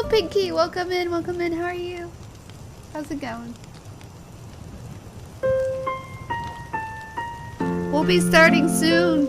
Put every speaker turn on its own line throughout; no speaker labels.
Pinky, welcome in, welcome in. How are you? How's it going? We'll be starting soon.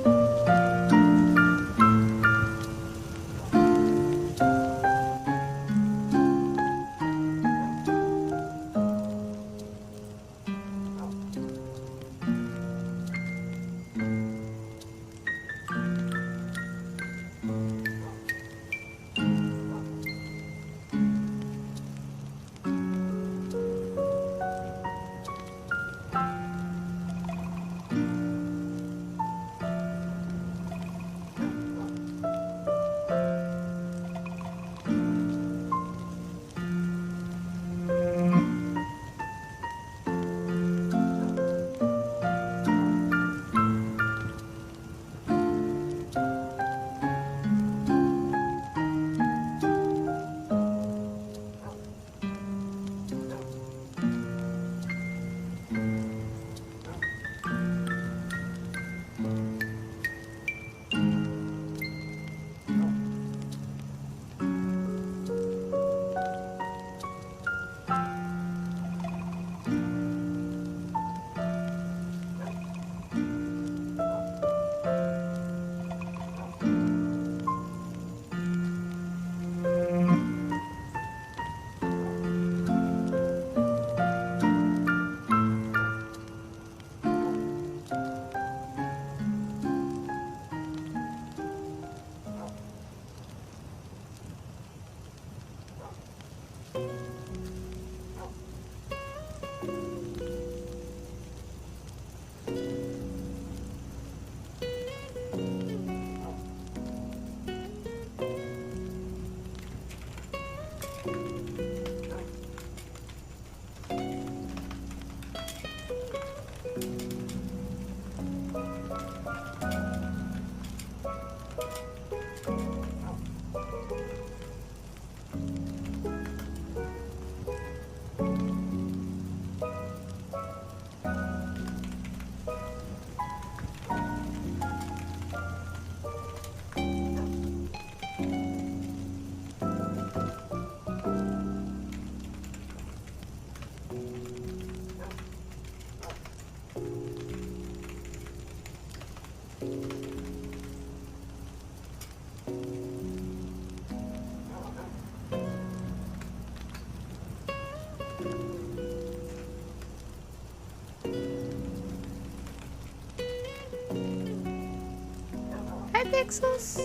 Hi, Pixels.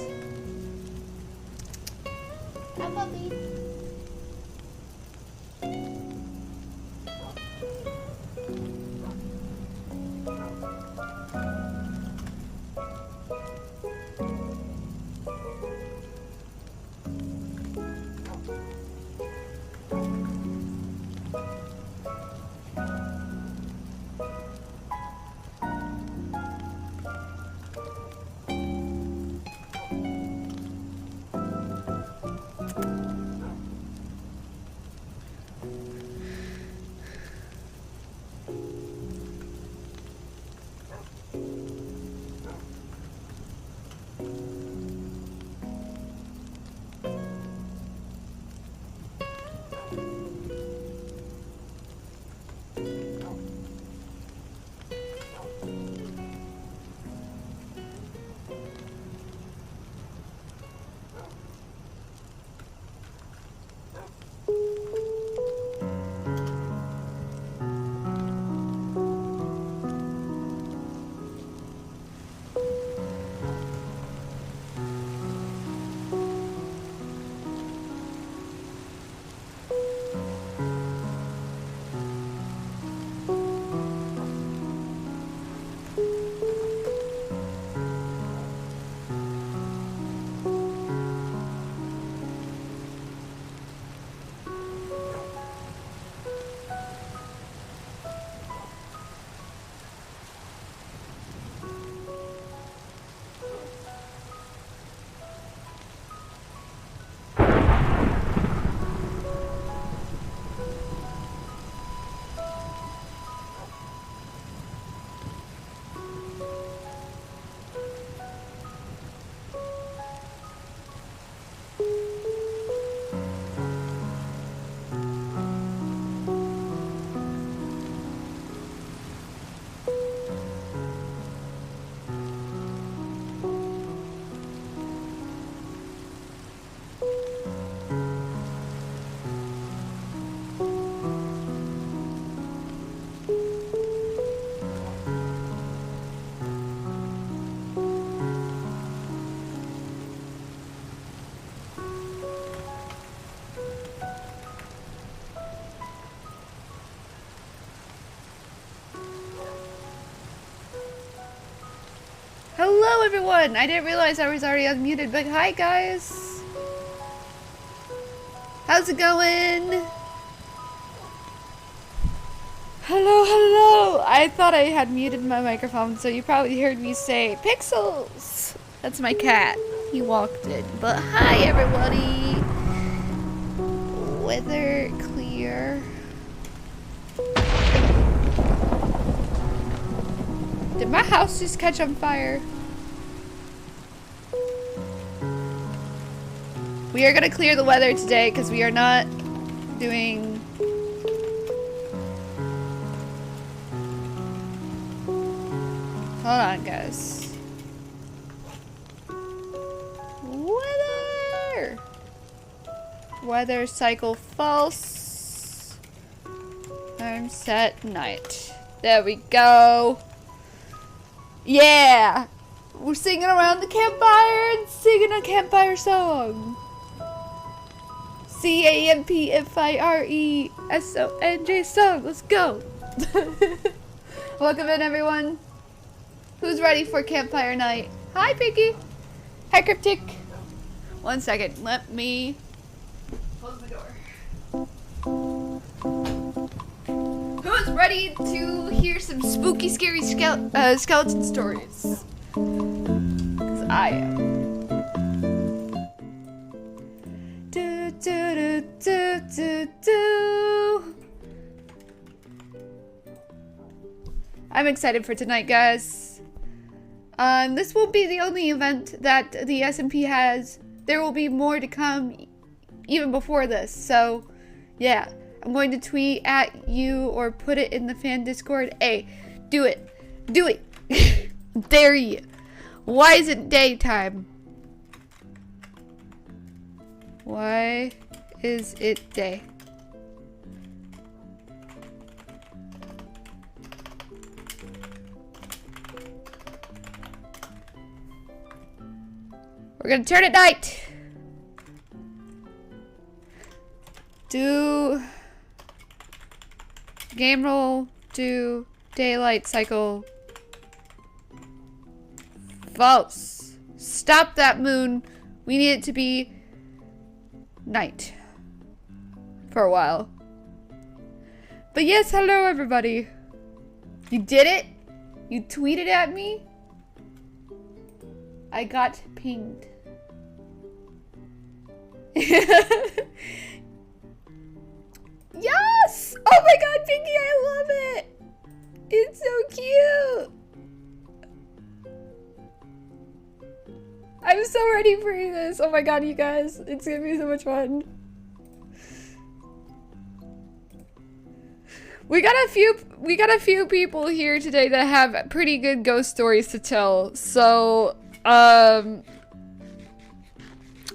Hi, puppy. Hello everyone! I didn't realize I was already unmuted, but hi guys! How's it going? Hello, hello! I thought I had muted my microphone, so you probably heard me say Pixels! That's my cat. He walked in. But hi everybody! Weather clear. Did my house just catch on fire? We are gonna clear the weather today because we are not doing... Hold on, guys. Weather! Weather cycle false. Time set night. There we go. Yeah! We're singing around the campfire and singing a campfire song. C-A-M-P-F-I-R-E-S-O-N-J song. Let's go. Welcome in, everyone. Who's ready for campfire night? Hi, Pinky. Hi, Cryptic. 1 second. Let me close my door. Who's ready to hear some spooky, scary skeleton stories? Because I am. Do, do, do, do, do, do. I'm excited for tonight, guys. This won't be the only event that the SMP has. There will be more to come even before this. So, yeah. I'm going to tweet at you or put it in the fan Discord. Hey, do it. Do it. Dare you. Why is it daytime? Why is it day? We're gonna turn it night. Do game roll, do daylight cycle. False. Stop that moon. We need it to be night for a while. But yes, hello everybody. You did it? You tweeted at me? I got pinged. Yes! Oh my god, Pinky, I love it! It's so cute! I'm so ready for this. Oh my god, you guys. It's gonna be so much fun. We got a few people here today that have pretty good ghost stories to tell. So, I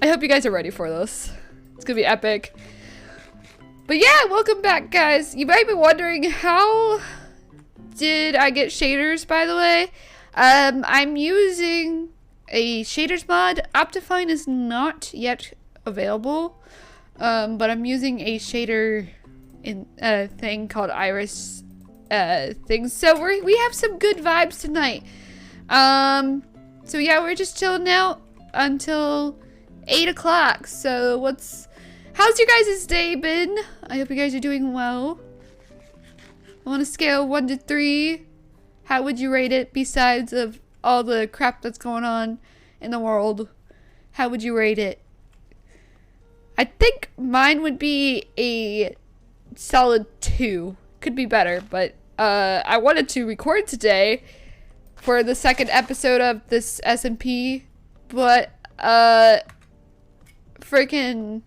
hope you guys are ready for this. It's gonna be epic. But yeah, welcome back, guys. You might be wondering, how did I get shaders, by the way? I'm using a shaders mod. Optifine is not yet available, but I'm using a shader in a thing called Iris things. So we have some good vibes tonight. So yeah, we're just chilling out until 8 o'clock. So how's your guys' day been? I hope you guys are doing well. On a scale of 1 to 3, how would you rate it besides of all the crap that's going on in the world? How would you rate it? I think mine would be a solid 2. Could be better, but I wanted to record today for the second episode of this SMP, but freaking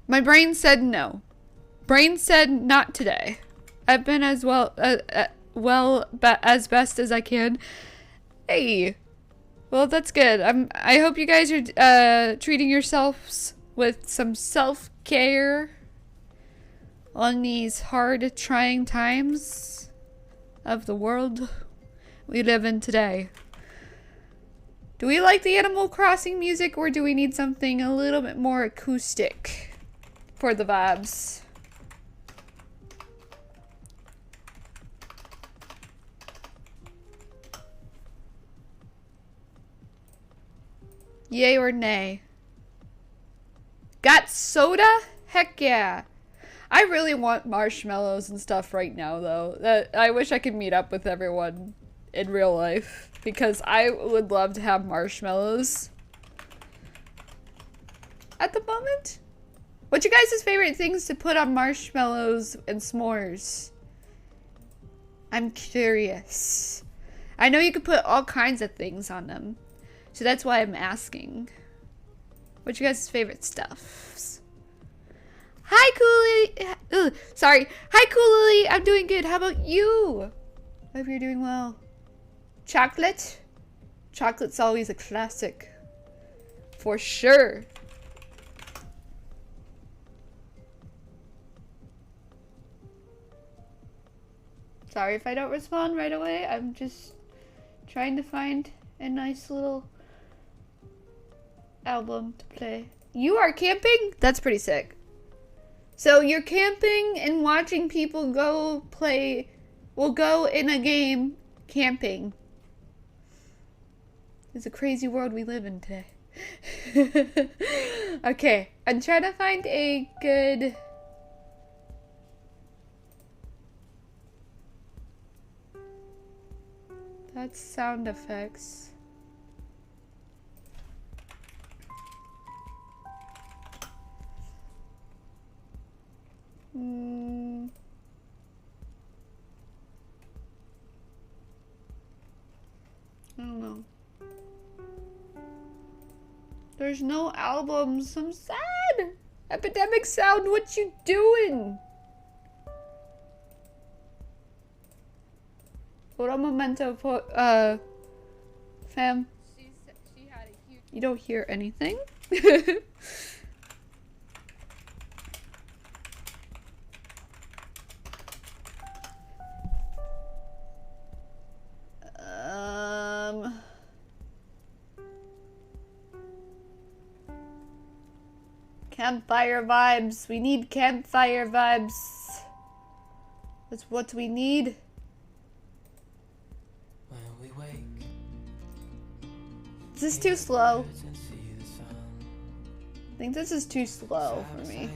my brain said no. Brain said not today. I've been as as best as I can. Hey, well, that's good. I hope you guys are treating yourselves with some self-care on these hard, trying times of the world we live in today. Do we like the Animal Crossing music, or do we need something a little bit more acoustic for the vibes? Yay or nay? Got soda? Heck yeah. I really want marshmallows and stuff right now, though. I wish I could meet up with everyone in real life, because I would love to have marshmallows at the moment. What's your guys' favorite things to put on marshmallows and s'mores? I'm curious. I know you could put all kinds of things on them, so that's why I'm asking. What's your guys' favorite stuffs? Hi, Cooley. Ugh, sorry. Hi, Cooley. I'm doing good. How about you? I hope you're doing well. Chocolate? Chocolate's always a classic. For sure. Sorry if I don't respond right away. I'm just trying to find a nice little album to play. You are camping? That's pretty sick. So you're camping and watching people go play, well, go in a game camping. It's a crazy world we live in today. Okay, I'm trying to find a good... That's sound effects. I don't know. There's no albums. I'm sad. Epidemic Sound, what you doing? Ora momento for fam. She had a huge... You don't hear anything? Campfire vibes. We need campfire vibes. That's what we need. Is this too slow? I think this is too slow for me.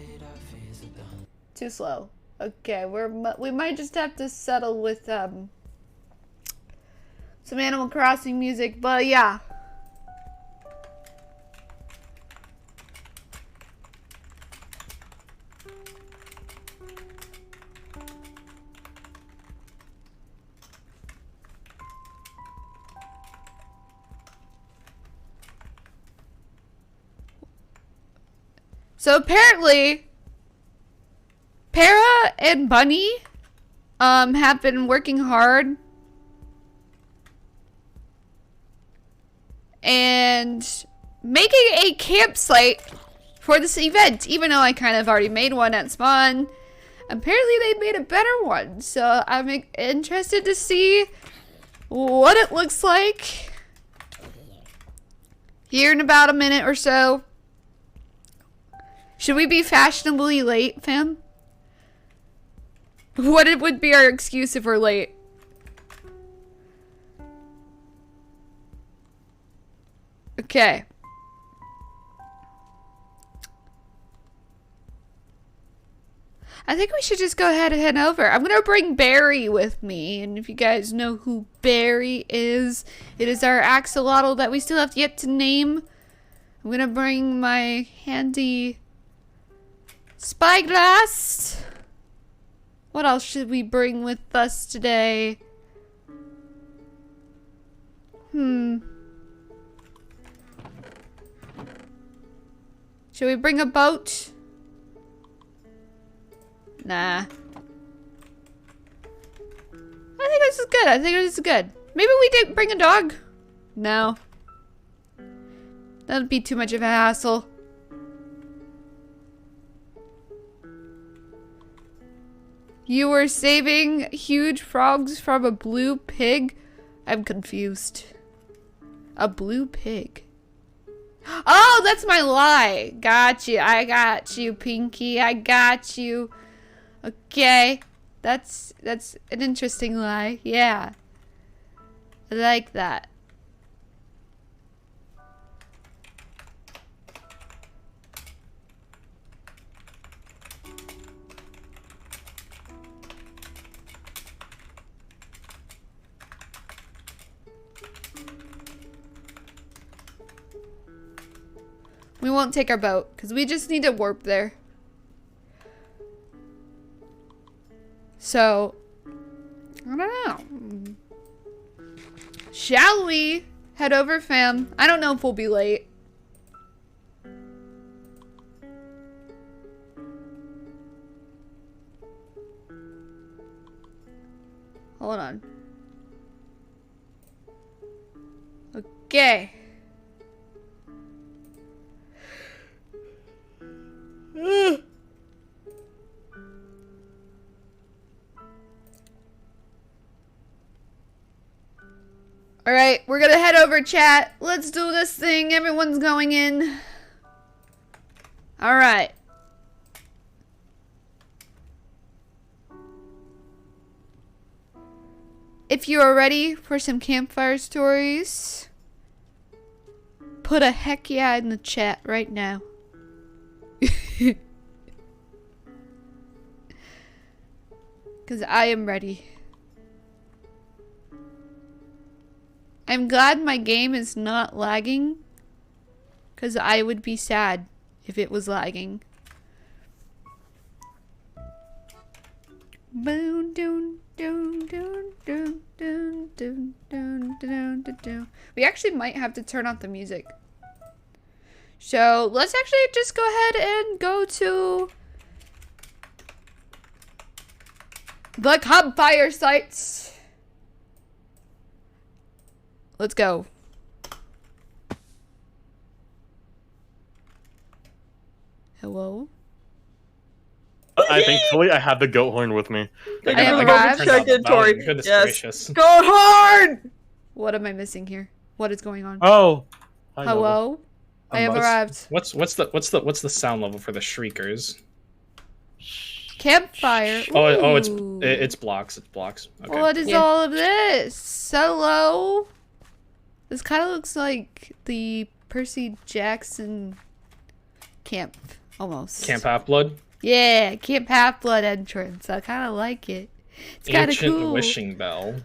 Too slow. Okay, we might just have to settle with some Animal Crossing music, but yeah. So apparently, Para and Bunny have been working hard and making a campsite for this event, even though I kind of already made one at Spawn. Apparently they made a better one, so I'm interested to see what it looks like here in about a minute or so. Should we be fashionably late, fam? What would be our excuse if we're late? Okay. I think we should just go ahead and head over. I'm gonna bring Barry with me, and if you guys know who Barry is, it is our axolotl that we still have yet to name. I'm gonna bring my handy spyglass. What else should we bring with us today? Should we bring a boat? Nah. I think this is good. I think this is good. Maybe we didn't bring a dog? No. That'd be too much of a hassle. You were saving huge frogs from a blue pig? I'm confused. A blue pig. Oh, that's my lie. Got you. I got you, Pinky. I got you. Okay. That's an interesting lie. Yeah. I like that. We won't take our boat, because we just need to warp there. So, I don't know. Shall we head over, fam? I don't know if we'll be late. Hold on. Okay. Alright, we're gonna head over, chat. Let's do this thing. Everyone's going in. Alright. If you are ready for some campfire stories, put a heck yeah in the chat right now. Because I am ready. I'm glad my game is not lagging, because I would be sad if it was lagging. Boom, doon, doon, doon, doon, doon, doon, doon, doon, doon. We actually might have to turn off the music. So let's actually just go ahead and go to the campfire sites. Let's go. Hello?
Thankfully, I have the goat horn with me.
I have arrived.
Goodness gracious. Goat horn!
What am I missing here? What is going on?
Oh.
Hello? I have arrived.
What's the sound level for the shriekers?
Campfire.
Oh, it's blocks. It's blocks. Okay.
What is all of this? Hello? This kind of looks like the Percy Jackson camp, almost.
Camp Half-Blood?
Yeah, Camp Half-Blood entrance. I kind of like it. It's kind of cool.
Ancient Wishing Bell.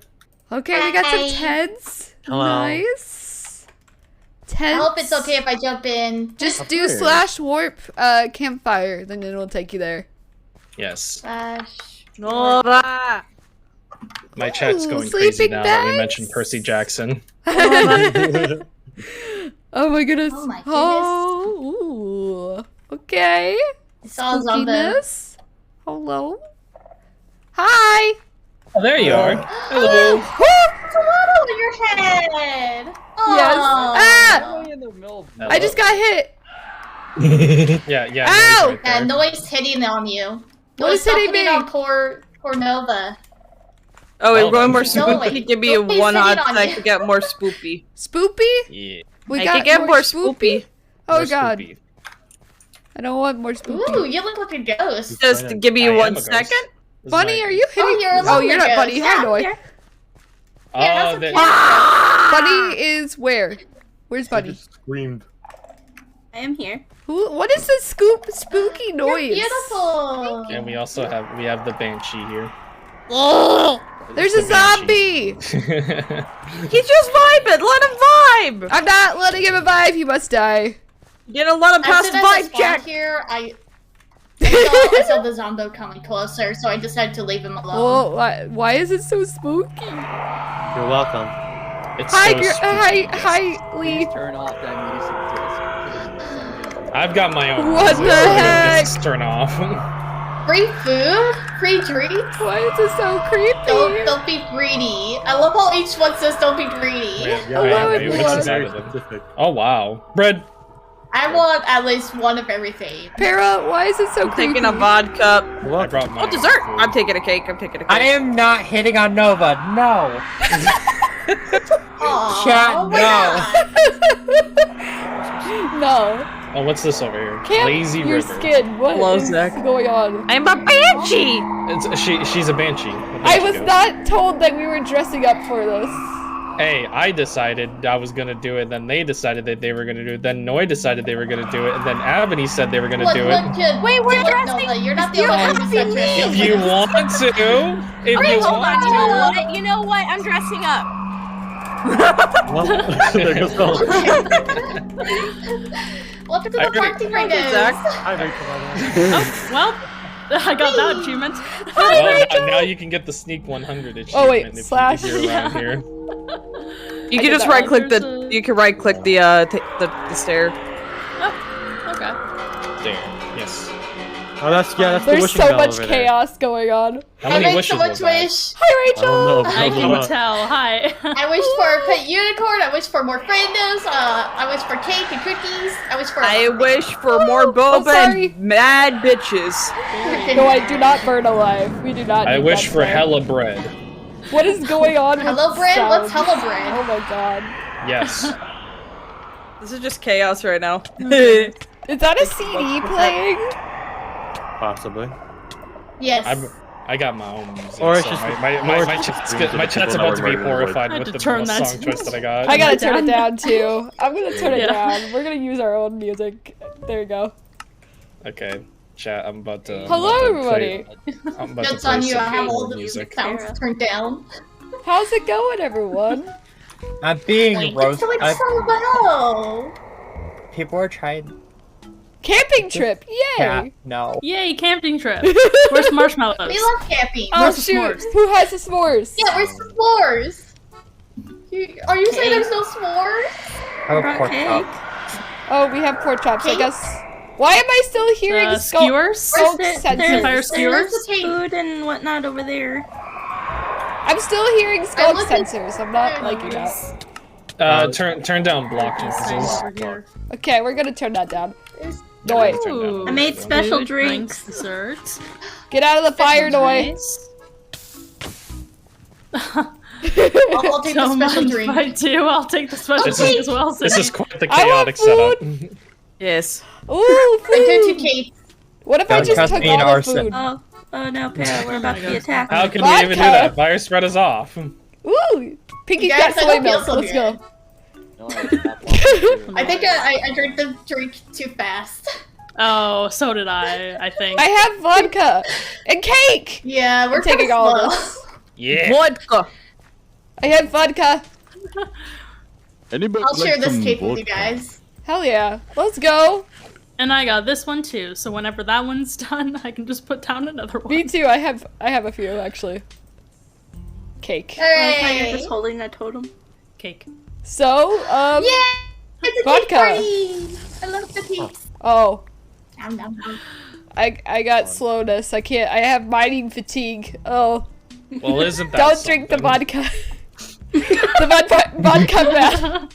Okay, we got some tents.
Hello.
Nice. Tents.
I hope it's okay if I jump in.
Just do /warp campfire, then it'll take you there.
Yes.
Nora.
My chat's going crazy now that we mentioned Percy Jackson.
Oh my goodness.
Oh my goodness.
Oh, ooh. Okay.
It's all zombie.
Hello. Hi.
Oh, there you are. Hello.
Tomato on your head.
Yes. Ah! I just got hit.
yeah.
Ow!
Right there.
And Noise hitting on you.
What is hitting me?
On poor Nova.
Oh,
we're going more
No,
spoopy.
wait.
Give me
Don't be
one
sitting
hot
on
sec
you.
to get more spoopy.
Spoopy?
Yeah.
We
I
got
can get more spoopy.
Oh
More
god.
spoopy.
I don't want more spoopy.
Ooh, you look like a ghost.
Just give me
I am a
1
ghost.
second.
This is
Bunny,
my-
are you hitting?
You're a
not
ghost.
Bunny. Hi,
Yeah,
Noi.
here.
Oh,
Yeah,
there-
Bunny is where? Where's
I
Bunny?
just screamed.
I am here.
What is this spooky noise?
Beautiful.
And we also have the Banshee here.
There's a zombie!
He's just vibing. Let him vibe.
I'm not letting him vibe. He must die.
You don't let him pass
As
the
soon as I
vibe
spawned
check.
here, I saw the zombie coming closer, so I decided to leave him alone.
Well, why is it so spooky?
You're welcome.
It's
Hi,
so spooky.
hi, Lee.
Turn off that music.
I've got my own.
What
music.
the heck?
Just turn off.
Free food? Free drinks?
Why is it so creepy?
Don't be greedy. I love how each one says don't be greedy.
Maybe we can start with it.
Specific.
Oh wow, bread.
I want at least one of everything.
Para, why is it so
I'm
creepy?
taking a vodka.
I brought my
Oh, dessert.
food.
I'm taking a cake. I'm taking a cake.
I am not hitting on Nova. No.
Aw,
Chat,
why
no.
not?
No.
Oh, what's this over here?
Can't
Lazy
your
River.
skin. What
Hello,
is
Zach.
going on?
I'm a banshee.
She's a banshee.
I was not told that we were dressing up for this.
Hey, I decided I was gonna do it, then they decided that they were gonna do it, then Noi decided they were gonna do it, and then Avony said they were gonna do it.
Wait, we're dressing. No, you're not the only one who said dressing.
If you want to, if you
Hold
want
on.
to.
You know what? I'm dressing up.
Well, there goes home.
Welcome to
I
the
agree.
party, Ringos.
Zach.
Hi, Rachel.
Oh, well, I got that achievement.
Well, now you can get the sneak 100 achievement.
Oh, wait,
if
slash.
you're around here.
You
I
can
did
just
that
right click
There's
the.
a-
You can right click the stair.
Okay.
There. Yes.
Oh, that's the
There's
wishing
so
bell
much
over there.
chaos going on.
How
I
many
made
wishes
so
was
much
that?
wish.
Hi,
I
Rachel.
don't know.
I can tell. Hi.
I wish for a pet unicorn. I wish for more friendos. I wish for cake and cookies. I wish for.
I wish for more
I'm
boba
sorry.
and mad bitches.
No, I do not burn alive. We do not.
I
need
wish
that
for
stuff.
hella bread.
What is going on with
Hello, bread.
sound?
What's hello, bread?
Oh my god.
Yes.
This is just chaos right now.
Is that a CD playing?
Possibly.
Yes.
I got my own music.
Or it's
so
just-
my
or it's
chat's,
just
my chat's
people
about to be
that were murdering
horrified
I had
with
to
the
turn that
song choice that I got.
I gotta turn
down.
it down too. I'm gonna turn it
Yeah.
down. We're gonna use our own music. There you go.
Okay, chat. I'm about to.
Hello,
I'm about to play-
everybody.
I'm about
That's
to play
on you. I
some
have all
cool
the
music.
sounds turned down.
How's it going, everyone?
I'm being
It's
roasted.
so low.
People are trying.
Camping trip! Yay!
Yeah, no.
Yay, camping trip. Where's marshmallows?
We love camping.
Oh
Where's the
shoot!
s'mores?
Who has the s'mores?
Yeah, where's the s'mores? Are you saying there's no s'mores?
I have a pork
Okay.
chop.
Oh, we have pork chops. I
Cake?
guess. Why am I still hearing skull?
skewers?
Smoke
Where's the-
sensors.
Fire skewers?
Where's the cake?
Food and whatnot over there.
I'm still hearing skull
looked at-
sensors. I'm not liking that.
Turn down block noises.
Over here.
Okay, we're gonna turn that down.
There's-
Noi,
Turn down
Ooh,
the
I made
volume.
special
Food,
drinks, desserts.
get out of the fire, Noi.
Nice.
I'll take the
Don't
special
mind
drink.
if I do. I'll take the special
This
drink
is-
as well.
This is
Sydney.
quite the
I want
chaotic setup.
Yes.
Ooh,
I go to
food.
cake.
What if I
Don't
just
trust
took
me in
all the
arson.
food?
Oh no, Para, we're about to be attacked.
How can we even do
Vodka.
that? Virus spread us off.
Ooh, Pinky's
You
got
guys, I
soy
don't feel
milk.
so
Let's
good.
go.
I think I drank the drink too fast.
Oh, so did I think.
I have vodka and cake.
Yeah, we're
taking
kinda
all of
slow.
this.
Yeah.
Vodka.
I have vodka.
Anybody
I'll share
like
this
some
cake with
vodka?
you guys.
Hell yeah. Let's go.
And I got this one too, so whenever that one's done, I can just put down another one.
Me too. I have a few actually. Cake.
Hooray!
holding that totem. Cake.
So,
Yeah! It's a
Vodka.
cake party! I love the cakes.
oh,
Nom, nom, nom.
I got slowness. I can't. I have mining fatigue. Oh,
Well, isn't that
don't drink the
something?
vodka. the vodka bad.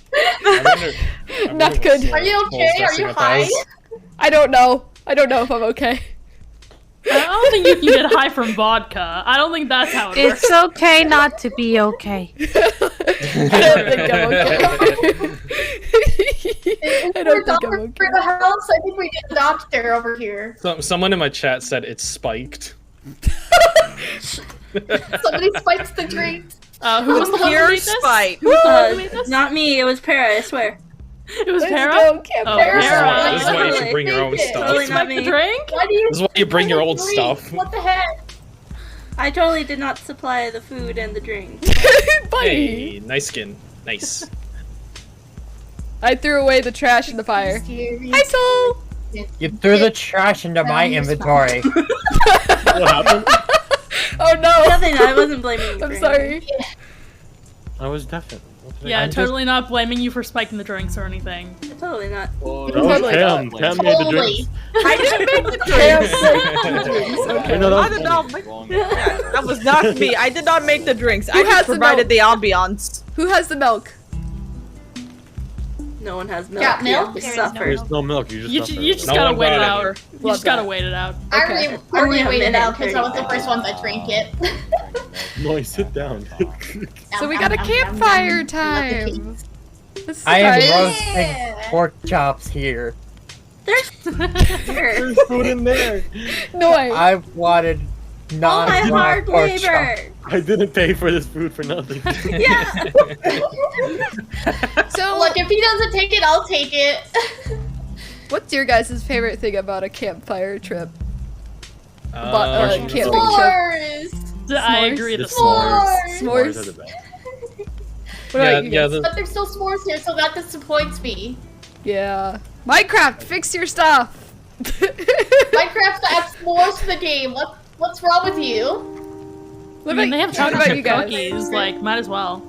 I wonder
Not
what's,
good.
Are you okay? Are
dressing
you
up
high?
as.
I don't know. I don't know if I'm okay.
I don't think you can get high from vodka. I don't think that's how it works.
It's okay not to be okay.
I don't think I'm okay. I don't think I'm okay.
For the house, I think we need a doctor over here.
Someone in my chat said it's spiked.
Somebody spikes the drinks.
Who was the one who
Pure
made this?
spite.
Who was the one who made this?
Not me, it was Para, I swear.
It was
Let's
Para?
go, Camp
Oh,
Para.
Para.
This is why you should bring your own
Take it.
stuff.
Totally
This
not
Spike the
me.
drink?
Why do you?
is why you bring your old
drink?
stuff.
What the heck?
I totally did not supply the food and the drink.
Bye.
Hey, nice skin. Nice.
I threw away the trash in the fire. Hi, Soul.
You threw the trash into my inventory.
What happened?
Oh no.
Nothing, I wasn't blaming you.
I'm
for
sorry.
I was deafened. What did I
Yeah,
do?
totally not blaming you for spiking the drinks or anything.
anything. Totally not.
That was
Totally
Cam. Cam made the
Holy.
drinks.
I didn't make the drinks.
I know
I
that
did
was
not make. That was not me. I did not make the drinks. I
Who has
just
the
provided the ambiance.
Who has the milk?
No one has milk.
Got milk?
We
There is
suffer.
There's no milk. You just
You,
suffer.
you just
No
gotta
one
wait it
brought
out.
any.
You
Love
just gotta
that.
wait it out.
I
Okay.
already
Only a
waited
minute
out because I was the
30
first one that drank it.
No, sit down.
So we got a campfire time. This is
I am
nice.
roasting pork chops here.
There's
There's food in there.
No way.
I wanted
all my
non
hard
pork
labor.
chop.
I didn't pay for this food for nothing.
Yeah.
So,
Look, if he doesn't take it, I'll take it.
what's your guys' favorite thing about a campfire trip? About
Marshmallows.
camping trip?
S'mores!
I
S'mores?
agree. The
The
s'mores.
S'mores are
S'mores.
the best.
What about you guys?
But there's still s'mores here, so that disappoints me.
Yeah. Minecraft, fix your stuff.
Minecraft adds s'mores to the game. What's wrong with you?
I mean, they have
what about
chocolate
you guys?
cookies. Like, might as well.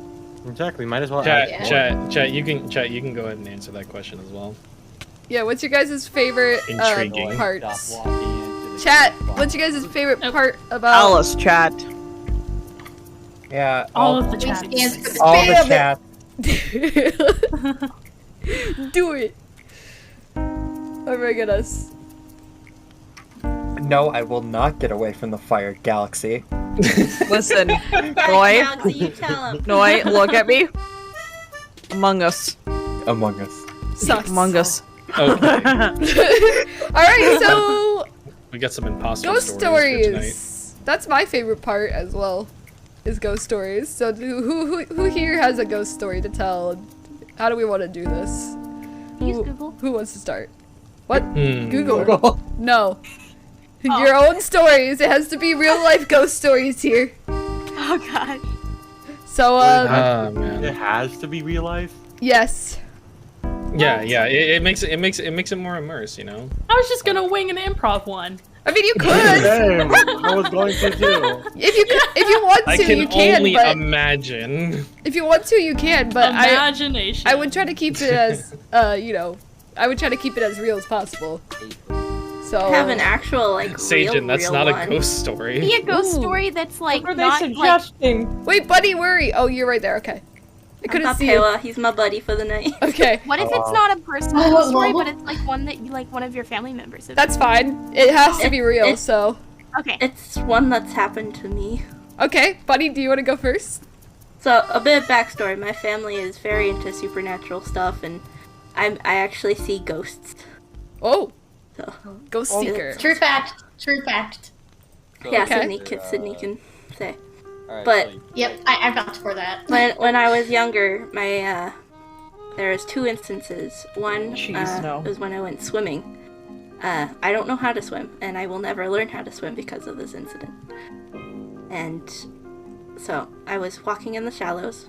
Exactly. Might as well.
Chat,
add
chat. You can go ahead and answer that question as well.
Yeah, what's your guys' favorite
Intriguing.
parts? Chat, what's your guys' favorite part about
Alice, chat.
Yeah.
All of the
Which
chat.
stands for the
all the
spam.
chat.
Do it. Oh my goodness.
No, I will not get away from the fire, Galaxy.
Listen,
Right,
Noi,
Galaxy, you tell him.
Noi, look at me. Among Us.
Among Us.
Sucks.
Among Us.
Okay.
Alright, so
We got some imposter
ghost
stories here tonight.
stories. That's my favorite part as well. Is ghost stories. So who here has a ghost story to tell? How do we want to do this?
Use Google.
Who wants to start? What?
Hmm.
Google. No. Your own stories. It has to be real life ghost stories here.
Oh god.
So
Ah, man.
It has to be real life.
yes.
Yeah. It makes it more immersed, you know.
I was just gonna wing an improv one.
I mean, you could.
Same. I was going to do.
If you want to,
I can
you can.
only
But
imagine.
if you want to, you can. But
Imagination.
I would try to keep it as I would try to keep it as real as possible. So
Have an actual like
Sajin, that's
real
not
one.
a ghost story.
Be a ghost
Ooh.
story that's like
What are they
not like
suggesting?
wait, buddy, worry. Oh, you're right there. Okay, I
I'm
couldn't
not
see you.
Pela, he's my buddy for the night.
Okay,
what if it's not a personal ghost story, but it's like one that you like one of your family members have.
that's fine. It has to be real.
It-
So
Okay.
It's one that's happened to me.
okay, buddy, do you want to go first?
So a bit of backstory. My family is very into supernatural stuff, and I actually see ghosts.
Oh,
So
ghost
Oh,
seeker.
True fact. True fact.
yeah,
Okay.
Sydney can say.
Alright,
But-
so
Yep, I vouch for that.
When I was younger, my there was 2 instances. One
Jeez, no.
was when I went swimming. I don't know how to swim, and I will never learn how to swim because of this incident. And so I was walking in the shallows.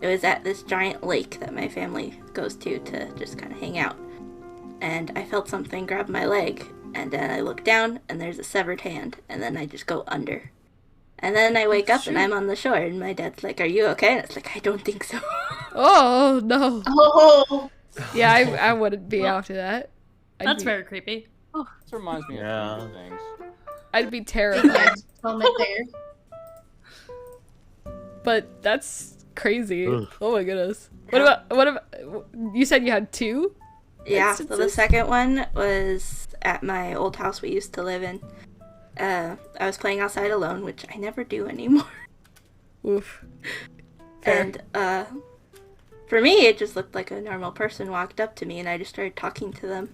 It was at this giant lake that my family goes to just kind of hang out. And I felt something grab my leg, and then I look down, and there's a severed hand, and then I just go under. And then I wake up and I'm on the shore, and my dad's like, "Are you okay?" And it's like, "I don't think so."
Oh no.
Oh,
Yeah, I wouldn't be after that.
That's very creepy.
this reminds me
Yeah.
of things.
I'd be
big
terrified.
head moment there.
But that's crazy.
Ugh.
Oh my goodness. What about you said you had 2?
Yeah, so the
Instances?
second one was at my old house we used to live in. I was playing outside alone, which I never do anymore.
Oof. Fair.
And for me, it just looked like a normal person walked up to me, and I just started talking to them.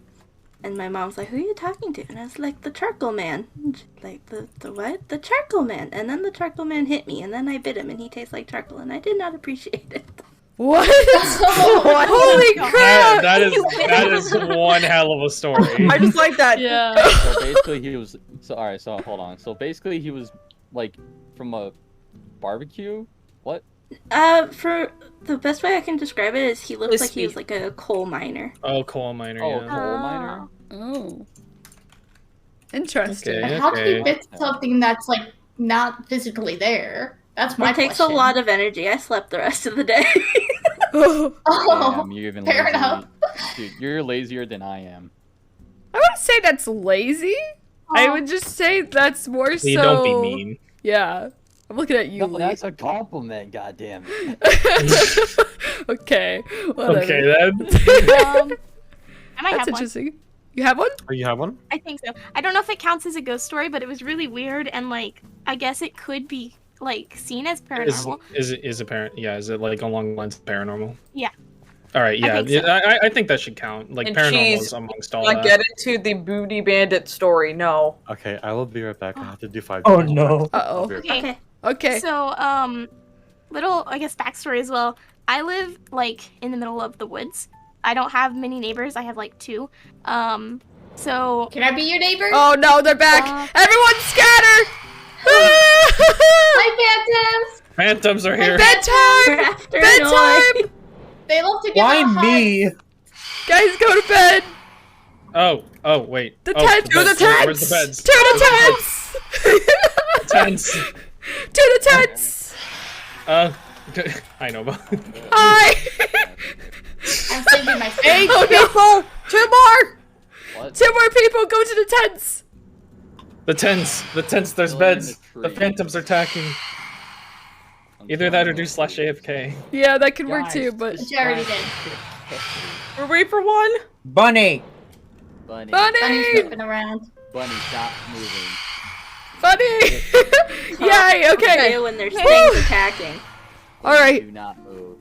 And my mom's like, "Who are you talking to?" And I was like, "The charcoal man." And she's like, the what? "The charcoal man." And then the charcoal man hit me, and then I bit him, and he tastes like charcoal, and I did not appreciate it.
What? Holy crap!
That is one hell of a story.
I just like that.
Yeah.
So basically he was alright, so hold on. So basically he was like from a barbecue? What?
For the best way I can describe it is he looked like he was
Crispy.
like a coal miner.
Oh, coal miner.
Oh,
Yeah.
coal miner?
Oh. Interesting.
Okay.
How can you bit something that's like not physically there? That's my
It takes
question.
a lot of energy. I slept the rest of the day.
Oh.
Oh,
Damn, you're even
fair
lazy.
enough.
Dude, you're lazier than I am.
I wouldn't say that's lazy. I would just say that's more so.
You don't be mean.
Yeah. I'm looking at you,
No,
Lee.
that's a compliment, goddammit. it.
Okay. Whatever.
Okay, then.
I might
That's
have one.
interesting. You have one?
Oh, you have one?
I think so. I don't know if it counts as a ghost story, but it was really weird and like I guess it could be like seen as paranormal.
Is it parent? Yeah, is it like along the lines of paranormal?
Yeah.
All right, yeah,
I think so.
I think that should count. Like
And
paranormal
cheese.
is amongst all
Not
that.
get into the booty bandit story. No.
Okay, I will be right back. I have to do 5.
Oh no.
I'll be
Uh-oh.
right back.
Okay.
Okay.
So, little, I guess, backstory as well. I live, like, in the middle of the woods. I don't have many neighbors. I have, like, 2. So...
Can I be your neighbor?
Oh no, they're back. Everyone scatter!
Hi, phantoms.
Phantoms are here.
Bedtime!
After
Bedtime!
They love to give
Why
out
me?
Guys, go to bed!
Oh, wait.
The
Oh,
tent!
the beds.
To the tent!
Where's the beds?
To the tents!
Tents.
To the tents!
I know, but
Hi!
I'm thinking my
Hey,
Oh, no.
people! 2 more!
What?
2 more people, go to the tents!
the tents, there's
Still in
beds.
the
The
tree.
phantoms are attacking.
I'm
Either that or
trying
do
to-
slash AFK.
Yeah, that could work
Guys,
too, but...
Which I already did.
We're waiting for one.
Bunny!
Bunny.
Bunny's
Bunny!
flipping around.
Bunny, stop moving.
Funny! Yay, okay.
when there's things attacking.
Alright,
Do not move.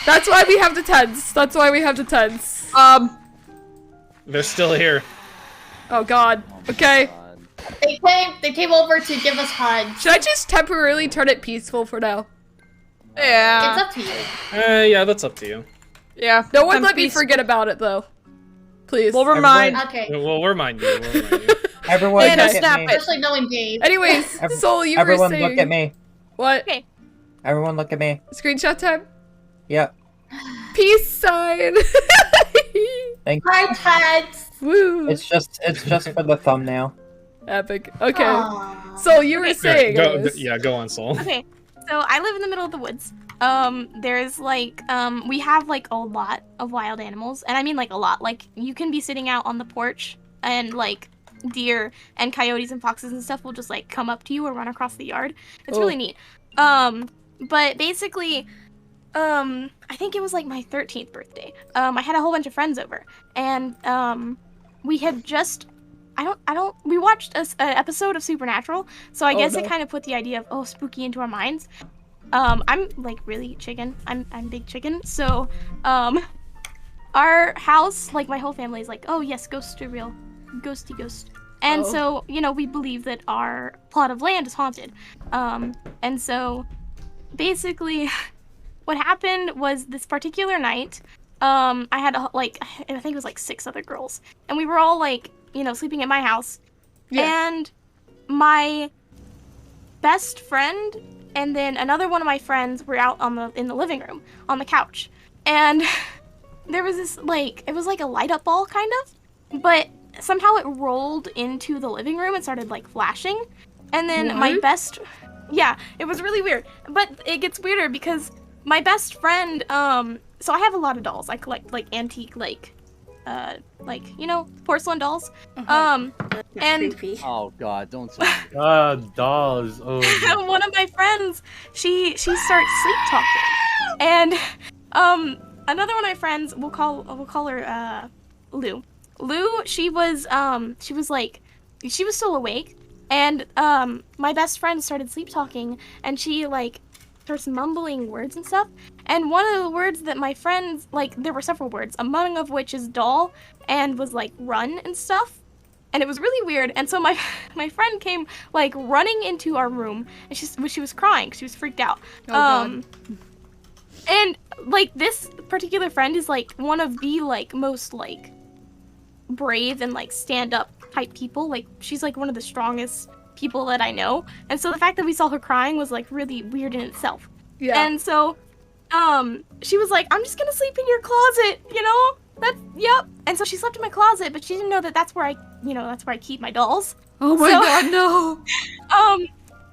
that's why we have the tents. That's why we have the tents.
They're still here.
Oh god.
Oh my
Okay.
God.
They came over to give us hugs.
Should I just temporarily turn it peaceful for now?
Yeah.
It's up to you.
Yeah, that's up to you.
Yeah.
No one
I'm
let me
peaceful.
forget about it though. Please.
We'll remind.
Okay.
We'll remind you. We'll remind you.
Everyone
Anna,
look at
snap
me.
it.
Especially knowing Dave.
Anyways,
Every-
Soul, you were
Everyone
saying...
look at me.
What?
Okay.
Everyone look at me.
Screenshot time?
Yep.
Peace sign!
Thank you.
Hi, Tots.
Woo!
It's just for the thumbnail.
Epic. Okay.
Aw.
Soul, you were
Okay.
saying...
Go,
anyways.
yeah, go on, Soul.
Okay, so I live in the middle of the woods. There's like, we have like a lot of wild animals, and I mean like a lot. Like, you can be sitting out on the porch, and like, deer and coyotes and foxes and stuff will just like come up to you or run across the yard. It's
Oh.
really neat. But basically, I think it was like my 13th birthday. I had a whole bunch of friends over, and we had just we watched an episode of Supernatural, so I
Oh,
guess
no.
it kind of put the idea of spooky into our minds. I'm like really chicken. I'm big chicken. So, our house, like my whole family is like, oh yes, ghosts are real, ghosty ghost. And
Oh.
so, you know, we believe that our plot of land is haunted. And so, basically, what happened was this particular night, I had I think it was like 6 other girls, and we were all like, you know, sleeping at my house.
Yeah.
And my best friend and then another one of my friends were out in the living room on the couch, and there was this it was like a light up ball kind of, but somehow it rolled into the living room and started like flashing, and then my
What?
yeah, it was really weird. But it gets weirder because my best friend, so I have a lot of dolls. I collect like antique you know, porcelain dolls. And
Creepy.
Oh God, don't say me.
Dolls. Oh.
one of my friends, she starts sleep talking, and another one of my friends, we'll call her Lou. Lou, she was still awake, and my best friend started sleep talking, and she starts mumbling words and stuff. And one of the words that my friends, there were several words, among of which is doll, and was run and stuff. And it was really weird. And so my friend came running into our room, and she was crying. She was freaked out.
Oh, God.
And this particular friend is one of the most brave and stand up type people. She's one of the strongest people that I know. And so the fact that we saw her crying was really weird in itself.
Yeah.
And so she was like, I'm just gonna sleep in your closet, you know? Yep. And so she slept in my closet, but she didn't know that that's where I keep my dolls.
Oh my
So-
god, no!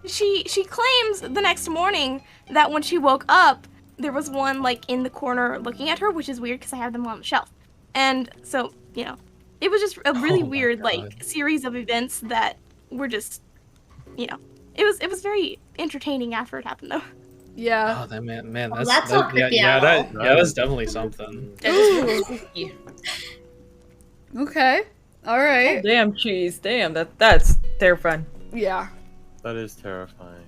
She claims the next morning that when she woke up, there was one in the corner looking at her, which is weird because I have them on the shelf. And so, you know, it was just a really
Oh my
weird
God.
series of events that were just, you know, it was very entertaining after it happened though.
Yeah.
Oh, that man,
Well,
that's
that's so
that,
creepy,
yeah,
Owl.
that's definitely something.
That is really spooky.
Okay. Alright.
Damn cheese. Damn, that's terrifying.
Yeah.
That is terrifying.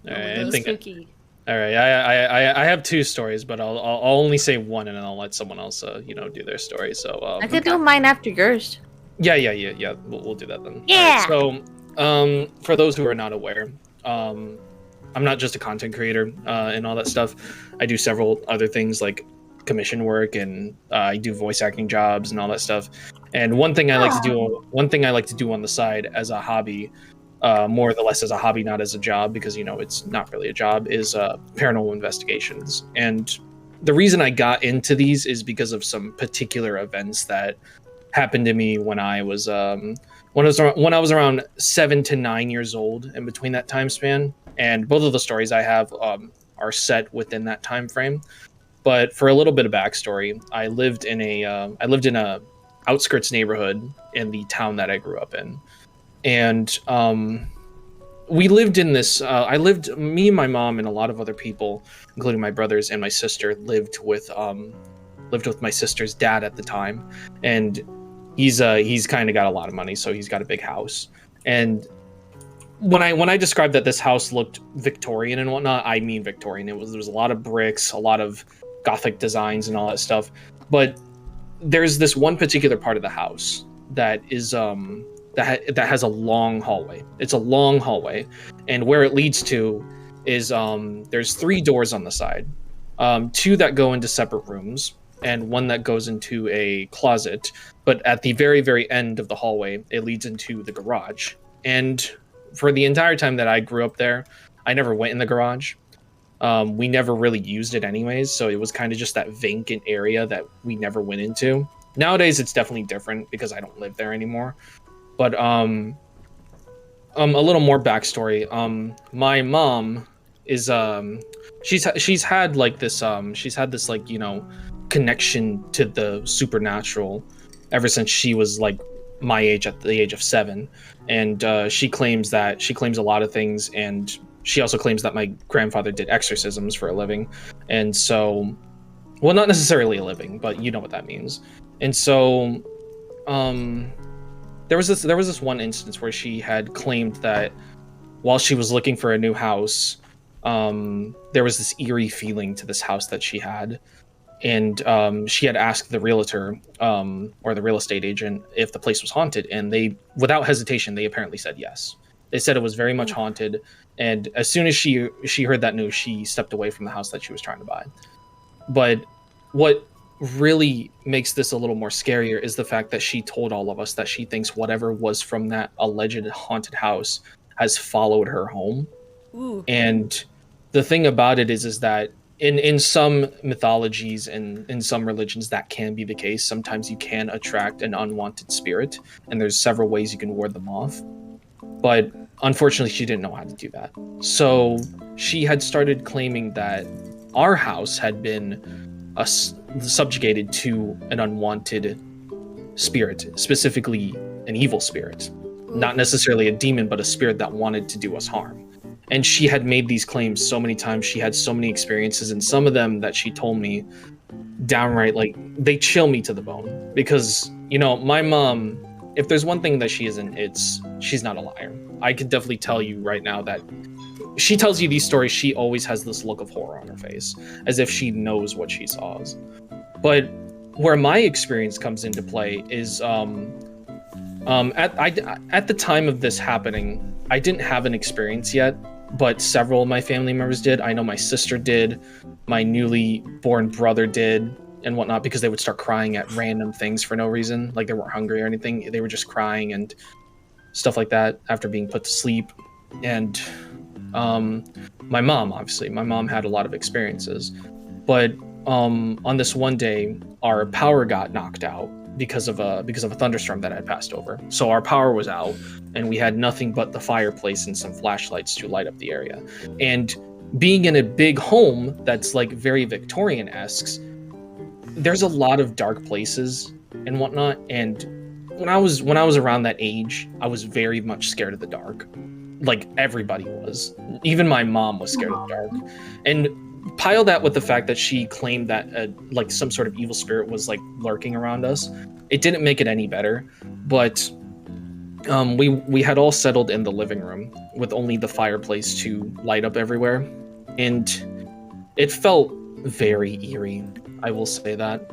All right, I
Those
think.
Spooky.
All right, I have 2 stories, but I'll only say one, and then I'll let someone else do their story. So
I could do mine after yours.
yeah. We'll do that then.
Yeah.
Alright, so for those who are not aware, I'm not just a content creator and all that stuff. I do several other things like commission work, and I do voice acting jobs and all that stuff. And one thing I like to do on the side as a hobby more or less as a hobby, not as a job, because it's not really a job, is paranormal investigations. And the reason I got into these is because of some particular events that happened to me when I was around 7 to 9 years old, and between that time span. And both of the stories I have are set within that time frame. But for a little bit of backstory, I lived in a outskirts neighborhood in the town that I grew up in, and we lived in this. Me and my mom and a lot of other people, including my brothers and my sister, lived with my sister's dad at the time, and he's kind of got a lot of money, so he's got a big house. And when I described that this house looked Victorian and whatnot, I mean Victorian. There was a lot of bricks, a lot of Gothic designs and all that stuff. But there's this one particular part of the house that is that has a long hallway. It's a long hallway, and where it leads to is there's 3 doors on the side, 2 that go into separate rooms, and 1 that goes into a closet. But at the very, very end of the hallway, it leads into the garage. And for the entire time that I grew up there, I never went in the garage. We never really used it anyways, so it was kind of just that vacant area that we never went into. Nowadays, it's definitely different because I don't live there anymore. But a little more backstory. My mom is she's had this connection to the supernatural ever since she was like my age, at the age of 7, and she claims a lot of things, and she also claims that my grandfather did exorcisms for a living. And so, well, not necessarily a living, but you know what that means. And so there was this one instance where she had claimed that while she was looking for a new house, there was this eerie feeling to this house that she had. And she had asked the realtor or the real estate agent if the place was haunted, and they, without hesitation, they apparently said yes. They said it was very much haunted, and as soon as she heard that news, she stepped away from the house that she was trying to buy. But what really makes this a little more scarier is the fact that she told all of us that she thinks whatever was from that alleged haunted house has followed her home.
Ooh.
And the thing about it is that in some mythologies and in some religions, that can be the case. Sometimes you can attract an unwanted spirit, and there's several ways you can ward them off. But unfortunately, she didn't know how to do that. So she had started claiming that our house had been subjugated to an unwanted spirit, specifically an evil spirit. Not necessarily a demon, but a spirit that wanted to do us harm. And she had made these claims so many times. She had so many experiences, and some of them that she told me downright, like, they chill me to the bone. Because, my mom, if there's one thing that she isn't, it's she's not a liar. I could definitely tell you right now that she tells you these stories, she always has this look of horror on her face, as if she knows what she saws. But where my experience comes into play is at the time of this happening, I didn't have an experience yet, but several of my family members did. I know my sister did, my newly born brother did, and whatnot, because they would start crying at random things for no reason. Like, they weren't hungry or anything. They were just crying and stuff like that after being put to sleep. And my mom had a lot of experiences. But on this one day, our power got knocked out because of a thunderstorm that had passed over. So our power was out, and we had nothing but the fireplace and some flashlights to light up the area. And being in a big home that's like very Victorian-esque, there's a lot of dark places and whatnot. And when I was around that age, I was very much scared of the dark. Like, everybody was. Even my mom was scared of the dark. And pile that with the fact that she claimed that like some sort of evil spirit was like lurking around us. It didn't make it any better. But we had all settled in the living room with only the fireplace to light up everywhere, and it felt very eerie, I will say that.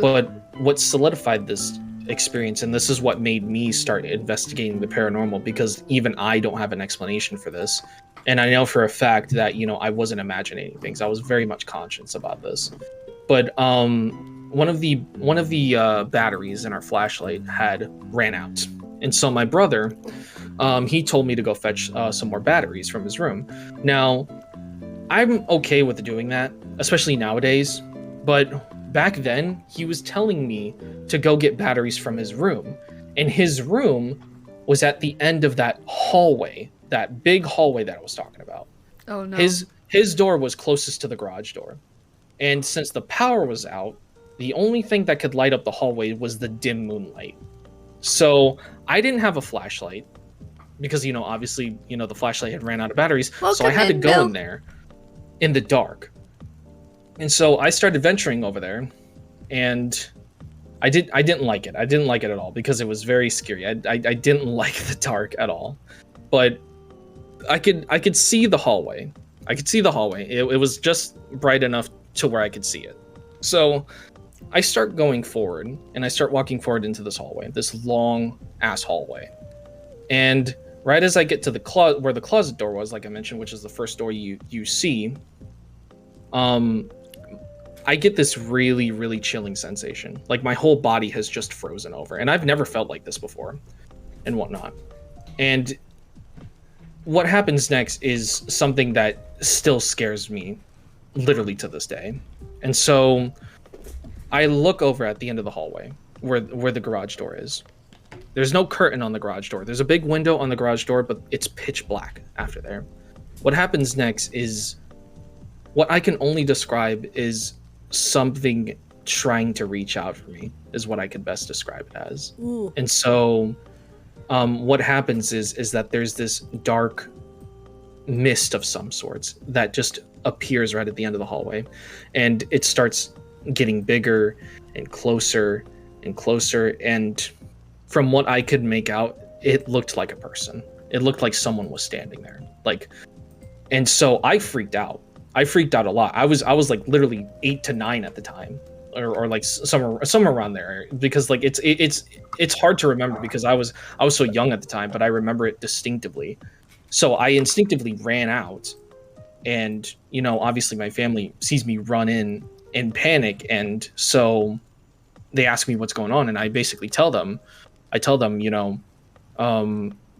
But what solidified this experience, and this is what made me start investigating the paranormal, because even I don't have an explanation for this, and I know for a fact that I wasn't imagining things. I was very much conscious about this. But one of the batteries in our flashlight had ran out, and so my brother he told me to go fetch some more batteries from his room. Now, I'm okay with doing that, especially nowadays, but back then, he was telling me to go get batteries from his room, and his room was at the end of that hallway, that big hallway that I was talking about.
Oh no.
His door was closest to the garage door, and since the power was out, the only thing that could light up the hallway was the dim moonlight. So I didn't have a flashlight because, obviously, the flashlight had ran out of batteries. So I had to go in there in the dark. And so I started venturing over there, and I didn't like it. I didn't like it at all because it was very scary. I didn't like the dark at all. But I could see the hallway. I could see the hallway. It was just bright enough to where I could see it. So I start going forward, and I start walking forward into this hallway, this long ass hallway. And right as I get to the where the closet door was, like I mentioned, which is the first door you see, I get this really, really chilling sensation. Like my whole body has just frozen over, and I've never felt like this before and whatnot. And what happens next is something that still scares me literally to this day. And so I look over at the end of the hallway where the garage door is. There's no curtain on the garage door. There's a big window on the garage door, but it's pitch black after there. What happens next is what I can only describe is something trying to reach out for me, is what I could best describe it as.
Ooh.
And so what happens is that there's this dark mist of some sorts that just appears right at the end of the hallway, and it starts getting bigger and closer and closer, and from what I could make out, it looked like a person. It looked like someone was standing there. And so I freaked out. I freaked out a lot. I was like literally 8 to 9 at the time, or like somewhere around there, because like it's hard to remember because I was so young at the time, but I remember it distinctively. So I instinctively ran out, and obviously my family sees me run in panic, and so they ask me what's going on, and I basically tell them,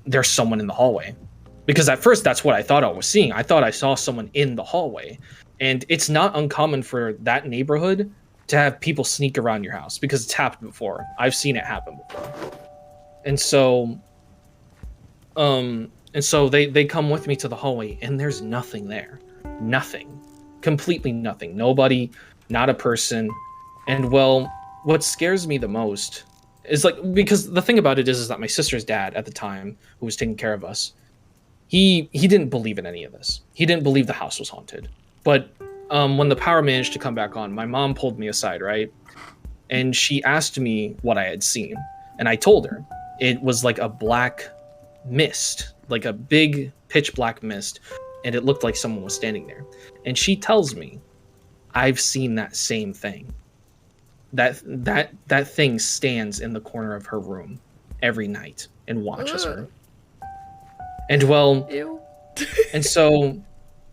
there's someone in the hallway. Because at first, that's what I thought I was seeing. I thought I saw someone in the hallway. And it's not uncommon for that neighborhood to have people sneak around your house, because it's happened before. I've seen it happen before. And so they come with me to the hallway, and there's nothing there. Nothing. Completely nothing. Nobody, not a person. And well, what scares me the most is because the thing about it is that my sister's dad at the time, who was taking care of us, he didn't believe in any of this. He didn't believe the house was haunted. But when the power managed to come back on, my mom pulled me aside, right? And she asked me what I had seen. And I told her. It was like a black mist, like a big pitch black mist. And it looked like someone was standing there. And she tells me, I've seen that same thing. That thing stands in the corner of her room every night and watches her. And well,
Ew.
And so,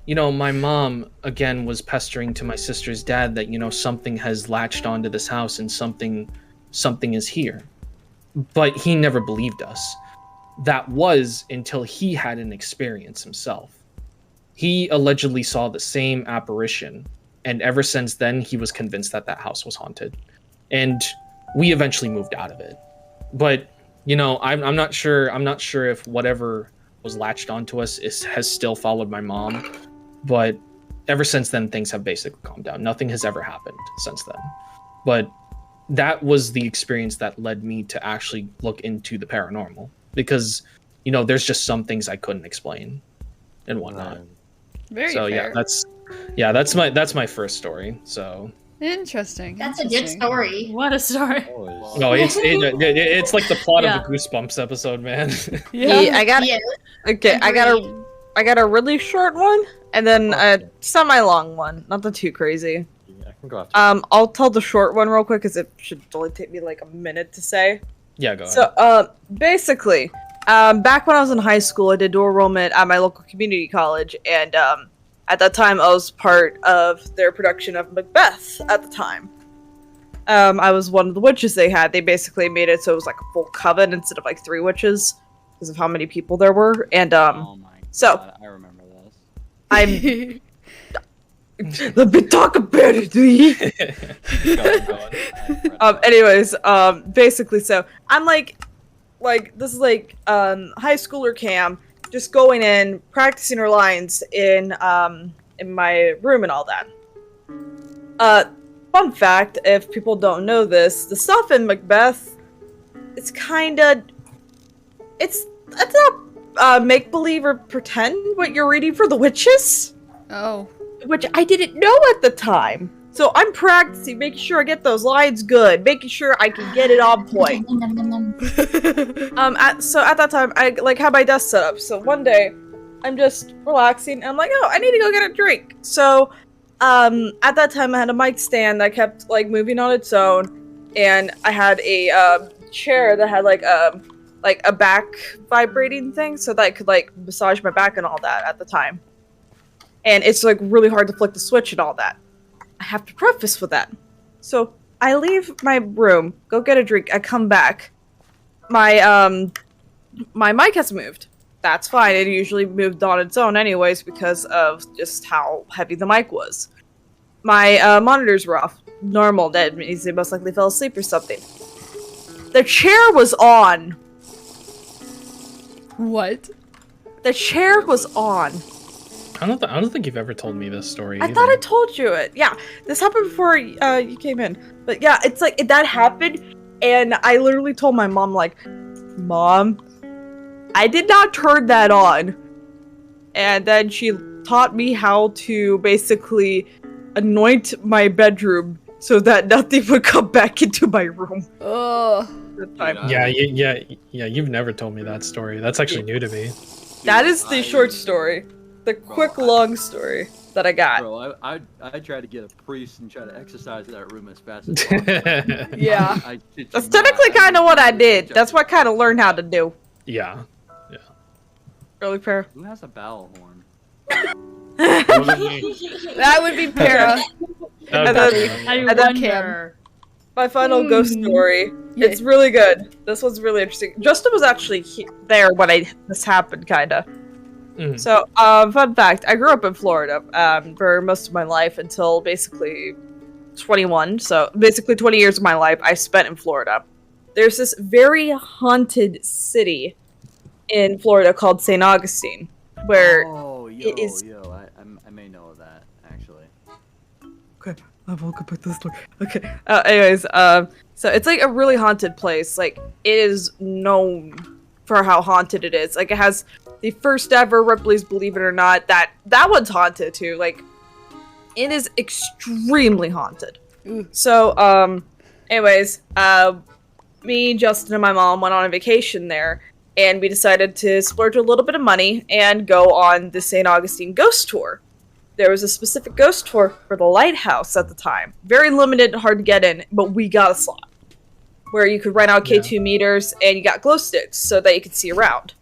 my mom again was pestering to my sister's dad that, something has latched onto this house and something is here. But he never believed us. That was until he had an experience himself. He allegedly saw the same apparition, and ever since then, he was convinced that house was haunted. And we eventually moved out of it. But, I'm not sure if whatever was latched onto us has still followed my mom, but ever since then things have basically calmed down. Nothing has ever happened since then. But that was the experience that led me to actually look into the paranormal, because there's just some things I couldn't explain and whatnot.
Very
so
fair.
that's my first story. So
Interesting.
That's a good story.
What a story.
no, it's like the plot of the Goosebumps episode, man.
Yeah, I got okay. I got a really short one, and then a semi-long one. Nothing too crazy.
I can go after.
I'll tell the short one real quick because it should only take me like a minute to say.
Yeah, go ahead.
So, basically, back when I was in high school, I did dual enrollment at my local community college, and at that time, I was part of their production of Macbeth at the time. I was one of the witches they had. They basically made it so it was like a full coven instead of like 3 witches. because of how many people there were. And
Oh my god,
so
I remember this.
I'm. Let me talk about it, dude. Anyways, basically, so I'm like this is like high schooler Cam, just going in, practicing her lines in my room and all that. Fun fact, if people don't know this, the stuff in Macbeth, it's not make believe or pretend what you're reading for the witches.
Oh.
Which I didn't know at the time. So I'm practicing, making sure I get those lines good, making sure I can get it on point. So at that time, I like had my desk set up. So one day, I'm just relaxing, and I'm like, oh, I need to go get a drink. So, at that time, I had a mic stand that kept like moving on its own, and I had a chair that had like a back vibrating thing, so that I could like massage my back and all that at the time. And it's like really hard to flick the switch and all that. I have to preface with that. So I leave my room, go get a drink, I come back. My mic has moved. That's fine, it usually moved on its own anyways because of just how heavy the mic was. My monitors were off. Normal, that means they most likely fell asleep or something. The chair was on.
What?
The chair was on.
I don't think you've ever told me this story.
I thought I told you it. Yeah, this happened before you came in. But yeah, it's like that happened, and I literally told my mom, like, Mom, I did not turn that on. And then she taught me how to basically anoint my bedroom so that nothing would come back into my room.
Oh.
Yeah, you've never told me that story. That's actually new to me.
That is the short story. The quick, long story that I got.
Bro, I tried to get a priest and try to exercise that room as fast as possible.
Yeah. That's technically kind of what I did. That's what I kind of learned how to do.
Yeah.
Really, Para?
Who has a battle horn?
That would be Para.
And then Cam. My final ghost story.
Yeah.
It's really good. This one's really interesting. Justin was actually there when this happened, kinda.
Mm.
So, fun fact, I grew up in Florida for most of my life until basically 21. So, basically 20 years of my life I spent in Florida. There's this very haunted city in Florida called St. Augustine, where it is...
I may know of that, actually.
Okay, I will go back to the story. Okay, anyways, so it's like a really haunted place. Like, it is known for how haunted it is. Like, it has the first ever Ripley's Believe It or Not. That one's haunted too. Like, it is extremely haunted. So, anyways, me, Justin, and my mom went on a vacation there, and we decided to splurge a little bit of money and go on the St. Augustine ghost tour. There was a specific ghost tour for the Lighthouse at the time. Very limited and hard to get in, but we got a slot where you could rent out K2 meters and you got glow sticks so that you could see around.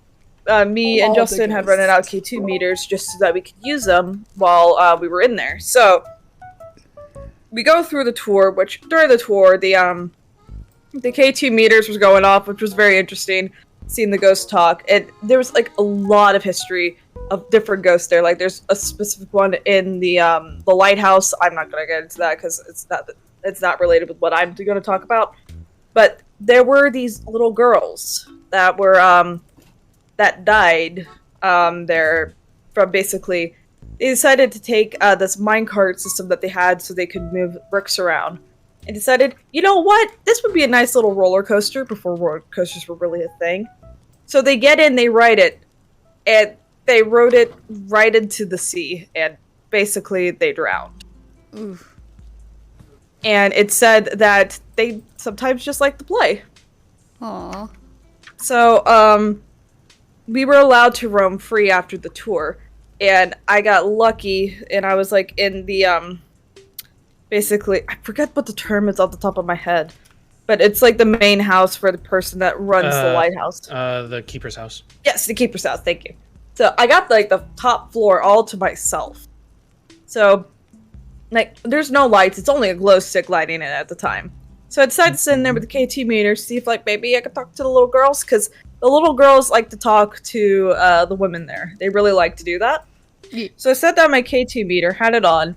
Me and Justin had rented out K2 meters just so that we could use them while we were in there. So we go through the tour, which during the tour, the K2 meters was going off, which was very interesting. Seeing the ghost talk, and there was like a lot of history of different ghosts there. Like there's a specific one in the Lighthouse. I'm not gonna get into that because it's not related with what I'm gonna talk about. But there were these little girls that were that died there from basically they decided to take this minecart system that they had so they could move bricks around. And decided, you know what? This would be a nice little roller coaster before roller coasters were really a thing. So they get in, they ride it, and they rode it right into the sea, and basically they drowned.
Oof.
And it said that they sometimes just like to play.
Aww.
So, we were allowed to roam free after the tour, and I got lucky, and I was like in the, basically, I forget what the term is off the top of my head, but it's like the main house for the person that runs the lighthouse.
The keeper's house.
Yes, the keeper's house, thank you. So I got like the top floor all to myself. So, like, there's no lights, it's only a glow stick lighting it at the time. So I decided to sit in there with the KT meter, see if like maybe I could talk to the little girls, because the little girls like to talk to the women there. They really like to do that.
Yeah.
So I set down my K2 meter, had it on.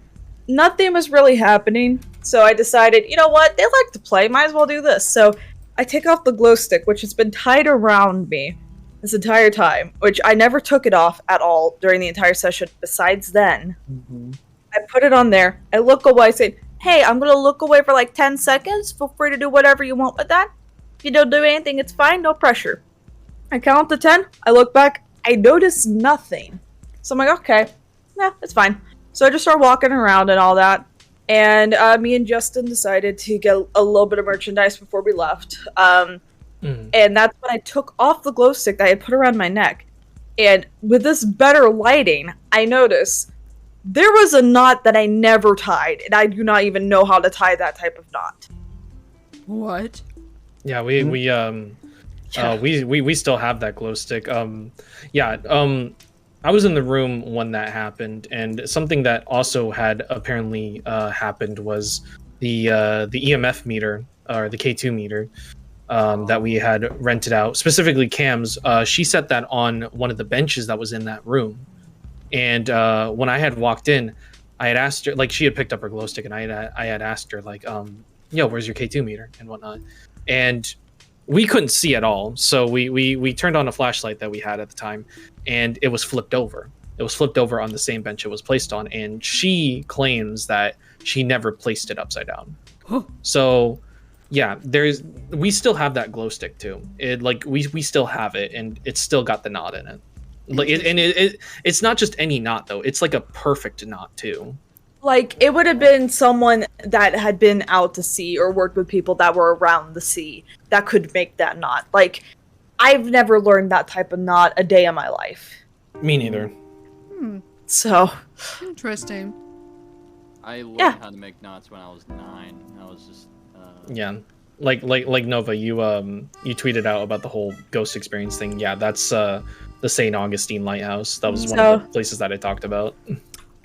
Nothing was really happening, so I decided, you know what, they like to play, might as well do this. So I take off the glow stick, which has been tied around me this entire time, which I never took it off at all during the entire session, besides then. I put it on there, I look away, I say, hey, I'm gonna look away for like 10 seconds, feel free to do whatever you want with that. If you don't do anything, it's fine, no pressure. I count to 10, I look back, I notice nothing. So I'm like, okay, yeah, it's fine. So I just start walking around and all that, and me and Justin decided to get a little bit of merchandise before we left. And that's when I took off the glow stick that I had put around my neck. And with this better lighting, I noticed there was a knot that I never tied, and I do not even know how to tie that type of knot.
What?
Yeah, we still have that glow stick. I was in the room when that happened, and something that also had apparently happened was the EMF meter, or the K2 meter, that we had rented out. Specifically, Cam's. She set that on one of the benches that was in that room, and when I had walked in, I had asked her, like, she had picked up her glow stick, and I had asked her, like, yo, where's your K2 meter and whatnot, and we couldn't see at all, so we turned on a flashlight that we had at the time, and it was flipped over. It was flipped over on the same bench it was placed on, and she claims that she never placed it upside down. So, yeah, we still have that glow stick too. We still have it, and it's still got the knot in it. It's not just any knot though. It's like a perfect knot too.
Like, it would have been someone that had been out to sea or worked with people that were around the sea that could make that knot. Like, I've never learned that type of knot a day in my life.
Me neither.
So.
Interesting.
I learned how to make knots when I was 9. I was just...
Yeah. Like Nova, you tweeted out about the whole ghost experience thing. Yeah, that's the St. Augustine Lighthouse. That was one of the places that I talked about.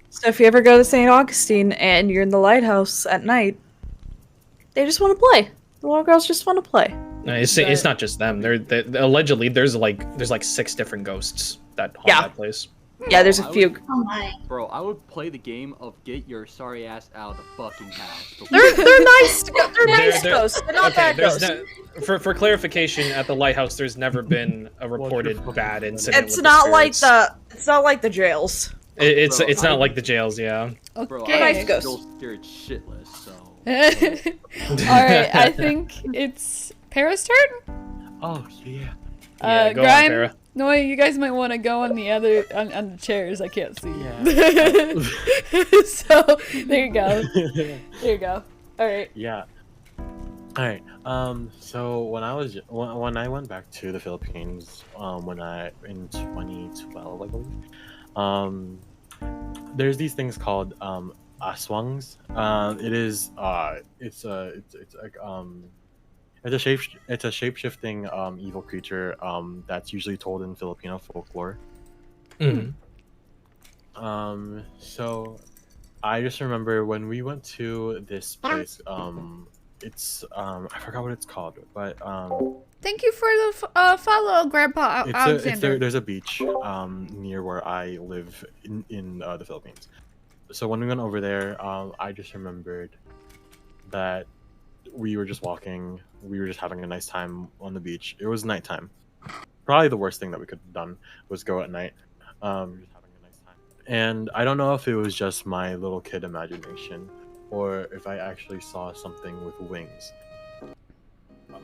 So if you ever go to St. Augustine and you're in the lighthouse at night, they just want to play. The little girls just want to play.
No, it's not just them. Allegedly there's like 6 different ghosts that haunt that place.
Yeah, there's a few.
Oh my.
Bro, I would play the game of get your sorry ass out of the fucking house.
They're nice. They're nice ghosts. They're not bad ghosts.
For clarification, at the lighthouse, there's never been a reported bad incident.
It's not like the jails.
It's not like the jails, yeah.
Okay.
Bro,
Nice
I'm
ghost.
still scared shitless, so...
Alright, I think it's Para's turn?
Oh, yeah.
Yeah, go on,
Grime,
Para.
No, you guys might want to go on the other, on the chairs, I can't see.
Yeah.
So, there you go. There you go. Alright.
Yeah. Alright, so when I went back to the Philippines, in 2012, I believe, there's these things called aswangs. It's a shape-shifting evil creature that's usually told in Filipino folklore. So I just remember when we went to this place, it's I forgot what it's called, but
Thank you for the follow, Grandpa Alexander.
there's a beach near where I live in the Philippines. So when we went over there, I just remembered that we were just walking. We were just having a nice time on the beach. It was nighttime. Probably the worst thing that we could have done was go at night. Just having a nice time. And I don't know if it was just my little kid imagination or if I actually saw something with wings.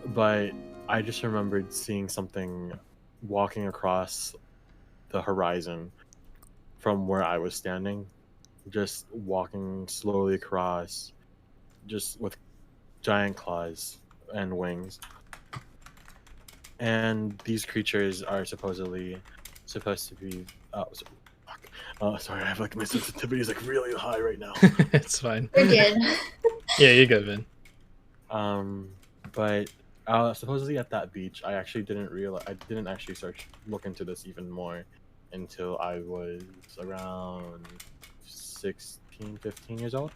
But I just remembered seeing something walking across the horizon from where I was standing. Just walking slowly across, just with giant claws and wings. And these creatures are supposed to be sorry, I have like my sensitivity is like really high right now.
It's fine.
You're good.
Yeah, you're good, man.
But supposedly at that beach, I didn't actually look into this even more until I was around 16, 15 years old.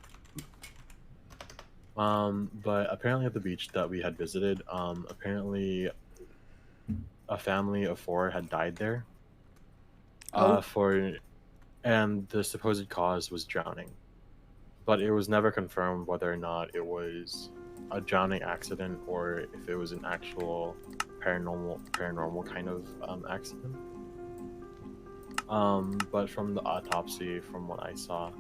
But apparently at the beach that we had visited, apparently a family of 4 had died there.
Oh.
And the supposed cause was drowning, but it was never confirmed whether or not it was a drowning accident or if it was an actual paranormal kind of accident. But from the autopsy, from what I saw,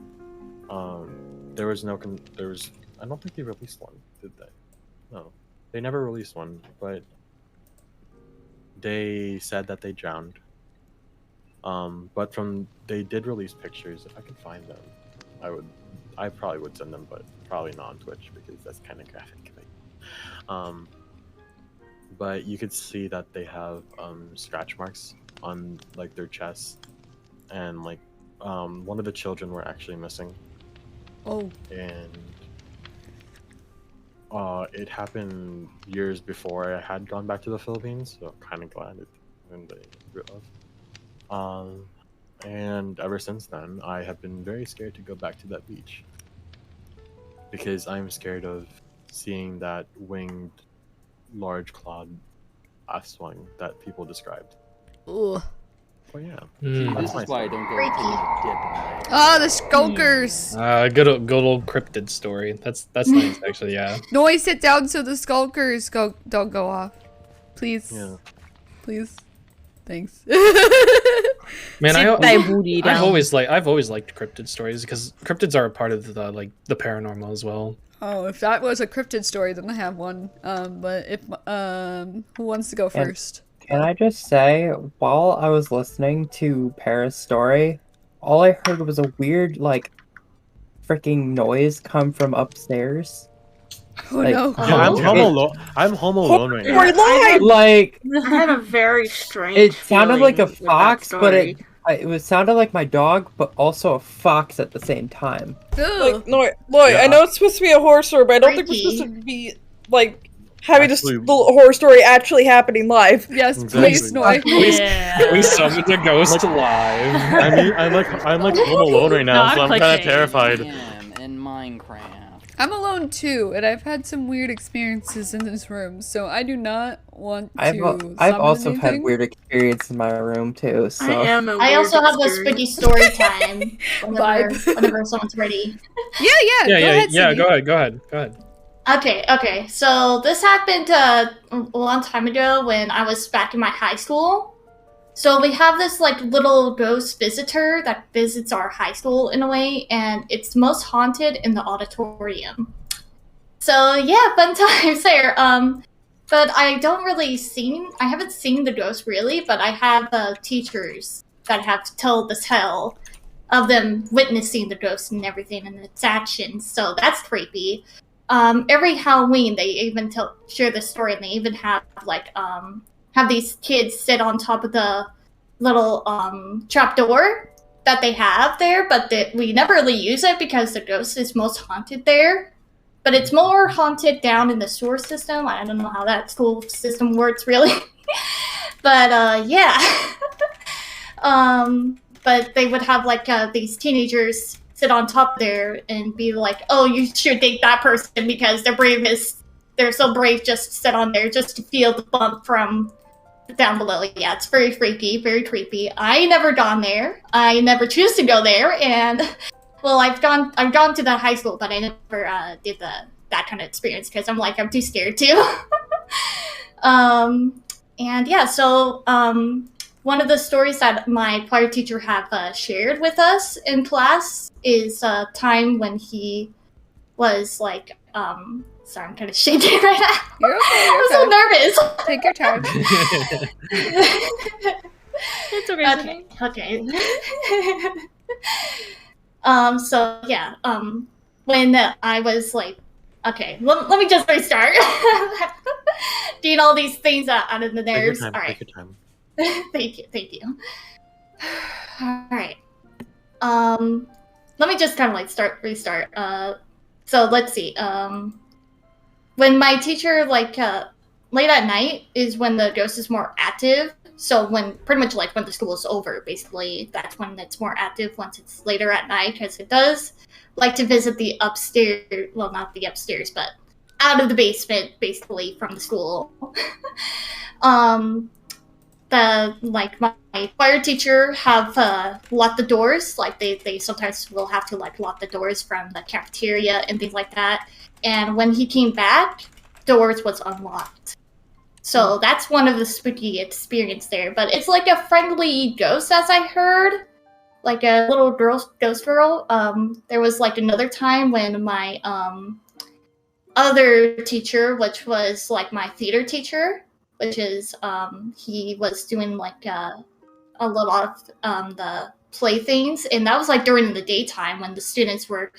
there was no I don't think they released one, did they? No, they never released one, but they said that they drowned. But they did release pictures. If I could find them, I probably would send them, but probably not on Twitch because that's kind of graphic. But you could see that they have scratch marks on like their chests, and like one of the children were actually missing.
Oh.
And it happened years before I had gone back to the Philippines, so I'm kind of glad it when they rid of. And ever since then, I have been very scared to go back to that beach because I'm scared of seeing that winged, large clawed swing that people described.
Ugh.
Oh yeah.
This is why I don't go take a dip in my...
Oh, the skulkers!
Good old cryptid story. That's nice, actually. Yeah.
Noise, sit down so the skulkers don't go off, please.
Yeah.
Please. Thanks.
Man, I've
I've
always liked cryptid stories because cryptids are a part of the paranormal as well.
Oh, if that was a cryptid story, then I have one. But if who wants to go first?
Can I just say, while I was listening to Paris' story, all I heard was a weird, like, freaking noise come from upstairs.
Oh
like,
no!
Yeah, I'm home alone right now.
Like,
I had a very strange.
it sounded like a
feeling with that
fox, but
story.
it sounded like my dog, but also a fox at the same time.
Like, Lloyd, I know it's supposed to be a horror story, but I don't think we're supposed to be, like, having
Actually,
the horror story actually happening live.
Yes,
Exactly.
please, Noy.
We summoned a ghost live.
I mean, I'm like home alone right now, so I'm kind of terrified.
In Minecraft.
I'm alone too, and I've had some weird experiences in this room, so I do not want to.
I've also
summon
had
anything.
weird experience in my room too. So
I also have a spooky story time whenever someone's ready.
Yeah. Go ahead, Cindy.
Go ahead.
Okay. So this happened a long time ago when I was back in my high school. So we have this like little ghost visitor that visits our high school in a way, and it's most haunted in the auditorium. So yeah, fun times there. But I haven't seen the ghost really, but I have teachers that have told the tale of them witnessing the ghost and everything and its actions. So that's creepy. Every Halloween they even share the story, and they even have like have these kids sit on top of the little trapdoor that they have there, but we never really use it because the ghost is most haunted there. But it's more haunted down in the sewer system. I don't know how that school system works really. But yeah. But they would have like these teenagers sit on top there and be like, oh, you should date that person because they're so brave just to sit on there just to feel the bump from down below. Yeah, it's very freaky, very creepy. I never gone there. I never choose to go there, and well, I've gone to that high school, but I never did that kind of experience because I'm too scared to. And yeah, so one of the stories that my choir teacher have shared with us in class is a time when he was like sorry, I'm kind of shaking right now.
You're okay.
I'm so nervous.
Take your time.
It's okay.
Okay. So yeah. When I was like, okay, let me just restart. Doing all these things out of the nerves. All right.
Take your time.
Thank you. All right. Let me just kind of like restart. So let's see. When my teacher late at night is when the ghost is more active. So pretty much when the school is over, basically, that's when it's more active once it's later at night, because it does like to visit the upstairs. Well, not the upstairs, but out of the basement, basically from the school. my choir teacher have locked the doors. Like they sometimes will have to like lock the doors from the cafeteria and things like that. And when he came back, doors was unlocked. So that's one of the spooky experience there. But it's like a friendly ghost, as I heard, like a little ghost girl. There was like another time when my other teacher, which was like my theater teacher, which is he was doing like a lot of the play things, and that was like during the daytime when the students were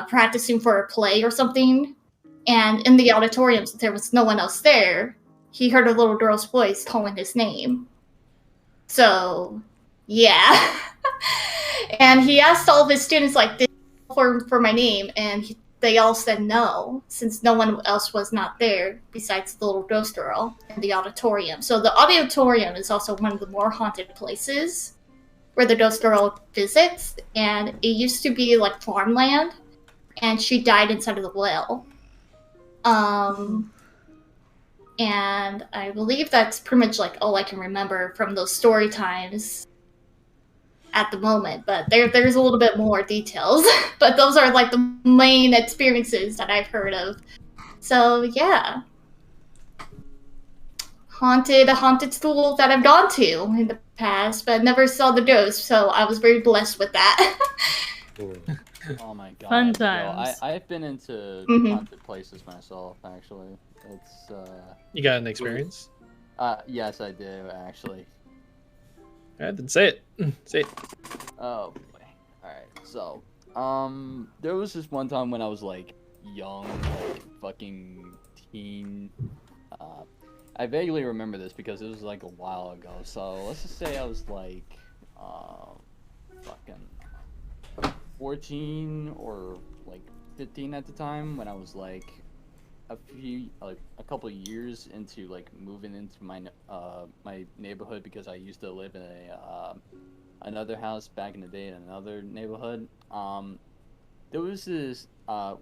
practicing for a play or something. And in the auditorium, since there was no one else there, he heard a little girl's voice calling his name. So, yeah. And he asked all of his students, like, did you call for my name? And they all said no, since no one else was not there besides the little ghost girl in the auditorium. So the auditorium is also one of the more haunted places where the ghost girl visits. And it used to be, like, farmland. And she died inside of the well. And I believe that's pretty much like all I can remember from those story times at the moment. But there's a little bit more details. But those are like the main experiences that I've heard of. So yeah, a haunted school that I've gone to in the past, but never saw the ghost. So I was very blessed with that.
Oh my god.
Fun
Yo,
times.
I've been into
Mhm.
haunted places myself, actually. It's
You got an experience?
Yes, I do actually.
Alright, then say it. Say it.
Oh boy. Alright, so there was this one time when I was like young, like fucking teen. I vaguely remember this because it was like a while ago. So let's just say I was like fucking 14 or like 15 at the time, when I was like a couple of years into like moving into my my neighborhood, because I used to live in a another house back in the day in another neighborhood. There was this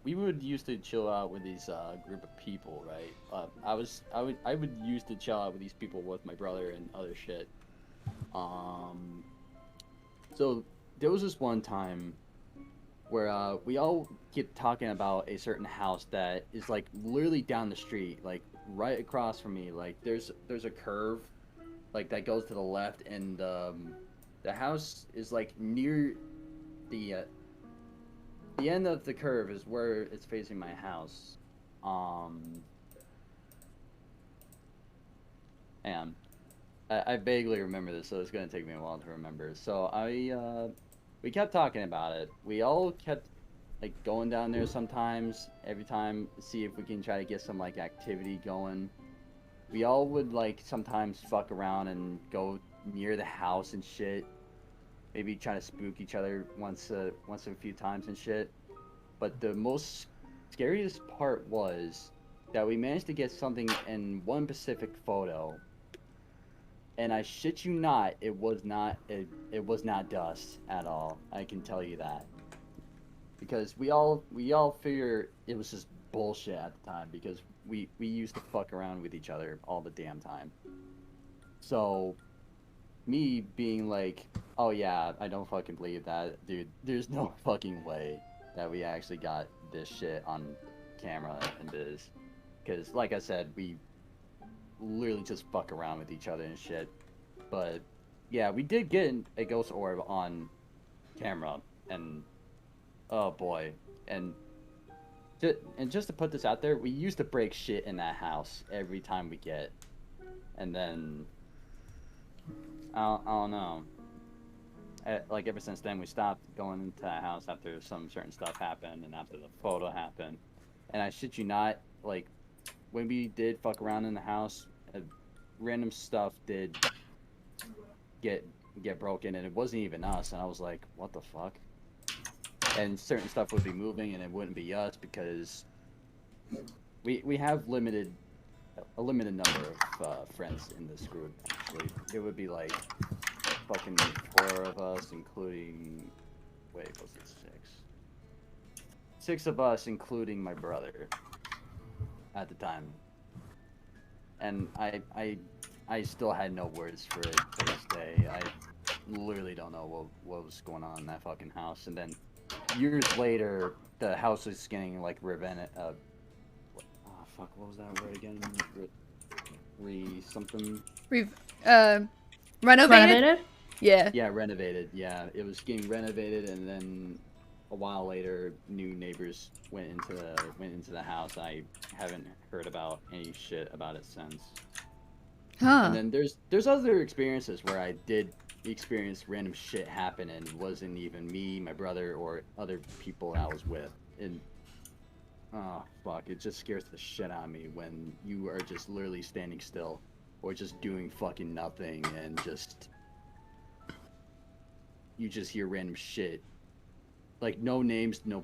we would used to chill out with these group of people, right? I would used to chill out with these people with my brother and other shit. So there was this one time where we all keep talking about a certain house that is like literally down the street, like right across from me. Like there's a curve like that goes to the left, and the house is like near the end of the curve is where it's facing my house. And I vaguely remember this, so it's gonna take me a while to remember. So we kept talking about it. We all kept like going down there sometimes, every time, to see if we can try to get some like activity going. We all would like sometimes fuck around and go near the house and shit. Maybe try to spook each other once a few times and shit. But the most scariest part was that we managed to get something in one specific photo. And I shit you not, it was not dust at all. I can tell you that. Because we all figure it was just bullshit at the time, because we used to fuck around with each other all the damn time. So me being like, oh yeah, I don't fucking believe that, dude. There's no fucking way that we actually got this shit on camera and this. Because like I said, we literally just fuck around with each other and shit. But yeah, we did get a ghost orb on camera, and oh boy. And just to put this out there, we used to break shit in that house every time we get. And then I don't know. Like ever since then, we stopped going into that house after some certain stuff happened and after the photo happened. And I shit you not, like when we did fuck around in the house, random stuff did get broken, and it wasn't even us. And I was like, what the fuck? And certain stuff would be moving, and it wouldn't be us, because we have a limited number of friends in this group. Actually, it would be like fucking 4 of us, including was it 6? 6 of us, including my brother at the time. And I I still had no words for it to this day. I literally don't know what was going on in that fucking house. And then years later, the house was getting like renovated. What was that word again?
Renovated? Yeah.
Yeah, renovated. Yeah, it was getting renovated, and then a while later, new neighbors went into the house. I haven't heard about any shit about it since.
Huh.
And then there's other experiences where I did experience random shit happen, and it wasn't even me, my brother, or other people I was with. And oh fuck, it just scares the shit out of me when you are just literally standing still, or just doing fucking nothing, and you just hear random shit, like no names, no,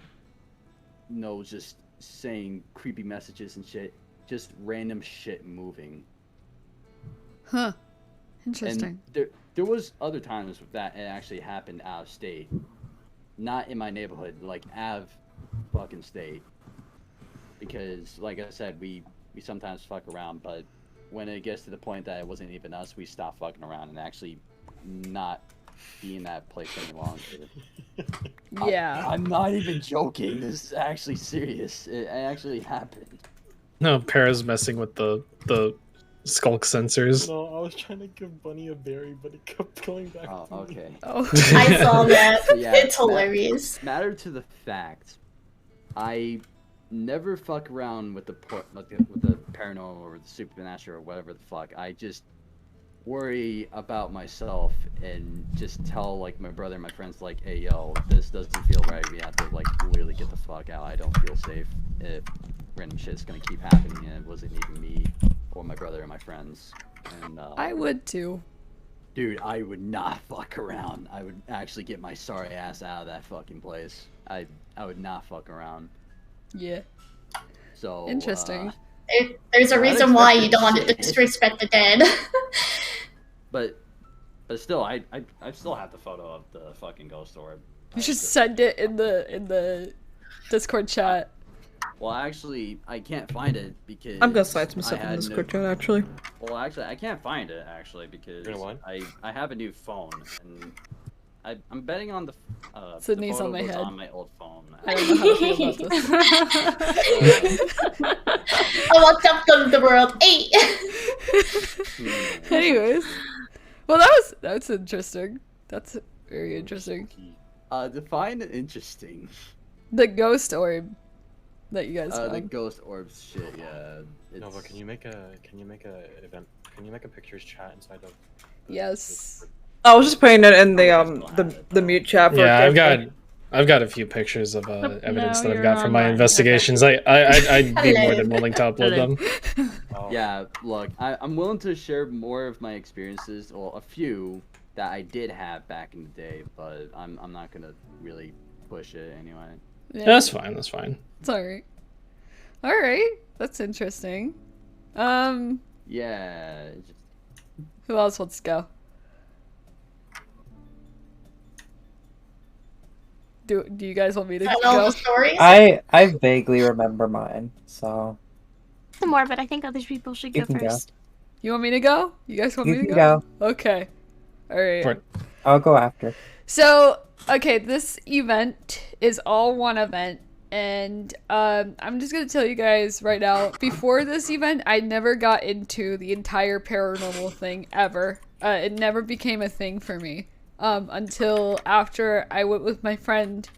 just saying creepy messages and shit, just random shit moving.
Huh. Interesting.
And there was other times that it actually happened out of state, not in my neighborhood, like out of fucking state. Because, like I said, we sometimes fuck around, but when it gets to the point that it wasn't even us, we stop fucking around and actually not be in that place any longer.
Yeah.
I'm not even joking. This is actually serious. It actually happened.
No, Para's messing with the skulk sensors.
No, I was trying to give Bunny a berry, but it kept going back to me.
Okay.
Oh.
I saw that.
Yeah,
It's hilarious.
Matter to the fact, I never fuck around with the paranormal or the supernatural or whatever the fuck. I just worry about myself and just tell like my brother and my friends like, hey yo, this doesn't feel right. We have to like literally get the fuck out. I don't feel safe. If random shit's gonna keep happening, and it wasn't even me or my brother and my friends. And
I would too.
Dude, I would not fuck around. I would actually get my sorry ass out of that fucking place. I would not fuck around.
Yeah.
So
interesting.
There's a reason why you don't want to disrespect the dead.
But still, I still have the photo of the fucking ghost orb.
You should send it in the Discord chat.
Well, actually, I can't find it because
I'm gonna slide some stuff in the Discord chat, actually.
Well, actually, I can't find it actually because
You know what?
I have a new phone, and I'm betting on the
Sydney's
the photo
on my
was
head.
on my old phone.
I don't know how to feel about this.
I want top of the world. 8.
Anyways, well, that's interesting. That's very interesting.
Define interesting.
The ghost orb that you guys found.
The ghost orbs shit. Yeah.
No, but can you make a pictures chat inside of?
Yes.
I was just putting it in the mute chat. For
Yeah, I've got a few pictures of evidence that I've got from my investigations. I'd be more than willing to upload them.
Yeah, look, I'm willing to share more of my experiences, or a few that I did have back in the day, but I'm not gonna really push it anyway.
Yeah.
That's fine. That's fine.
It's alright. Alright. That's interesting.
Yeah.
Who else wants to go? Do you guys want me to go?
Stories?
I vaguely remember mine, so
Some more, but I think other people should go
You can go.
first.
You want me to go? You guys want
You
me to
can
go? Okay. Alright.
I'll go after.
So, okay, this event is all one event, and I'm just gonna tell you guys right now, before this event, I never got into the entire paranormal thing ever. It never became a thing for me until after I went with my friend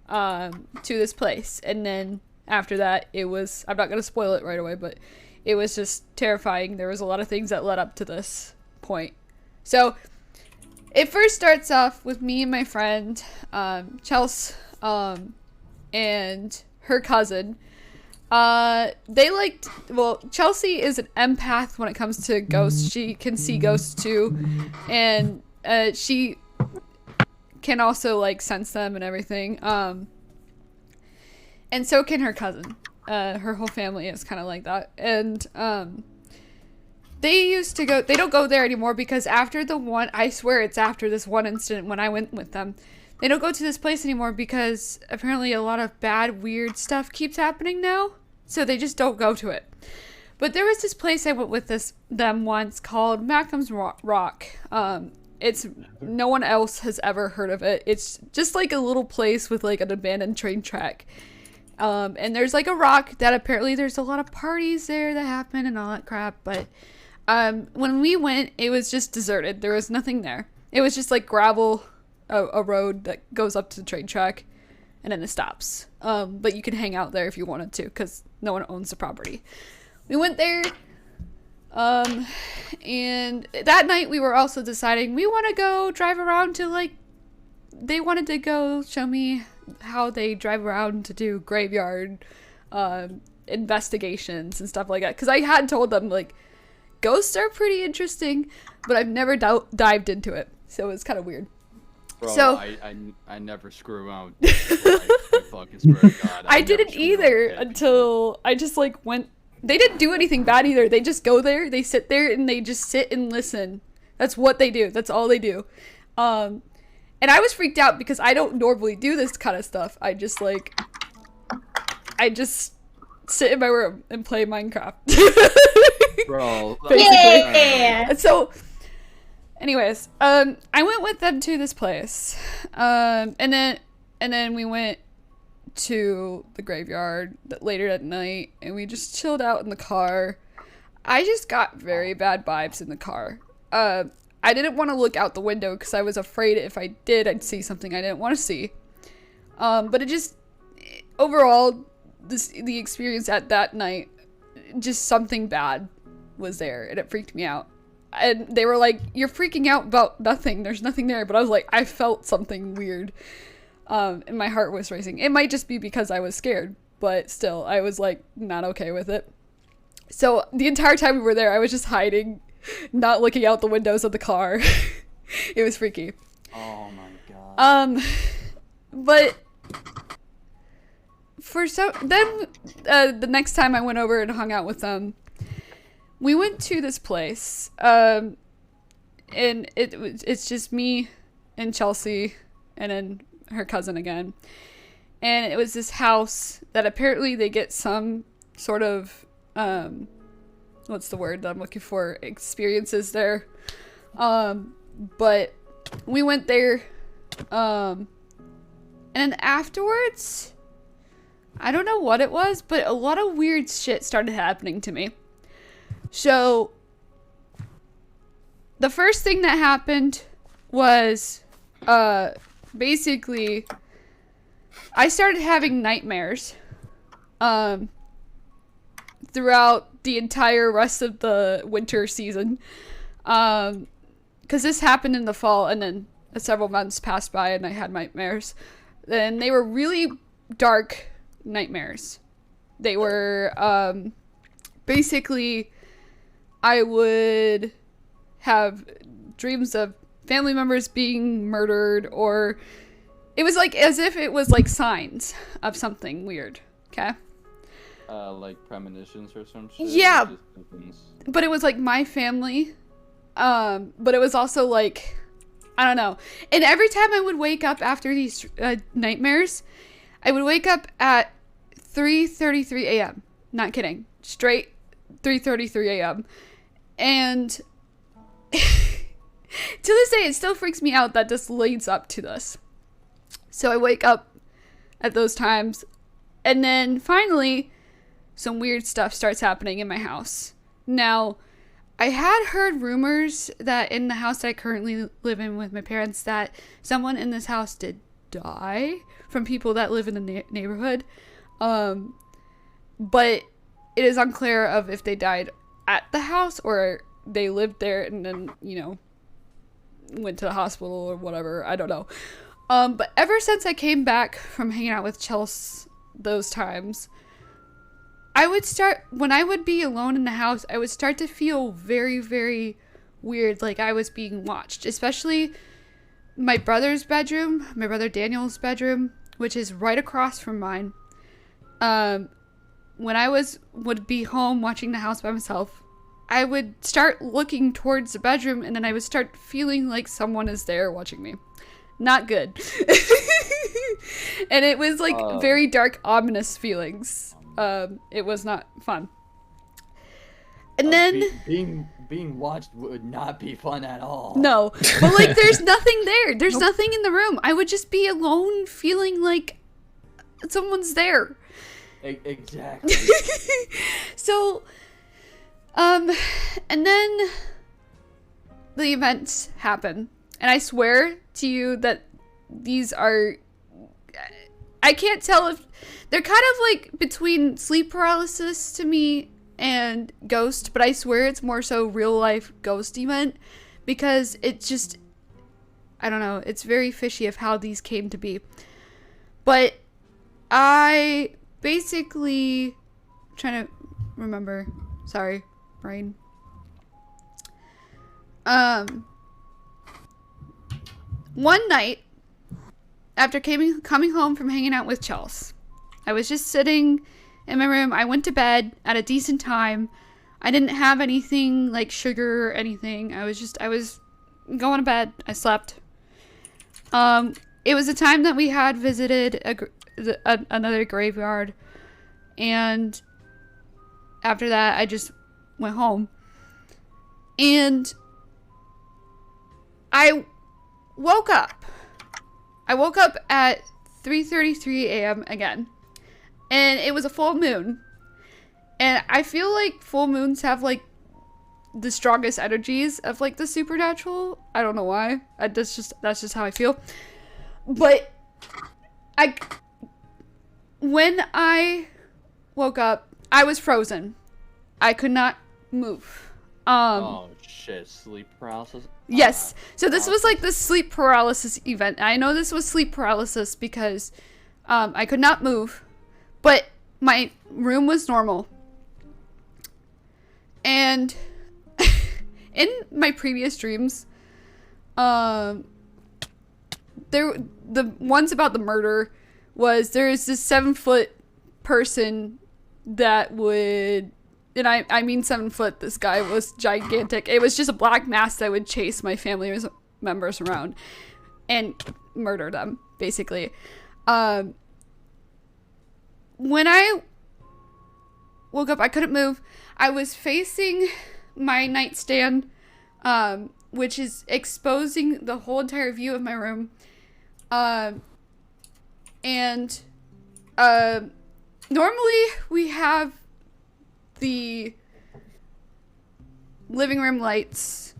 to this place, and then after that, it was, I'm not gonna spoil it right away, but it was just terrifying. There was a lot of things that led up to this point. So, it first starts off with me and my friend, Chelsea, and her cousin. Chelsea is an empath when it comes to ghosts. She can see ghosts too, and she can also like sense them and everything. And so can her cousin. Her whole family is kind of like that, and they used to go, they don't go there anymore because after I swear it's after this one incident when I went with them, they don't go to this place anymore because apparently a lot of bad, weird stuff keeps happening now. So they just don't go to it. But there was this place I went with them once called Mackham's Rock. It's no one else has ever heard of it. It's just like a little place with like an abandoned train track. And there's like a rock that apparently there's a lot of parties there that happen and all that crap. But when we went, it was just deserted. There was nothing there. It was just like gravel, a road that goes up to the train track, and then it stops. But you can hang out there if you wanted to, because no one owns the property. We went there, and that night we were also deciding we want to go drive around to, like, they wanted to go show me how they drive around to do graveyard investigations and stuff like that. Because I had told them, like, ghosts are pretty interesting, but I've never dived into it. So it's kind of weird.
Bro,
so
I never screw around. I fucking swear to God.
I didn't either until I just, like, went. They didn't do anything bad either. They just go there, they sit there, and they just sit and listen. That's what they do. That's all they do. And I was freaked out because I don't normally do this kind of stuff. I just sit in my room and play Minecraft.
Bro.
Yeah.
And so, anyways, I went with them to this place. And then we went to the graveyard later at night, and we just chilled out in the car. I just got very bad vibes in the car. I didn't want to look out the window because I was afraid if I did, I'd see something I didn't want to see. But it just, overall, the experience at that night, just something bad was there, and it freaked me out. And they were like, "You're freaking out about nothing. There's nothing there." But I was like, I felt something weird. And my heart was racing. It might just be because I was scared, but still, I was like not okay with it. So the entire time we were there, I was just hiding, not looking out the windows of the car. It was freaky.
Oh my god.
But the next time I went over and hung out with them, we went to this place, and it's just me and Chelsea, and then her cousin again. And it was this house that apparently they get some sort of what's the word that I'm looking for, experiences there. But we went there, and then afterwards, I don't know what it was, but a lot of weird shit started happening to me. So the first thing that happened was basically, I started having nightmares throughout the entire rest of the winter season. Because this happened in the fall, and then several months passed by and I had nightmares. And they were really dark nightmares. They were basically, I would have dreams of family members being murdered, or it was like as if it was like signs of something weird. Okay.
Like premonitions or some shit.
Yeah, but it was like my family. But it was also like, I don't know. And every time I would wake up after these nightmares, I would wake up at 3:33 a.m. Not kidding. Straight 3:33 a.m. And to this day, it still freaks me out that this leads up to this. So I wake up at those times, and then finally, some weird stuff starts happening in my house. Now, I had heard rumors that in the house that I currently live in with my parents, that someone in this house did die from people that live in the neighborhood. But it is unclear of if they died at the house or they lived there and then, you know, went to the hospital or whatever. I don't know. But ever since I came back from hanging out with Chelsea those times, when I would be alone in the house, I would start to feel very, very weird, like I was being watched. Especially my brother's bedroom, my brother Daniel's bedroom, which is right across from mine. When I would be home watching the house by myself, I would start looking towards the bedroom, and then I would start feeling like someone is there watching me. Not good. And it was like very dark, ominous feelings. It was not fun. And then
being watched would not be fun at all.
no, but like there's nothing there. There's nothing in the room. I would just be alone, feeling like someone's there.
Exactly.
So, and then the events happen, and I swear to you that these are. I can't tell if they're kind of like between sleep paralysis to me and ghost, but I swear it's more so real life ghost event because it just, I don't know, it's very fishy of how these came to be. But I basically, I'm trying to remember, sorry, brain. One night, after coming home from hanging out with Chels, I was just sitting in my room. I went to bed at a decent time. I didn't have anything like sugar or anything. I was going to bed. I slept. It was a time that we had visited another graveyard, and after that, I just went home. And I woke up. I woke up at 3:33 a.m. again. And it was a full moon. And I feel like full moons have like the strongest energies of like the supernatural. I don't know why. That's just how I feel. But when I woke up, I was frozen. I could not move.
Oh shit, sleep paralysis?
Yes. So this was like the sleep paralysis event. I know this was sleep paralysis because I could not move, but my room was normal. And in my previous dreams, the ones about the murder was there is this 7-foot person that would, and I mean 7 foot, this guy was gigantic. It was just a black mask that would chase my family members around and murder them, basically. When I woke up, I couldn't move. I was facing my nightstand, which is exposing the whole entire view of my room. Normally we have the living room lights,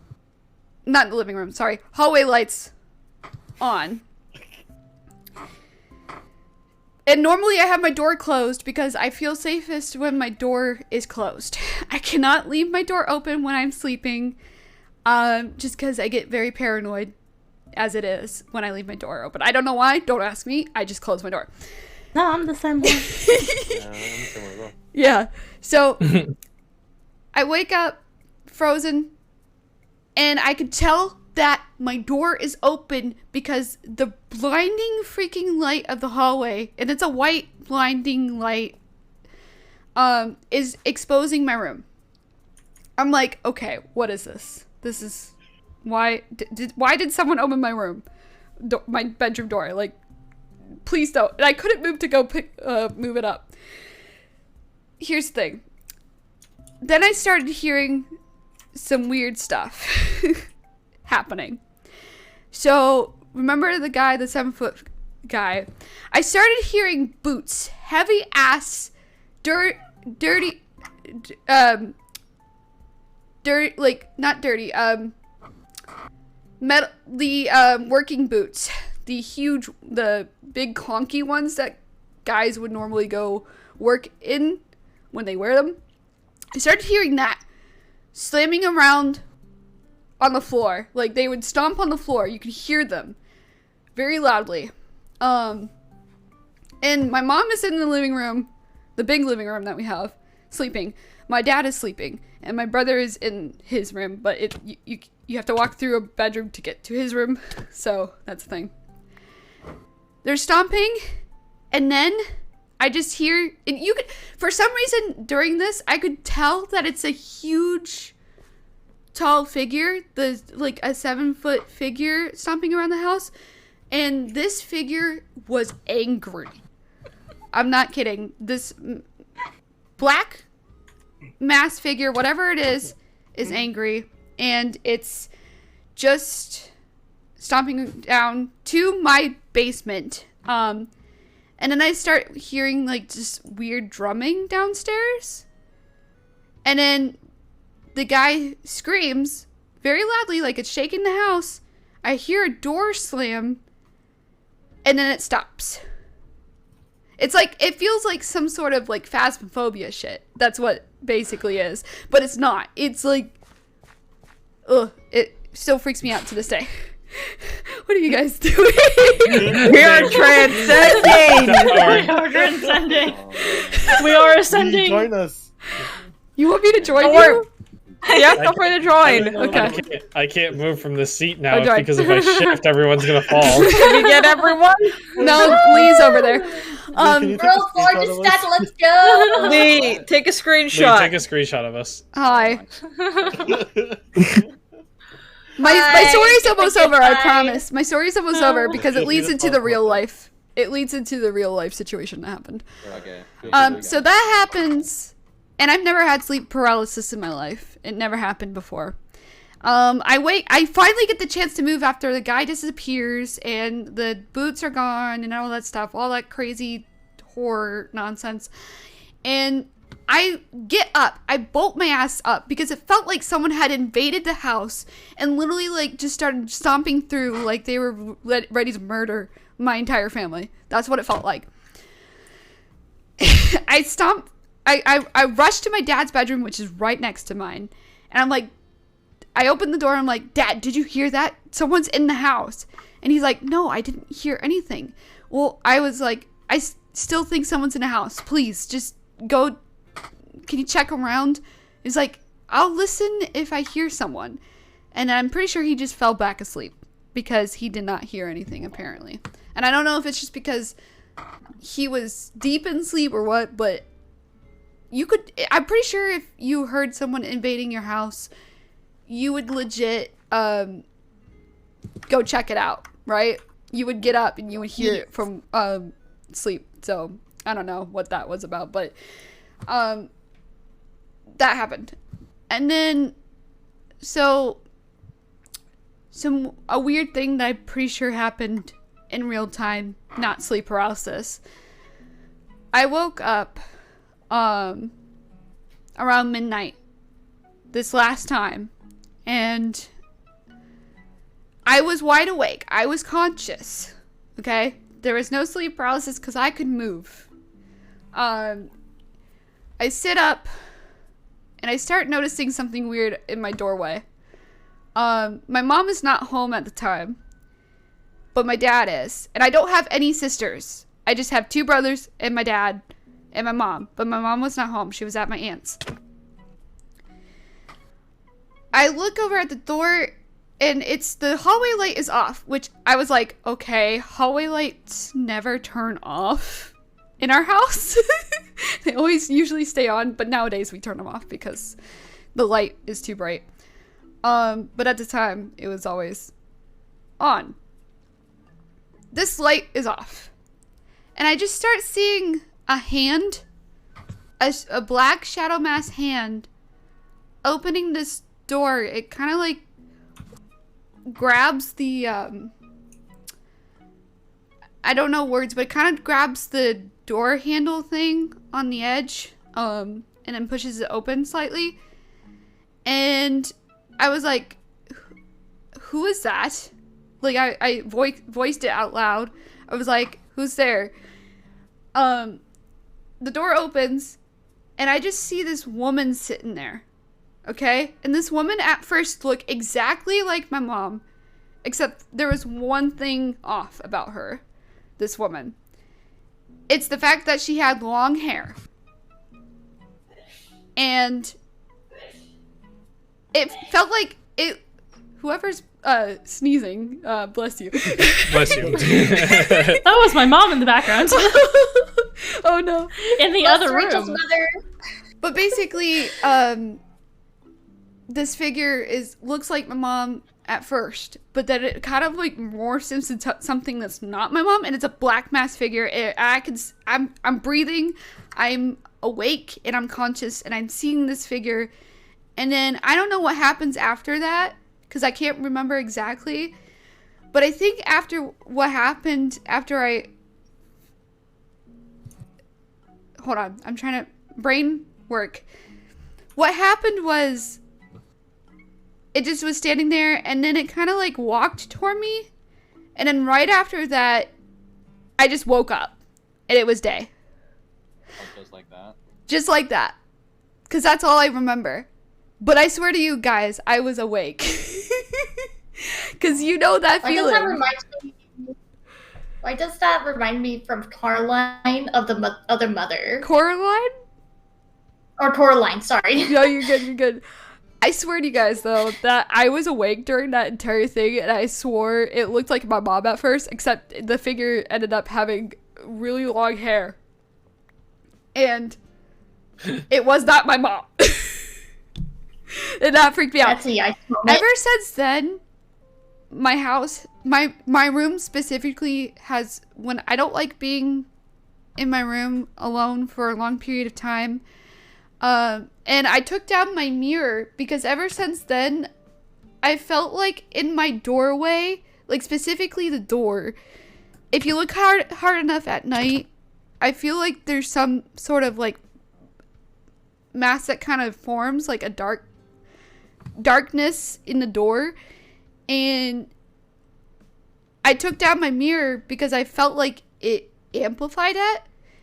not the living room, sorry, hallway lights on. And normally I have my door closed because I feel safest when my door is closed. I cannot leave my door open when I'm sleeping, just because I get very paranoid as it is when I leave my door open. I don't know why, don't ask me, I just close my door.
No, I'm the same way.
Yeah, so I wake up frozen and I could tell that my door is open because the blinding freaking light of the hallway, and it's a white blinding light, is exposing my room. I'm like, okay, what is this? This is why did someone open my room, my bedroom door? Like, please don't. And I couldn't move to go move it up. Here's the thing. Then I started hearing some weird stuff happening. So, remember the guy, the 7-foot guy? I started hearing boots, heavy ass, dirty, like, not dirty, metal, the, working boots. The huge, the big clunky ones that guys would normally go work in when they wear them. I started hearing that slamming around on the floor. Like, they would stomp on the floor. You could hear them very loudly. And my mom is in the living room, the big living room that we have, sleeping. My dad is sleeping, and my brother is in his room, but you have to walk through a bedroom to get to his room, so that's the thing. They're stomping, and then I just hear, and you could, for some reason during this, I could tell that it's a huge, tall figure, like a 7-foot figure stomping around the house, and this figure was angry. I'm not kidding. This black mass figure, whatever it is angry, and it's just stomping down to my basement. And then I start hearing like just weird drumming downstairs. And then the guy screams very loudly, like it's shaking the house. I hear a door slam, and then it stops. It's like, it feels like some sort of like phasmophobia shit. That's what basically is. But it's not. It's like, ugh, it still freaks me out to this day. What are you guys doing?
We are transcending!
We are transcending. We are ascending.
Join us.
You want me to join
Don't
you?
worry. Yeah, feel free to join.
Okay.
I can't move from the seat now
Oh, darn.
because if I shift, everyone's gonna fall.
Did we get everyone?
No, Lee's over there.
Can you take a
Girl,
screenshot
gorgeous
of us?
stat, let's go!
Lee, take a
Lee,
screenshot.
take a screenshot of us.
Hi. My story's almost over, I promise. My story's almost over because it leads into the real life. It leads into the real life situation that happened.
Okay.
So that happens, and I've never had sleep paralysis in my life. It never happened before. I finally get the chance to move after the guy disappears and the boots are gone and all that stuff, all that crazy horror nonsense. And I get up, I bolt my ass up because it felt like someone had invaded the house and literally like just started stomping through like they were ready to murder my entire family. That's what it felt like. I rushed to my dad's bedroom, which is right next to mine. And I'm like, I opened the door and I'm like, Dad, did you hear that? Someone's in the house. And he's like, no, I didn't hear anything. Well, I was like, I still think someone's in the house. Please, just go. Can you check around? He's like, I'll listen if I hear someone. And I'm pretty sure he just fell back asleep because he did not hear anything, apparently. And I don't know if it's just because he was deep in sleep or what, but I'm pretty sure if you heard someone invading your house, you would legit go check it out, right? You would get up and you would hear it from sleep. So I don't know what that was about, but that happened. And then a weird thing that I'm pretty sure happened in real time, not sleep paralysis. I woke up around midnight this last time, and I was wide awake. I was conscious. Okay? There was no sleep paralysis because I could move. I sit up and I start noticing something weird in my doorway. My mom is not home at the time, but my dad is. And I don't have any sisters. I just have 2 brothers and my dad and my mom. But my mom was not home. She was at my aunt's. I look over at the door and the hallway light is off, which I was like, okay, hallway lights never turn off in our house. They always usually stay on, but nowadays we turn them off because the light is too bright. But at the time, it was always on. This light is off. And I just start seeing a hand, a black shadow mask hand, opening this door. It kind of like grabs the, I don't know words, but it kind of grabs the door handle thing on the edge, and then pushes it open slightly. And I was like, who is that? Like, I voiced it out loud. I was like, who's there? The door opens, and I just see this woman sitting there. Okay? And this woman at first looked exactly like my mom, except there was one thing off about her, this woman. It's the fact that she had long hair. And it felt like whoever's sneezing, bless you.
Bless you.
That was my mom in the background.
Oh no.
In the
That's
other
Rachel's
room.
mother.
But basically, this figure looks like my mom at first, but then it kind of like morphs into something that's not my mom, and it's a black mask figure. I'm breathing. I'm awake and I'm conscious and I'm seeing this figure. And then I don't know what happens after that because I can't remember exactly. But I think after what happened, after I... Hold on, I'm trying to... Brain work. What happened was... It just was standing there and then it kind of like walked toward me. And then right after that, I just woke up. And it was day.
Oh, just like that?
Just like that. Because that's all I remember. But I swear to you guys, I was awake. Because you know that feeling.
Why does that remind me from Coraline of the other mother?
Coraline?
Or Coraline, sorry.
No, you're good, you're good. I swear to you guys, though, that I was awake during that entire thing, and I swore it looked like my mom at first, except the figure ended up having really long hair. And it was not my mom. And that freaked me out. Ever since then, my house, my room specifically has, when I don't like being in my room alone for a long period of time, and I took down my mirror because ever since then, I felt like in my doorway, like specifically the door, if you look hard enough at night, I feel like there's some sort of like mass that kind of forms like a darkness in the door. And I took down my mirror because I felt like it amplified it.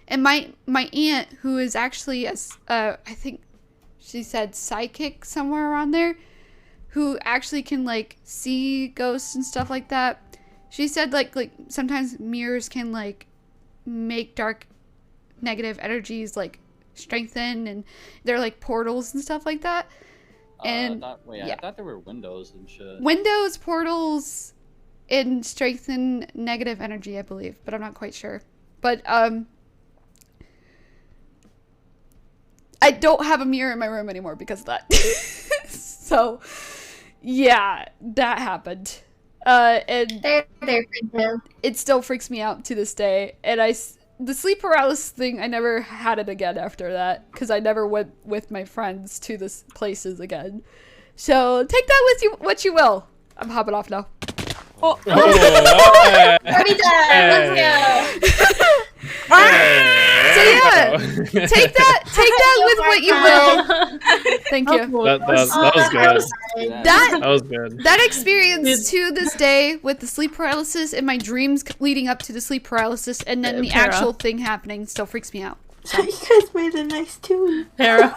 And my aunt, who is actually I think she said psychic somewhere around there, who actually can like see ghosts and stuff like that, she said like sometimes mirrors can like make dark negative energies like strengthen, and they're like portals and stuff like that. And
I thought there were windows and shit.
Windows, portals, and strengthen negative energy, I believe, but I'm not quite sure. But I don't have a mirror in my room anymore because of that. So, yeah, that happened. And it still freaks me out to this day. And the sleep paralysis thing, I never had it again after that because I never went with my friends to this places again. So take that with you what you will. I'm hopping off now.
Oh,
Party time! Let's go!
So yeah, take that with what you will. Thank you.
That was good.
That
was good.
That experience to this day with the sleep paralysis and my dreams leading up to the sleep paralysis and then the actual thing happening still freaks me out.
So. You guys made a nice tune.
Para.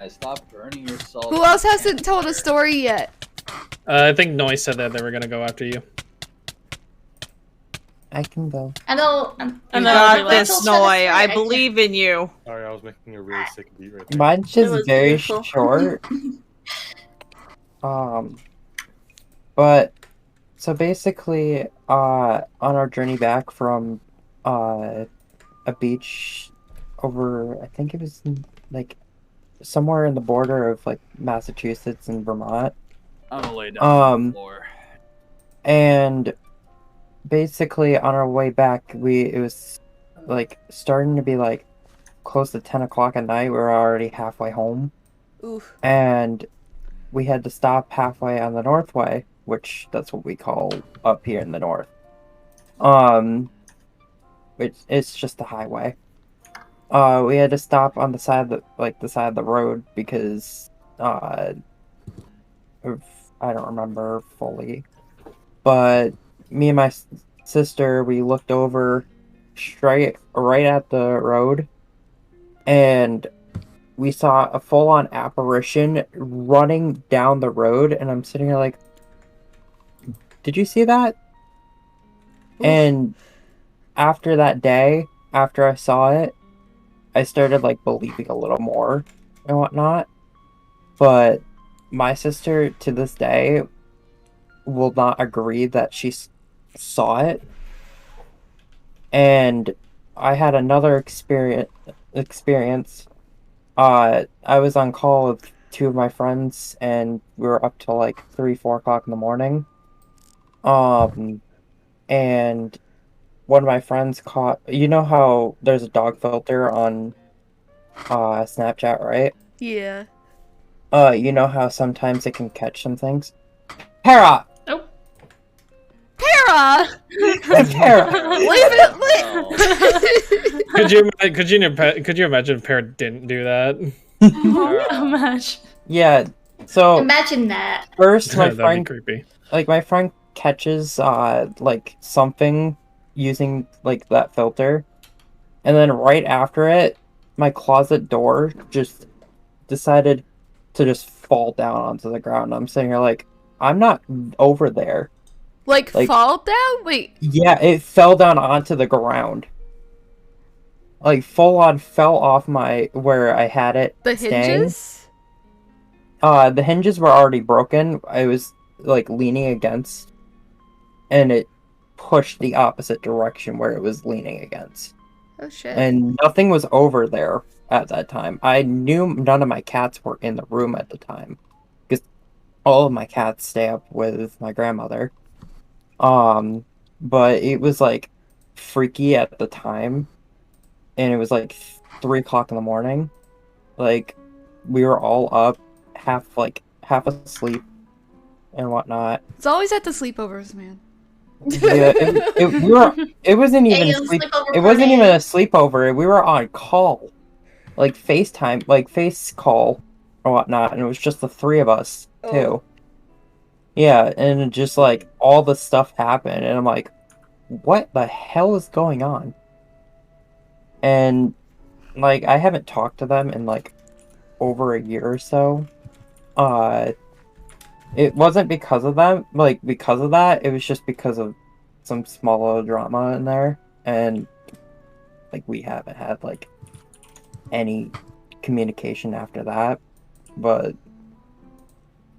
Stop burning yourself.
Who else hasn't told a story yet?
I think Noise said that they were gonna go after you.
I can go.
I know.
You got this, Noi. I believe in you.
Sorry, I was making a really sick beat right there.
Mine's just very short. But so basically, on our journey back from a beach over, I think it was like somewhere in the border of like Massachusetts and Vermont.
I'm gonna lay down on the floor.
And basically on our way back, it was like starting to be like close to 10 o'clock at night. We were already halfway home.
Oof.
And we had to stop halfway on the Northway, which that's what we call up here in the north. It's just a highway. We had to stop on the side of the road because I don't remember fully, but me and my sister, we looked over straight right at the road, and we saw a full-on apparition running down the road, and I'm sitting here like, did you see that? Oof. And after that day, after I saw it, I started like believing a little more and whatnot. But my sister to this day will not agree that she saw it. And I had another experience. I was on call with two of my friends, and we were up till like 3-4 o'clock in the morning. And one of my friends caught. You know how there's a dog filter on Snapchat, right?
Yeah.
You know how sometimes it can catch some things. Para.
Oh.
Para!
Para.
Leave it.
Could you imagine if Parrot didn't do that?
Oh, gosh.
Yeah. So
Imagine that.
first, my
That'd be
friend,
creepy.
like my friend catches like something using like that filter, and then right after it, my closet door just decided to just fall down onto the ground. I'm sitting here like, I'm not over there.
Like
Like-
fall down? Wait.
Yeah, it fell down onto the ground. Like full on fell off my where I had it
The
staying.
hinges?
The hinges were already broken. I was like leaning against, and it pushed the opposite direction where it was leaning against.
Oh shit.
And nothing was over there at that time. I knew none of my cats were in the room at the time, because all of my cats stay up with my grandmother. But it was like freaky at the time, and it was like 3 o'clock in the morning. Like we were all up, half asleep and whatnot.
It's always at the sleepovers, man.
Yeah, it wasn't even
Hey,
a sleep.
sleepover
It wasn't
party.
even a sleepover. We were on call, like FaceTime, like face call or whatnot, and it was just the three of us too. Yeah, and it just like all the stuff happened, and I'm like, what the hell is going on? And like I haven't talked to them in like over a year or so. It wasn't because of them, like because of that. It was just because of some small little drama in there, and like we haven't had like any communication after that. But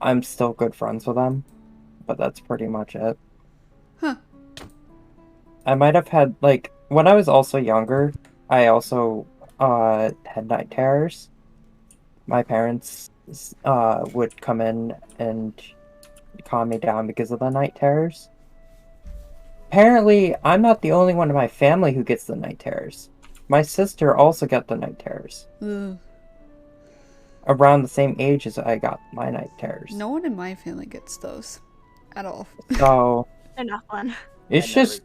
I'm still good friends with them. But that's pretty much it.
Huh.
I might have had like when I was also younger. I also had night terrors. My parents would come in and calm me down because of the night terrors. Apparently, I'm not the only one in my family who gets the night terrors. My sister also got the night terrors.
Ugh.
Around the same age as I got my night terrors.
No one in my family gets those at all.
So
They're not fun.
it's just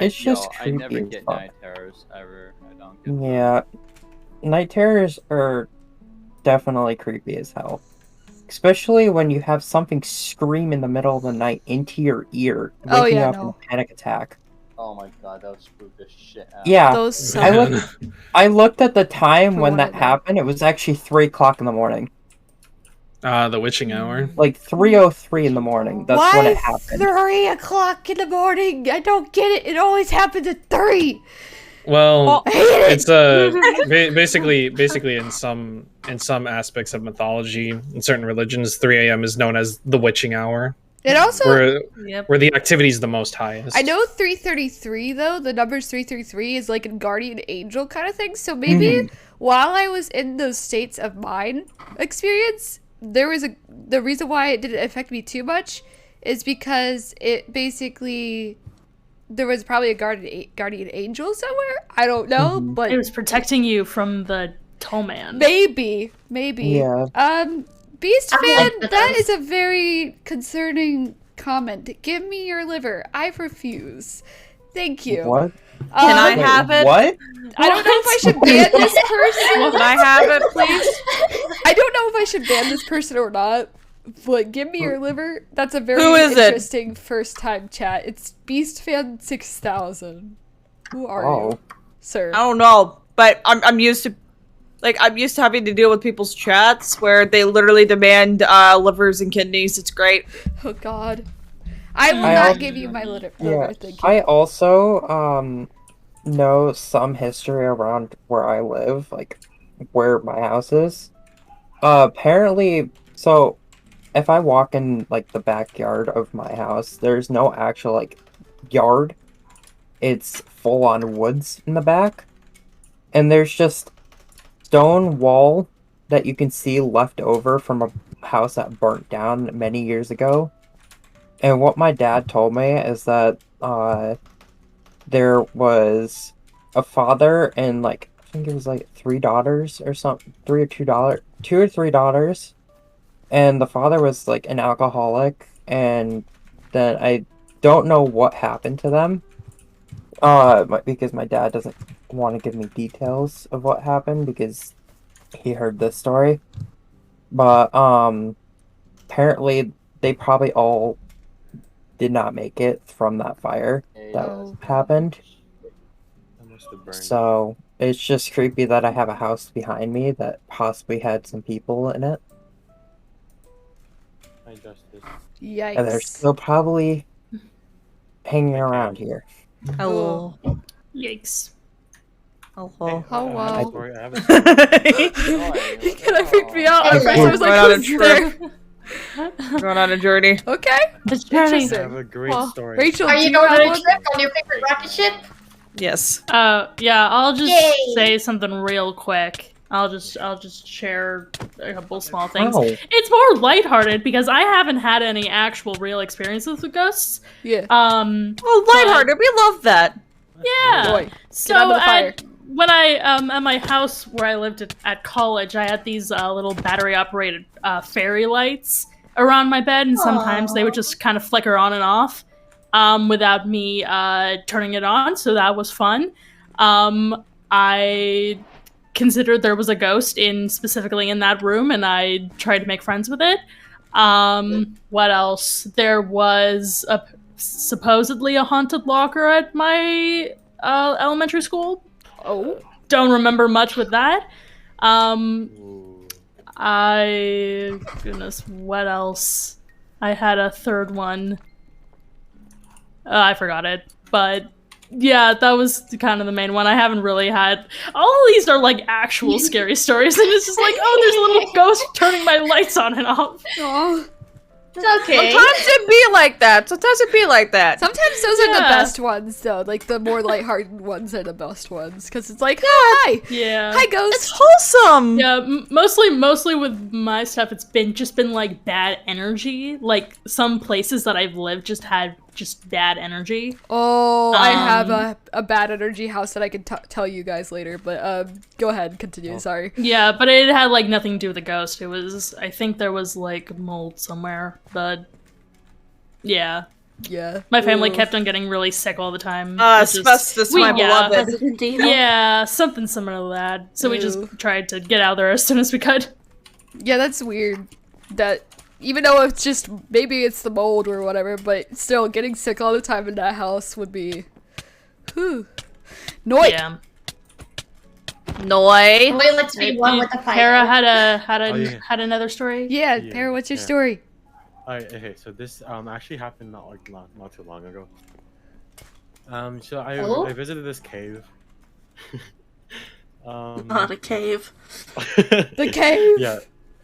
it's just
I never
creepy as
get
fuck.
night terrors ever. I don't get them.
Yeah, night terrors are definitely creepy as hell. Especially when you have something scream in the middle of the night into your ear, waking
Oh, yeah,
up in
no.
a panic attack.
Oh my god, that was spooked the shit out.
Yeah,
Those so
I looked at the time
For
when
one
that
of them.
happened. It was actually 3 o'clock in the morning,
The witching hour.
like 3:03 in the morning. That's when it happened.
3 o'clock in the morning? I don't get it. It always happens at 3.
Well,
I hate it.
it's basically in some aspects of mythology, in certain religions, 3 a.m. is known as the witching hour,
It also.
where the activity is the most highest.
I know 333 though. The numbers 333 is like a guardian angel kind of thing. So maybe while I was in those states of mind experience, the reason why it didn't affect me too much is because it basically there was probably a guardian angel somewhere. I don't know, but
It was protecting you from the tall man.
maybe.
Yeah.
Beast
I
fan,
like
that
those.
is a very concerning comment. Give me your liver. I refuse. Thank you.
What?
Can I
Wait,
have it?
What?
I don't know if I should ban this person.
Can I have it, please?
I don't know if I should ban this person or not. But give me your liver. That's a very
Who is it?
interesting first time chat. It's BeastFan6000. Who are you,
Oh.
sir?
I don't know, but I'm used to having to deal with people's chats where they literally demand livers and kidneys. It's great.
Oh God. I will
I
not
also-
give you my liver.
Yeah.
Thank you.
I also know some history around where I live, like where my house is. Apparently, so if I walk in like the backyard of my house, there's no actual like yard. It's full on woods in the back. And there's just stone wall that you can see left over from a house that burnt down many years ago. And what my dad told me is that there was a father and like I think it was like 3 daughters or something, 2 or 3 daughters, and the father was like an alcoholic, and then I don't know what happened to them, because my dad doesn't want to give me details of what happened because he heard this story, but apparently they probably all did not make it from that fire that happened. So it's just creepy that I have a house behind me that possibly had some people in it.
Yikes.
And they're still probably hanging around here.
Hello.
Yikes.
Hello.
Oh wow.
Sorry, I have a
Kind of freaked me out. At first I was
Going on a
like, who's there?
Going on a journey.
Okay.
I have a great
Well,
story.
Rachel,
Are
do
you
you
going
have
on a
one?
trip on your favorite rocket ship?
Yes.
Yeah, I'll just
Yay.
say something real quick. I'll just share a couple small things.
Ow.
It's more lighthearted because I haven't had any actual real experiences with ghosts.
Yeah.
Oh, lighthearted. We love that.
Yeah.
Boy,
So
get under the fire.
when I at my house where I lived at college, I had these little battery operated fairy lights around my bed, and sometimes they would just kind of flicker on and off without me turning it on. So that was fun. I considered there was a ghost specifically in that room, and I tried to make friends with it. What else? There was supposedly a haunted locker at my elementary school.
Oh.
Don't remember much with that. Goodness, what else? I had a third one. I forgot it, but yeah, that was kind of the main one. I haven't really had. All of these are like actual scary stories, and it's just like, oh, there's a little ghost turning my lights on and off.
Aw.
It's okay.
Sometimes it be like that. Sometimes
Sometimes those are the
Yeah.
best ones, though. Like the more lighthearted ones are the best ones, because it's like, hi,
Yeah.
hi,
It's
ghost.
wholesome.
Yeah, mostly just my stuff, it's been like bad energy. Like some places that I've lived just had bad energy.
Oh, I have
Um,
a bad energy house that I can tell you guys later. But go ahead, continue. Sorry.
Yeah, but it had like nothing to do with the ghost. It was, I think there was like mold somewhere, but yeah,
Yeah.
my family
Ooh.
kept on getting really sick all the time. It just-
Asbestos,
we-
my
yeah.
beloved.
President Evil.
Yeah, something similar to that. So we
Ooh.
just tried to get out there as soon as we could.
Yeah, that's weird. That even though it's just maybe it's the mold or whatever, but still getting sick all the time in that house would be. Whew. Noit.
Yeah.
Noi.
Wait, let's be one with the fire.
Kara
Oh, yeah.
had another story.
Yeah,
Yeah,
Para, what's your
yeah.
story?
Alright, okay, so this actually happened not too long ago. So
Oh?
I visited this cave.
Not a cave.
The cave.
Yeah.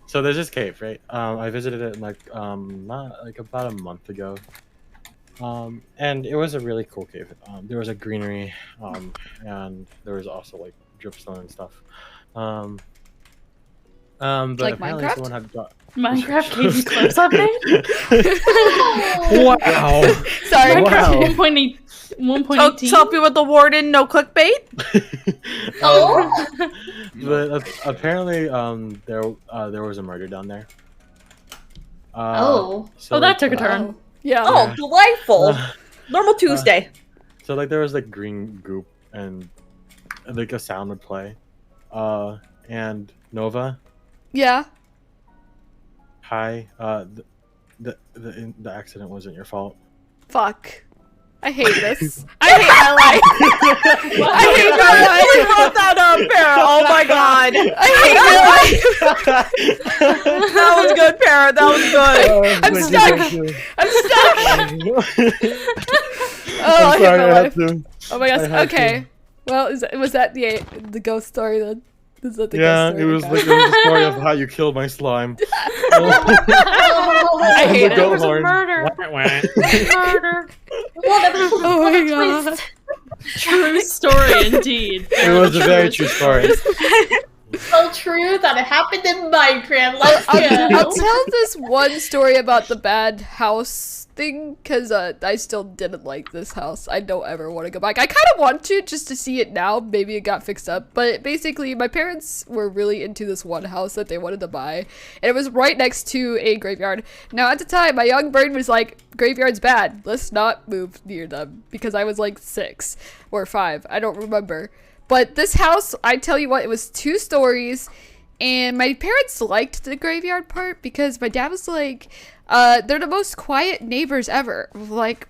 So there's this cave, right? I visited it like not like about a month ago. And it was a really cool cave. There was a greenery, and there was also like dripstone and stuff. But
Like
apparently
Minecraft?
someone had got
Minecraft gave you clips update?
Wow.
Sorry.
Minecraft
Wow.
1.18?
Tell people the warden, no clickbait.
Oh?
But apparently, there was a murder down there.
Oh.
So,
Oh, that
like,
took a turn.
Oh, yeah.
Oh, delightful. Normal Tuesday.
So like there was like green goop and like a sound would play. And Nova,
Yeah.
hi. The accident wasn't your fault.
Fuck. I hate this. I hate my life. I hate my
I
life.
really brought that up, Para. Oh my god.
I hate my life.
That was good, Para. That was good.
I'm stuck. I'm stuck. Oh, I hate my life. Oh my
I
gosh.
had
Okay. Well, was that the ghost story then? Is that the
Yeah,
ghost
it
story?
was
Okay.
like the story of how you killed my slime.
I
And
hate
the
it.
goat
was a
horn.
murder. Murder.
Oh my god.
True story, indeed.
It was a very true story.
So true that it happened in Minecraft. Let's
I'll
go.
tell this one story about the bad house thing because I still didn't like this house. I don't ever want to go back. I kind of want to just to see it now. Maybe it got fixed up. But basically, my parents were really into this one house that they wanted to buy. And it was right next to a graveyard. Now, at the time, my young brain was like, graveyard's bad. Let's not move near them. Because I was like 6 or 5. I don't remember. But this house, I tell you what, it was 2 stories. And my parents liked the graveyard part because my dad was like, they're the most quiet neighbors ever. Like,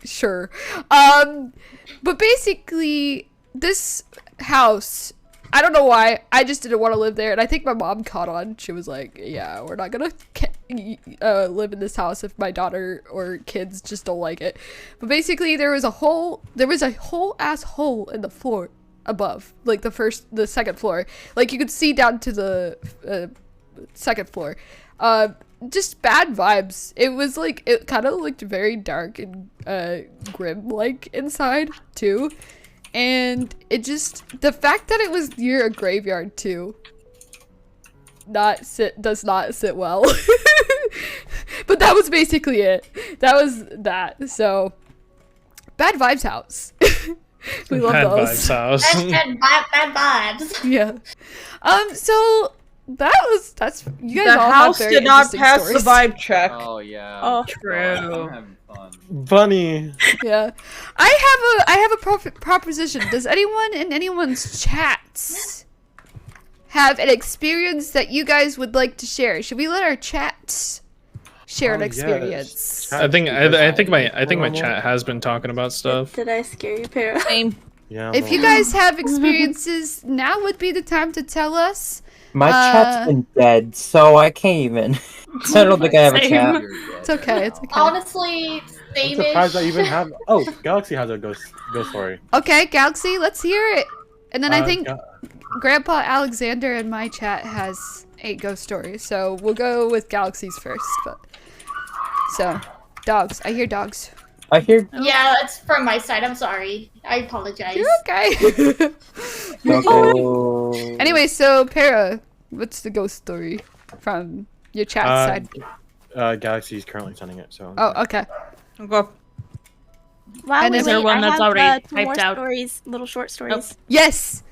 sure. But basically, this house, I don't know why, I just didn't want to live there. And I think my mom caught on. She was like, yeah, we're not gonna live in this house if my daughter or kids just don't like it. But basically, there was a whole ass hole in the floor above, like the second floor. Like, you could see down to the second floor. Just bad vibes. It was like, it kind of looked very dark and grim like inside too. And it just, the fact that it was near a graveyard too does not sit well. But that was basically it. That was that. So bad vibes house. We love
Bad
those.
vibes house.
Bad vibes.
Yeah. So that's you guys
The
all
house
have very
did not
interesting
pass
stories.
the vibe check.
Oh yeah.
Oh,
I'm having fun.
Bunny.
Yeah. I have a proposition. Does anyone in anyone's chats have an experience that you guys would like to share? Should we let our chats share an experience?
Yes.
I think my chat has been talking about stuff.
Did I scare you, Para?
Same.
Yeah.
If you guys have experiences, now would be the time to tell us.
My chat's been dead, so I can't even. I don't think I have a
Same.
chat.
It's okay. It's okay.
Honestly,
I'm
same
surprised I even have. Oh, Galaxy has a ghost story.
Okay, Galaxy, let's hear it. And then I think
Ga-
Grandpa Alexander in my chat has a ghost story, so we'll go with Galaxy's first. But so, dogs. I hear dogs.
I hear.
Yeah, it's from my side. I'm sorry. I apologize.
You're okay.
Go.
Anyway, so Para, what's the ghost story from your chat side?
Galaxy is currently sending it. So.
Oh, okay.
Go.
Wow,
And
wait,
is there
one
I
that's
have,
already
two more
typed out?
stories, little short stories.
Yes.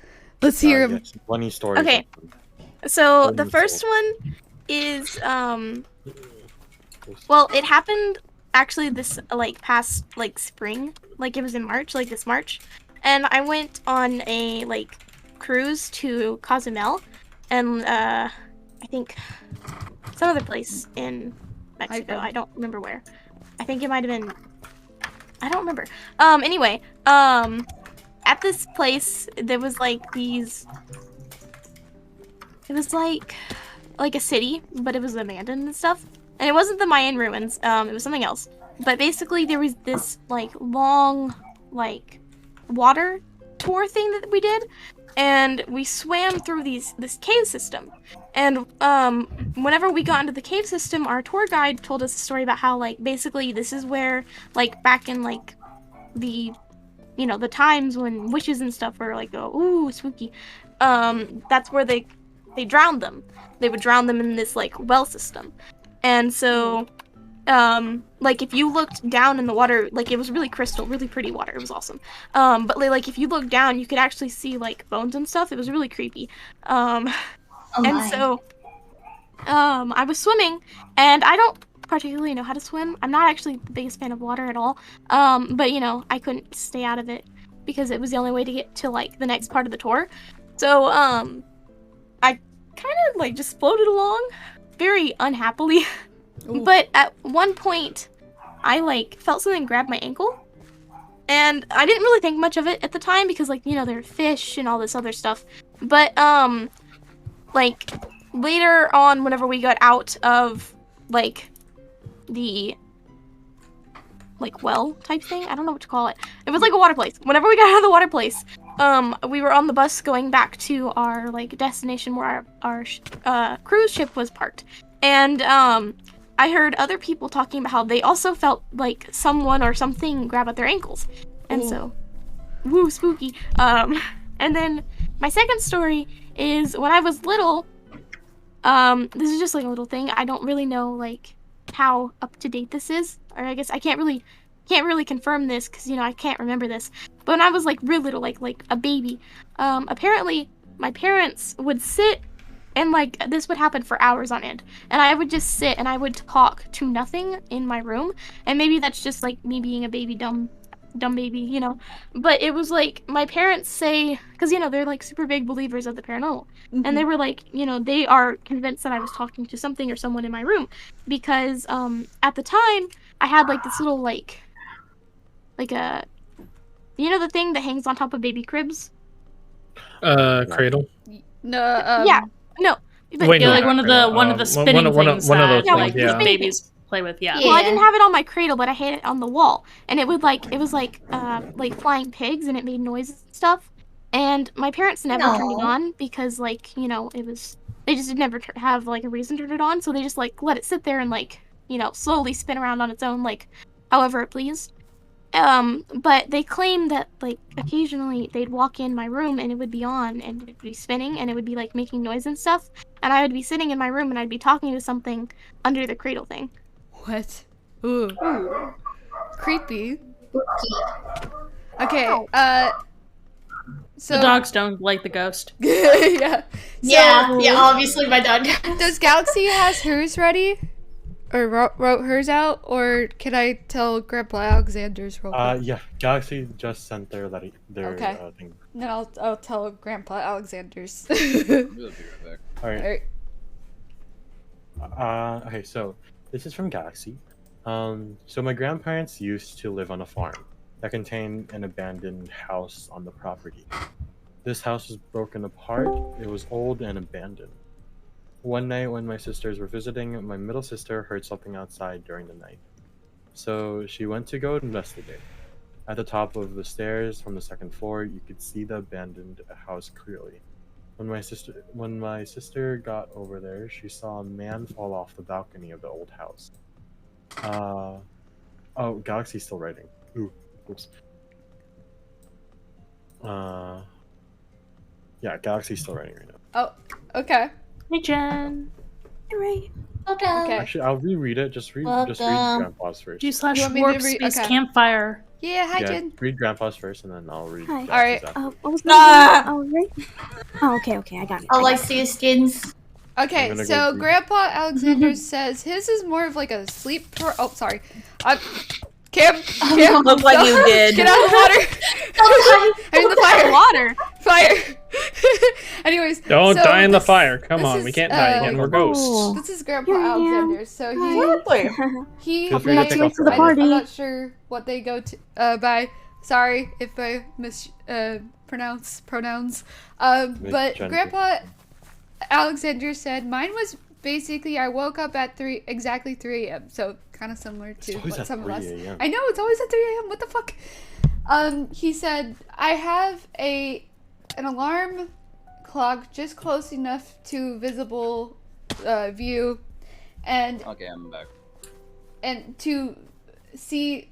Let's hear him.
Yes, Bunny story.
Okay. So the
Bunny
first
story.
one is well, it happened actually this past spring, it was in March, this March, and I went on a cruise to Cozumel, and I think some other place in Mexico. I don't remember where. I think it might have been. I don't remember. Anyway, at this place there was these. It was like a city, but it was abandoned and stuff. And it wasn't the Mayan ruins. It was something else. But basically, there was this long water tour thing that we did, and we swam through this cave system. And whenever we got into the cave system, our tour guide told us a story about how basically this is where back in the the times when witches and stuff were ooh spooky. That's where they drowned them. They would drown them in this well system. And so, if you looked down in the water, it was really crystal, really pretty water. It was awesome. But if you looked down, you could actually see bones and stuff. It was really creepy. And so, I was swimming, and I don't particularly know how to swim. I'm not actually the biggest fan of water at all. But I couldn't stay out of it because it was the only way to get to the next part of the tour. So, I kind of just floated along very unhappily. Ooh. But at one point I felt something grab my ankle, and I didn't really think much of it at the time because there were fish and all this other stuff. But later on, whenever we got out of the well type thing, I don't know what to call it. It was a water place. Whenever we got out of the water place, we were on the bus going back to our destination where our cruise ship was parked, and I heard other people talking about how they also felt someone or something grab at their ankles, and so, woo, spooky. And then my second story is when I was little. This is just a little thing. I don't really know how up to date this is, or I guess I can't really confirm this because I can't remember this. But when I was like real little, like a baby, apparently my parents would sit and like this would happen for hours on end, and I would just sit and I would talk to nothing in my room, and maybe that's just like me being a baby, dumb baby, but it was like my parents say, because they're like super big believers of the paranormal, and they were like, they are convinced that I was talking to something or someone in my room, because at the time I had like this little like a the thing that hangs on top of baby cribs,
Cradle.
No.
Yeah, no.
Wait,
Yeah,
no,
like one of the spinning things
one of
that
those
like
things, yeah.
babies play with. Yeah.
Well, I didn't have it on my cradle, but I had it on the wall, and it was like flying pigs, and it made noises and stuff. And my parents never turned it on because it was they just never have like a reason to turn it on, so they just like let it sit there and slowly spin around on its own like however it pleased. But they claim that like occasionally they'd walk in my room and it would be on and it would be spinning and it would be like making noise and stuff, and I would be sitting in my room and I'd be talking to something under the cradle thing.
What? Ooh. Creepy. Okay, so
The dogs don't like the ghost.
yeah.
Yeah, obviously my dog.
Does Galaxy has hers ready? Or wrote hers out? Or can I tell Grandpa Alexander's real quick?
Yeah, Galaxy just sent their
Okay.
thing.
Then I'll tell Grandpa Alexander's.
We'll be right back.
Alright. Okay, so this is from Galaxy. So my grandparents used to live on a farm that contained an abandoned house on the property. This house was broken apart, it was old and abandoned. One night when my sisters were visiting, my middle sister heard something outside during the night. So she went to go investigate. At the top of the stairs from the second floor, you could see the abandoned house clearly. When my sister got over there, she saw a man fall off the balcony of the old house. Oh, Galaxy's still writing. Ooh, oops. Yeah, Galaxy's still writing right now.
Oh, okay.
Hey, Jen.
Right.
Okay.
Actually, I'll reread it. Just read Grandpa's first.
G slash
You want me to
warp
read-
space
okay.
campfire.
Yeah, hi,
Yeah,
Jen.
read Grandpa's first, and then I'll read.
Hi.
Galaxy's
Alright.
after.
What was
Ah!
okay, I got it.
All I see is skins.
Okay,
I'm gonna
so
go read.
Grandpa Alexander says his is more of like a sleep. Oh, sorry. Cam,
Look like you did.
get out of the water. I'm in the fire.
Water.
Fire. Anyways,
Don't
so
die in the
this-
fire. Come
this
on, we
is,
can't die again. We're ghosts.
Oh.
This is Grandpa
Yeah, yeah.
Alexander. So he
Feel free to take off
to the
your
party.
I'm not sure what they go to by. Sorry if I mispronounce pronouns. But
Jennifer.
Grandpa Alexander said mine was basically I woke up at exactly 3 a.m. So kind of similar to
It's always
what
at
some of
3
us.
a.m..
I know it's always at 3 a.m. What the fuck? He said I have an alarm clock just close enough to visible view, and
Okay, I'm back.
and to see,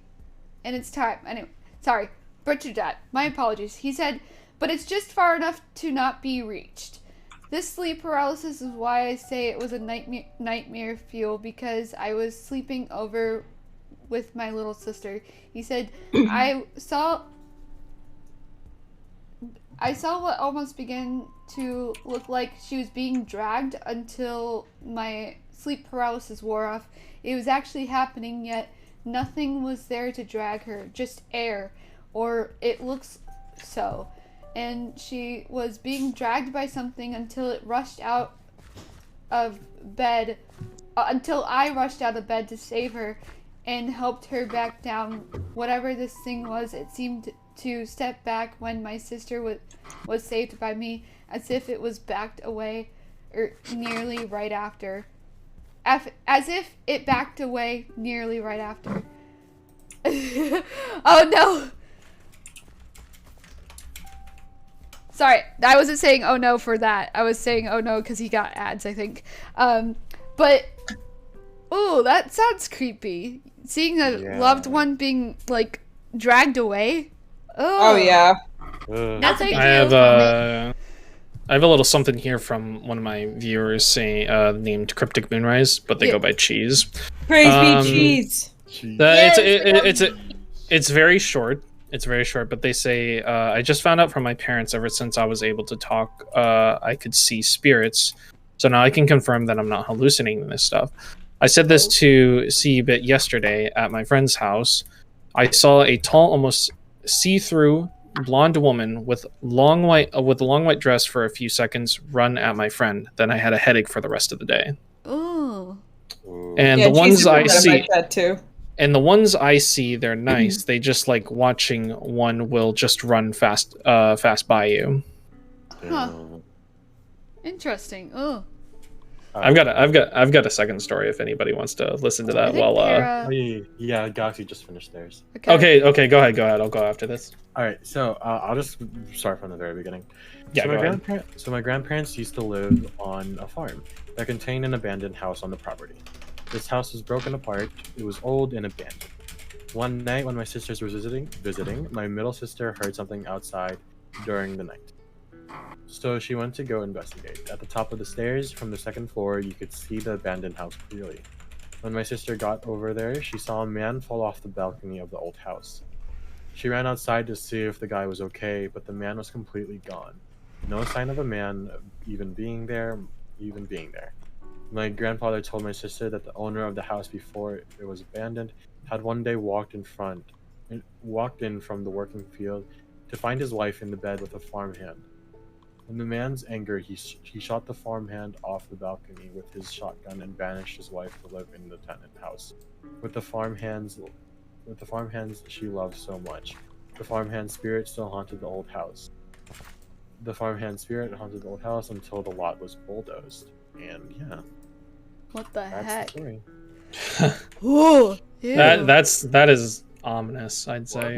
and it's time. Anyway, sorry, butchered that. My apologies. He said, but it's just far enough to not be reached. This sleep paralysis is why I say it was a nightmare fuel, because I was sleeping over with my little sister. He said, I saw what almost began to look like she was being dragged until my sleep paralysis wore off. It was actually happening, yet nothing was there to drag her, just air, or it looks so. And she was being dragged by something until it rushed out of bed, until I rushed out of bed to save her and helped her back down. Whatever this thing was, it seemed to step back when my sister was saved by me, as if it was backed away, or nearly right after. As if it backed away nearly right after. Oh no! Sorry, I wasn't saying oh no for that. I was saying oh no because he got ads, I think. But, ooh, that sounds creepy. Seeing a loved one being, like, dragged away.
Oh yeah.
That's a
I have a little something here from one of my viewers saying named Cryptic Moonrise, but they go by Cheese.
Praise
Um,
be cheese.
It's very short. It's very short, but they say I just found out from my parents ever since I was able to talk, I could see spirits. So now I can confirm that I'm not hallucinating this stuff. I said this to C-Bit yesterday at my friend's house. I saw a tall, almost see-through blonde woman with a long white dress for a few seconds run at my friend. Then I had a headache for the rest of the day.
Ooh.
And
Yeah,
the ones I see,
that too.
and the ones I see, they're nice. They just like watching one will just run fast by you.
Huh. Interesting. Oh.
I've got a second story if anybody wants to listen to
I
that.
think
Well,
Yeah, Galaxy just finished theirs.
okay, go ahead. I'll go after this.
All right, so I'll just start from the very beginning.
Yeah,
so
go ahead.
my grandparents used to live on a farm that contained an abandoned house on the property. This house was broken apart. It was old and abandoned. One night when my sisters were visiting, my middle sister heard something outside during the night. So she went to go investigate. At the top of the stairs from the second floor, you could see the abandoned house clearly. When my sister got over there, she saw a man fall off the balcony of the old house. She ran outside to see if the guy was okay, but the man was completely gone. No sign of a man even being there. My grandfather told my sister that the owner of the house before it was abandoned had one day walked in from the working field to find his wife in the bed with a farmhand. In the man's anger, he shot the farmhand off the balcony with his shotgun and banished his wife to live in the tenant house with the farmhands she loved so much. The farmhand spirit still haunted the old house. The farmhand spirit haunted the old house until the lot was bulldozed. And yeah,
What the
that's
heck?
the story.
Ooh. Ew.
That is ominous. I'd say.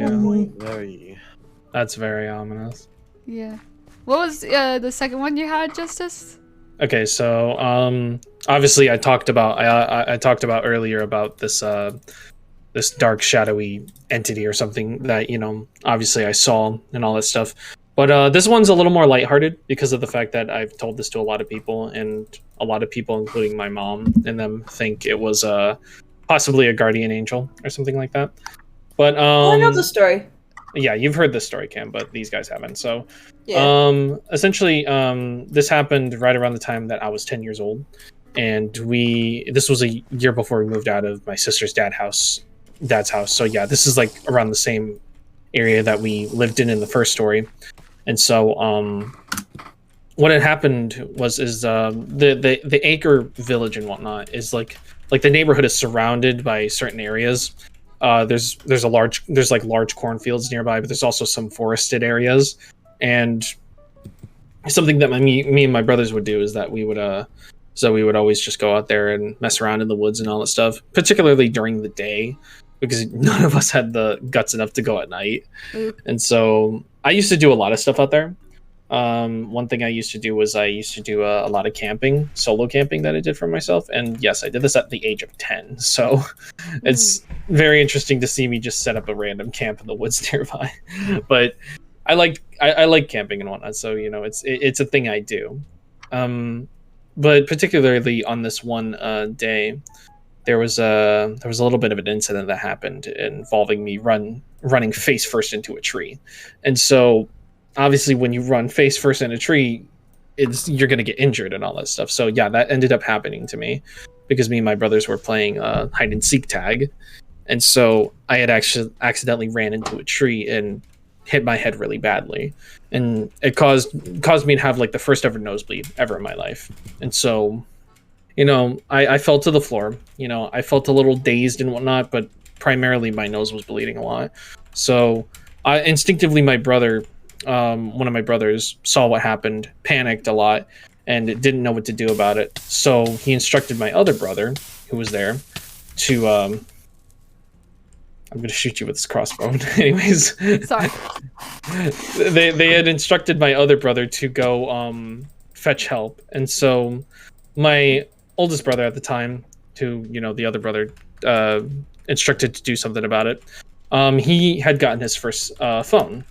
Very.
That's very ominous.
Yeah. What was the second one you had, Justice?
Okay, so obviously I talked about earlier about this this dark shadowy entity or something that obviously I saw and all that stuff. But this one's a little more lighthearted because of the fact that I've told this to a lot of people, and a lot of people, including my mom and them, think it was possibly a guardian angel or something like that. But
I know the story.
Yeah, you've heard this story, Cam, but these guys haven't. So,
Yeah.
essentially, this happened right around the time that I was 10 years old, and this was a year before we moved out of my sister's dad's house. So yeah, this is like around the same area that we lived in the first story. And so, what had happened is the acre village and whatnot is like the neighborhood is surrounded by certain areas. There's large cornfields nearby, but there's also some forested areas. And something that me and my brothers would do is that we would always just go out there and mess around in the woods and all that stuff, particularly during the day, because none of us had the guts enough to go at night. And so I used to do a lot of stuff out there. One thing I used to do was a lot of camping, solo camping that I did for myself. And yes, I did this at the age of 10. So it's very interesting to see me just set up a random camp in the woods nearby. But I like camping and whatnot. So, it's a thing I do. But particularly on this one day, there was a little bit of an incident that happened involving me running face first into a tree. And so obviously when you run face first in a tree, you're going to get injured and all that stuff. So yeah, that ended up happening to me because me and my brothers were playing hide and seek tag. And so I had actually accidentally ran into a tree and hit my head really badly. And it caused me to have like the first ever nosebleed ever in my life. And so, I fell to the floor. I felt a little dazed and whatnot, but primarily my nose was bleeding a lot. So instinctively, my brother, one of my brothers, saw what happened, panicked a lot, and didn't know what to do about it. So he instructed my other brother, who was there, to I'm gonna shoot you with this crossbow. Anyways,
Sorry.
they had instructed my other brother to go fetch help, and so my oldest brother at the time, who the other brother instructed to do something about it, he had gotten his first phone.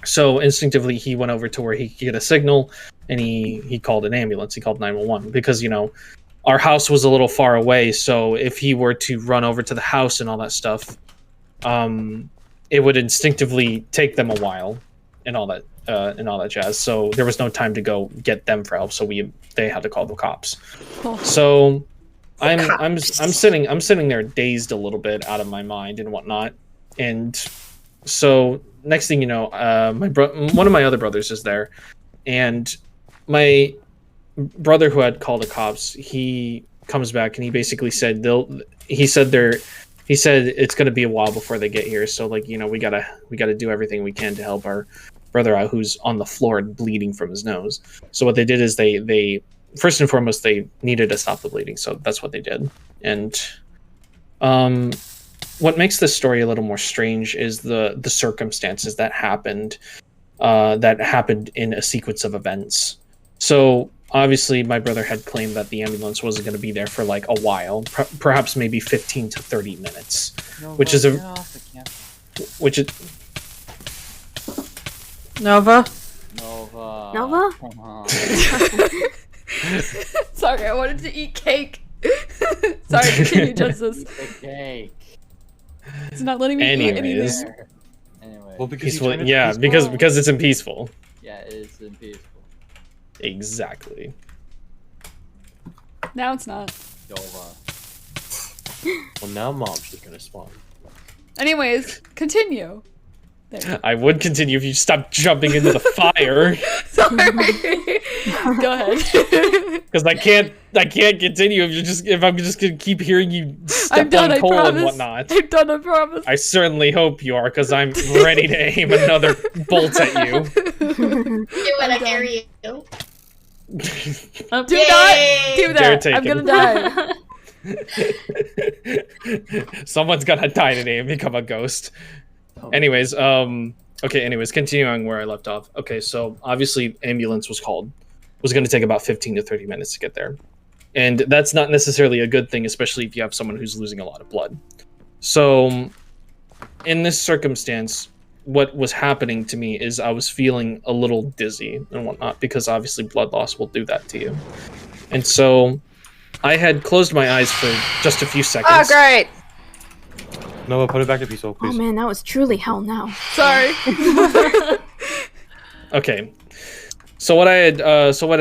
So instinctively, he went over to where he could get a signal, and he called an ambulance. He called 911 because our house was a little far away, so if he were to run over to the house and all that stuff, it would instinctively take them a while and all that jazz. So there was no time to go get them for help. So they had to call the cops.
Oh.
So I'm sitting there dazed a little bit, out of my mind and whatnot. And so next thing you know, one of my other brothers is there, and my brother who had called the cops, he comes back and he basically said he said it's going to be a while before they get here, so like, you know, we gotta do everything we can to help our brother out, who's on the floor and bleeding from his nose. So what they did is they first and foremost, they needed to stop the bleeding, so that's what they did. And what makes this story a little more strange is the circumstances that happened in a sequence of events. So obviously my brother had claimed that the ambulance wasn't going to be there for like a while, perhaps maybe 15 to 30 minutes, which is
Nova?
Nova?
Come on.
Sorry, I wanted to eat cake. Sorry, continue, Justice.
The cake.
It's not letting me eat anything.
Anyway.
Well, because
peaceful, yeah, because it's in peaceful.
Yeah, it is in peaceful.
Exactly.
Now it's not.
Nova.
Well, now Mom's just gonna spawn.
Anyways, continue. There.
I would continue if you stopped jumping into the fire.
Sorry. Go ahead.
Because I can't continue if I'm just gonna keep hearing you step on coal and whatnot.
I'm done, I promise.
I certainly hope you are, because I'm ready to aim another bolt at you.
Do it, I dare you.
Do not do that. I'm gonna die.
Someone's gonna die today and become a ghost. Anyways, continuing where I left off. Okay, so obviously ambulance was called. Was going to take about 15 to 30 minutes to get there. And that's not necessarily a good thing, especially if you have someone who's losing a lot of blood. So in this circumstance, what was happening to me is I was feeling a little dizzy and whatnot, because obviously blood loss will do that to you. And so I had closed my eyes for just a few seconds.
Oh, great!
Noah, put it back to peaceful, please.
Oh man, that was truly hell now.
Sorry.
Okay. So what had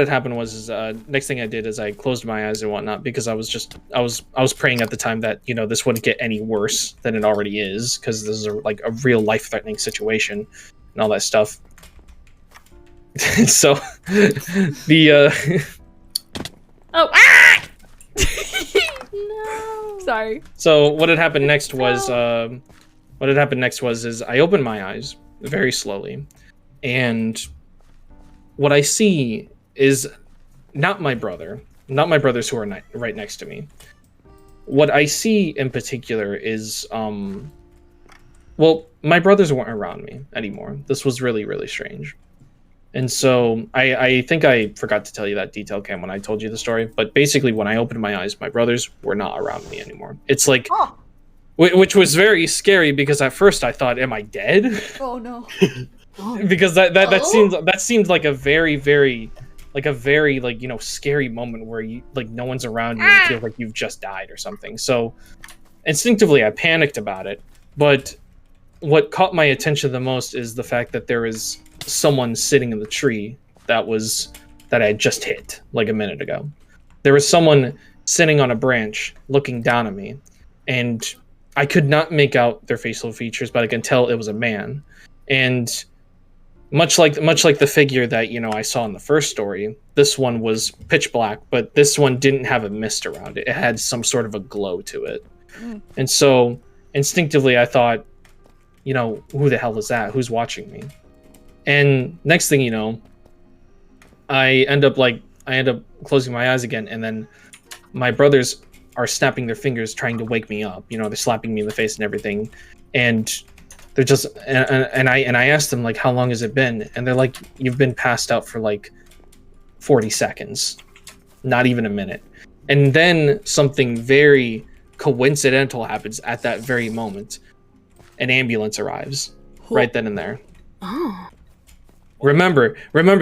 happened was next thing I did is I closed my eyes and whatnot, because I was praying at the time that, you know, this wouldn't get any worse than it already is, because this is like a real life-threatening situation and all that stuff. So the
Oh, ah! No. Sorry.
So what had happened next was is I opened my eyes very slowly, and what I see is not my brothers who are right next to me. What I see in particular is, well, my brothers weren't around me anymore. This was really, really strange. And so I think I forgot to tell you that detail, Cam, when I told you the story. But basically, when I opened my eyes, my brothers were not around me anymore. It's like, which was very scary, because at first I thought, am I dead?
Oh, no.
Because that seemed like a very, very, like, you know, scary moment where you, like, no one's around you and you feel like you've just died or something. So instinctively I panicked about it. But what caught my attention the most is the fact that there is someone sitting in the tree that I had just hit like a minute ago. There was someone sitting on a branch looking down at me, and I could not make out their facial features, but I can tell it was a man. And much like the figure that, you know, I saw in the first story, this one was pitch black, but this one didn't have a mist around it. It had some sort of a glow to it. And so instinctively I thought, you know, who the hell is that? Who's watching me? And next thing you know, I end up closing my eyes again, and then my brothers are snapping their fingers trying to wake me up. You know, they're slapping me in the face and everything. And they're just, and I asked them, like, how long has it been? And they're like, you've been passed out for like 40 seconds, not even a minute. And then something very coincidental happens at that very moment. An ambulance arrives right then and there.
Oh.
Remember,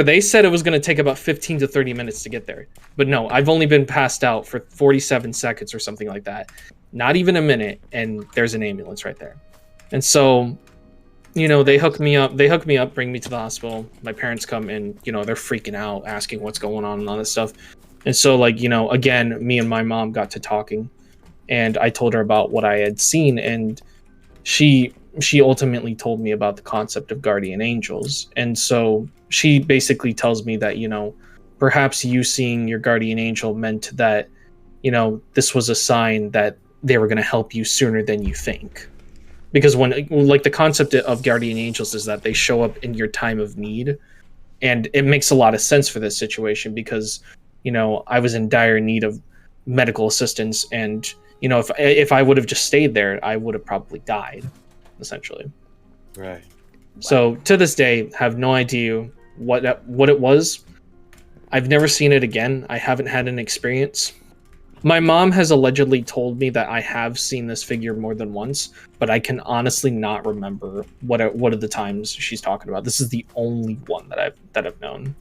they said it was going to take about 15 to 30 minutes to get there. But no, I've only been passed out for 47 seconds or something like that. Not even a minute, and there's an ambulance right there. And so, you know, they hook me up, bring me to the hospital. My parents come and, you know, they're freaking out, asking what's going on and all this stuff. And so, like, you know, again, me and my mom got to talking, and I told her about what I had seen, and she ultimately told me about the concept of guardian angels. And so she basically tells me that, you know, perhaps you seeing your guardian angel meant that, you know, this was a sign that they were going to help you sooner than you think. Because when, like, the concept of guardian angels is that they show up in your time of need. And it makes a lot of sense for this situation because, you know, I was in dire need of medical assistance. And, you know, if I would have just stayed there, I would have probably died, essentially.
Right.
So to this day, have no idea what it was. I've never seen it again. I haven't had an experience. My mom has allegedly told me that I have seen this figure more than once, but I can honestly not remember what are the times she's talking about. This is the only one that I've known.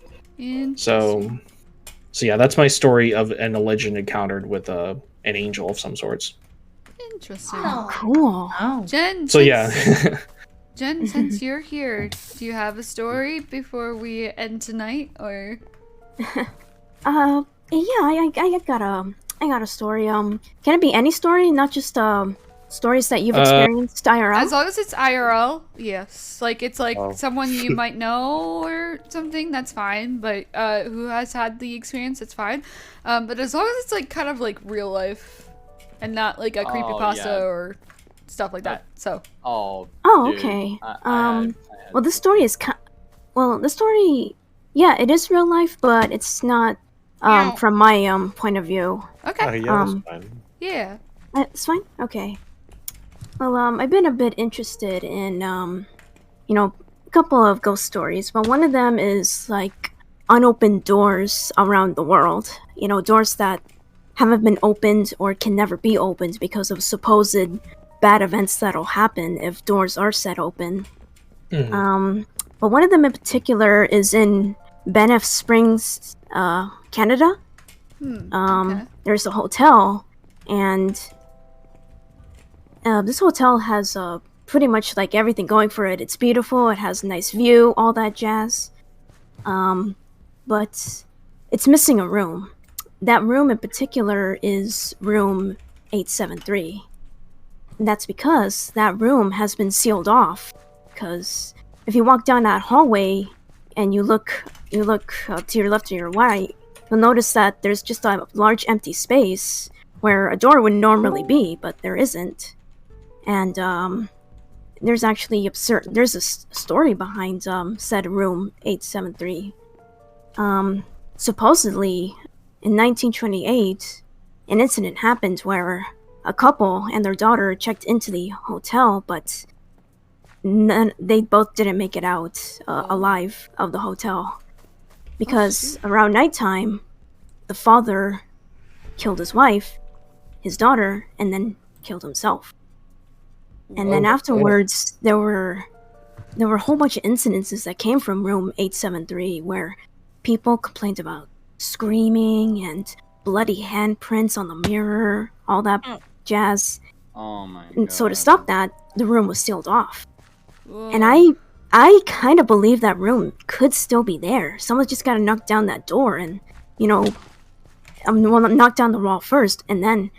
So yeah, that's my story of an alleged encounter with an angel of some sorts.
Interesting.
Oh.
Cool.
Oh.
Jen.
So yeah.
Jen, since you're here, do you have a story before we end tonight, or?
Yeah, I got a story. Can it be any story, not just stories that you've experienced IRL?
As long as it's IRL, yes. Like it's like someone you might know or something, that's fine. But who has had the experience, that's fine. But as long as it's like kind of like real life, and not like a creepypasta or stuff like that. So.
Oh.
Oh,
dude,
okay.
I had
Well, the story is yeah, it is real life, but it's not from my point of view.
Okay.
Yeah, that's fine.
Yeah.
It's fine. Okay. Well, I've been a bit interested in you know, a couple of ghost stories, but one of them is like unopened doors around the world. You know, doors that haven't been opened or can never be opened because of supposed bad events that'll happen if doors are set open.
Mhm.
But one of them in particular is in Banff Springs, Canada.
Okay.
There's a hotel, and this hotel has pretty much like everything going for it. It's beautiful, it has a nice view, all that jazz. But it's missing a room. That room in particular is room 873. And that's because that room has been sealed off. Because if you walk down that hallway and you look to your left or your right, you'll notice that there's just a large empty space where a door would normally be, but there isn't. And there's actually there's a story behind said room 873. Supposedly, in 1928, an incident happened where a couple and their daughter checked into the hotel, but they both didn't make it out alive of the hotel. Because around nighttime, the father killed his wife, his daughter, and then killed himself. And then afterwards, there were a whole bunch of incidences that came from room 873 where people complained about screaming and bloody handprints on the mirror, all that jazz.
Oh my god.
And so to stop that, the room was sealed off.
Whoa.
And I kind of believe that room could still be there. Someone just got to knock down that door and, you know, knock down the wall first and then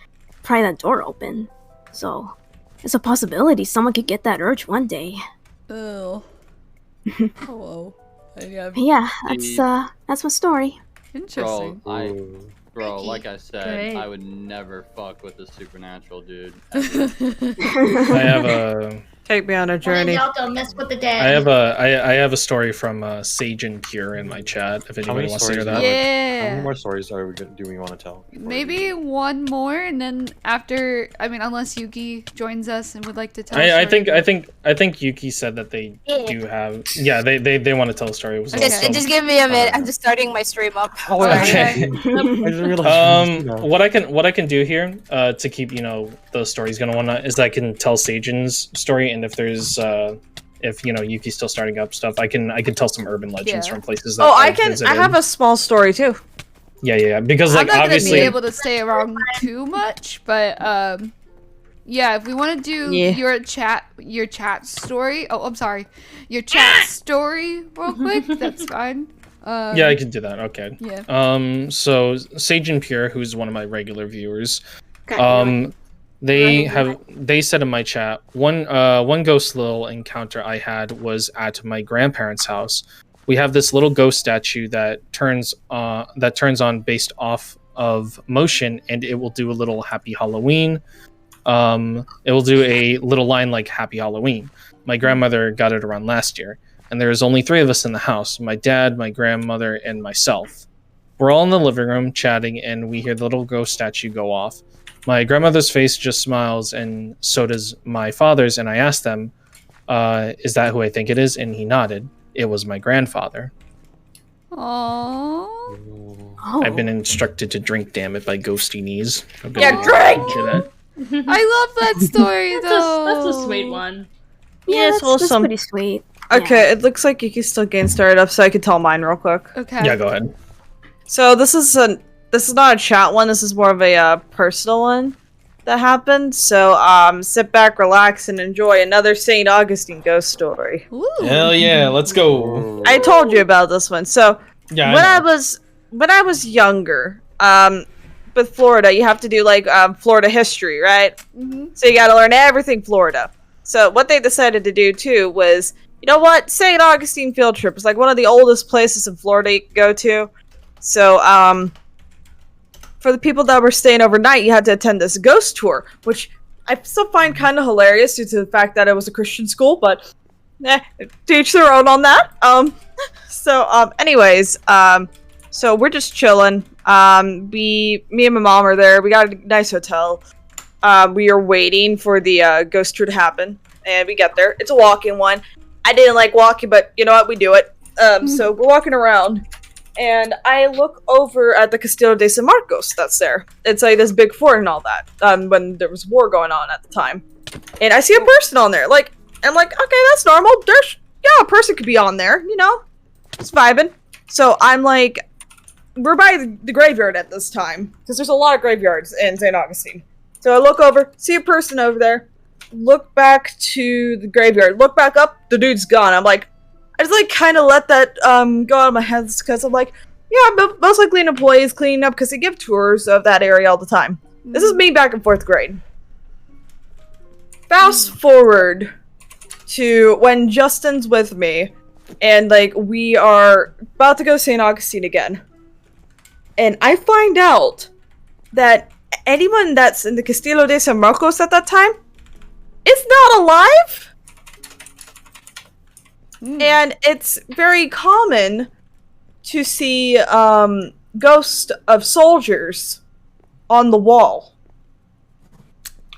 pry that door open. So it's a possibility someone could get that urge one day.
Oh. Hello.
Yeah, that's my story.
Interesting.
Bro, like I said,
Great.
I would never fuck with the supernatural, dude.
I have a
Take me on a journey.
Y'all don't mess with the dead.
I have a story from Sage and Pure in my chat. If anybody wants to hear that.
How
Yeah.
many more stories do we want to tell?
Maybe one more, and then after, I mean, unless Yuki joins us and would like to tell.
I
a story.
think Yuki said that they do have. Yeah, they want to tell a story. It was
Okay.
also-
Just give me a minute. I'm just starting my stream up.
Oh,
Okay.
I didn't realize.
What I can do here to keep the stories going on is I can tell Sajan's story, and if if Yuki's still starting up stuff, I can tell some urban legends from places that
I
visited.
have a small story too.
Yeah. Because
I'm not
obviously
gonna be able to stay around too much, but yeah, if we want to do your chat story. Oh, I'm sorry, your chat story real quick. That's fine.
Yeah, I can do that. Okay.
Yeah.
So Sage and Pure, who's one of my regular viewers,
God,
they said in my chat one ghost little encounter I had was at my grandparents' house. We have this little ghost statue that turns on based off of motion, and it will do a little Happy Halloween. It will do a little line like Happy Halloween. My grandmother got it around last year, and there was only 3 of us in the house: my dad, my grandmother, and myself. We're all in the living room chatting, and we hear the little ghost statue go off. My grandmother's face just smiles, and so does my father's, and I asked them, is that who I think it is? And he nodded. It was my grandfather.
Aww.
I've been instructed to drink, damn it, by ghosty knees.
Drink!
I love that story, though.
That's a sweet one.
Yeah, it's
that's
awesome.
pretty sweet.
Okay, it looks like you can still gain started up, so I can tell mine real quick.
Okay.
Yeah, go ahead.
So this is not a chat one. This is more of a personal one that happened. So sit back, relax, and enjoy another St. Augustine ghost story.
Ooh.
Hell yeah, let's go.
I told you about this one. So
Yeah,
when I was younger, with Florida, you have to do like Florida history, right?
Mm-hmm.
So you got to learn everything Florida. So what they decided to do too was, you know what, St. Augustine field trip is like one of the oldest places in Florida you can go to. So for the people that were staying overnight, you had to attend this ghost tour, which I still find kind of hilarious due to the fact that it was a Christian school, but to each their own on that. Anyways, so we're just chilling. Me and my mom are there. We got a nice hotel. We are waiting for the ghost tour to happen, and we get there. It's a walking one. I didn't like walking, but you know what? We do it. So we're walking around, and I look over at the Castillo de San Marcos that's there. It's like this big fort and all that, when there was war going on at the time. And I see a person on there. Like, I'm like, okay, that's normal. A person could be on there, just vibing. So I'm like, we're by the graveyard at this time, because there's a lot of graveyards in St. Augustine. So I look over, see a person over there, look back to the graveyard, look back up, the dude's gone. I'm like, I just like kind of let that go out of my head, because I'm like, yeah, most likely an employee is cleaning up because they give tours of that area all the time. This is me back in 4th grade. Fast forward to when Justin's with me, and like we are about to go St. Augustine again. And I find out that anyone that's in the Castillo de San Marcos at that time is not alive. And it's very common to see ghosts of soldiers on the wall.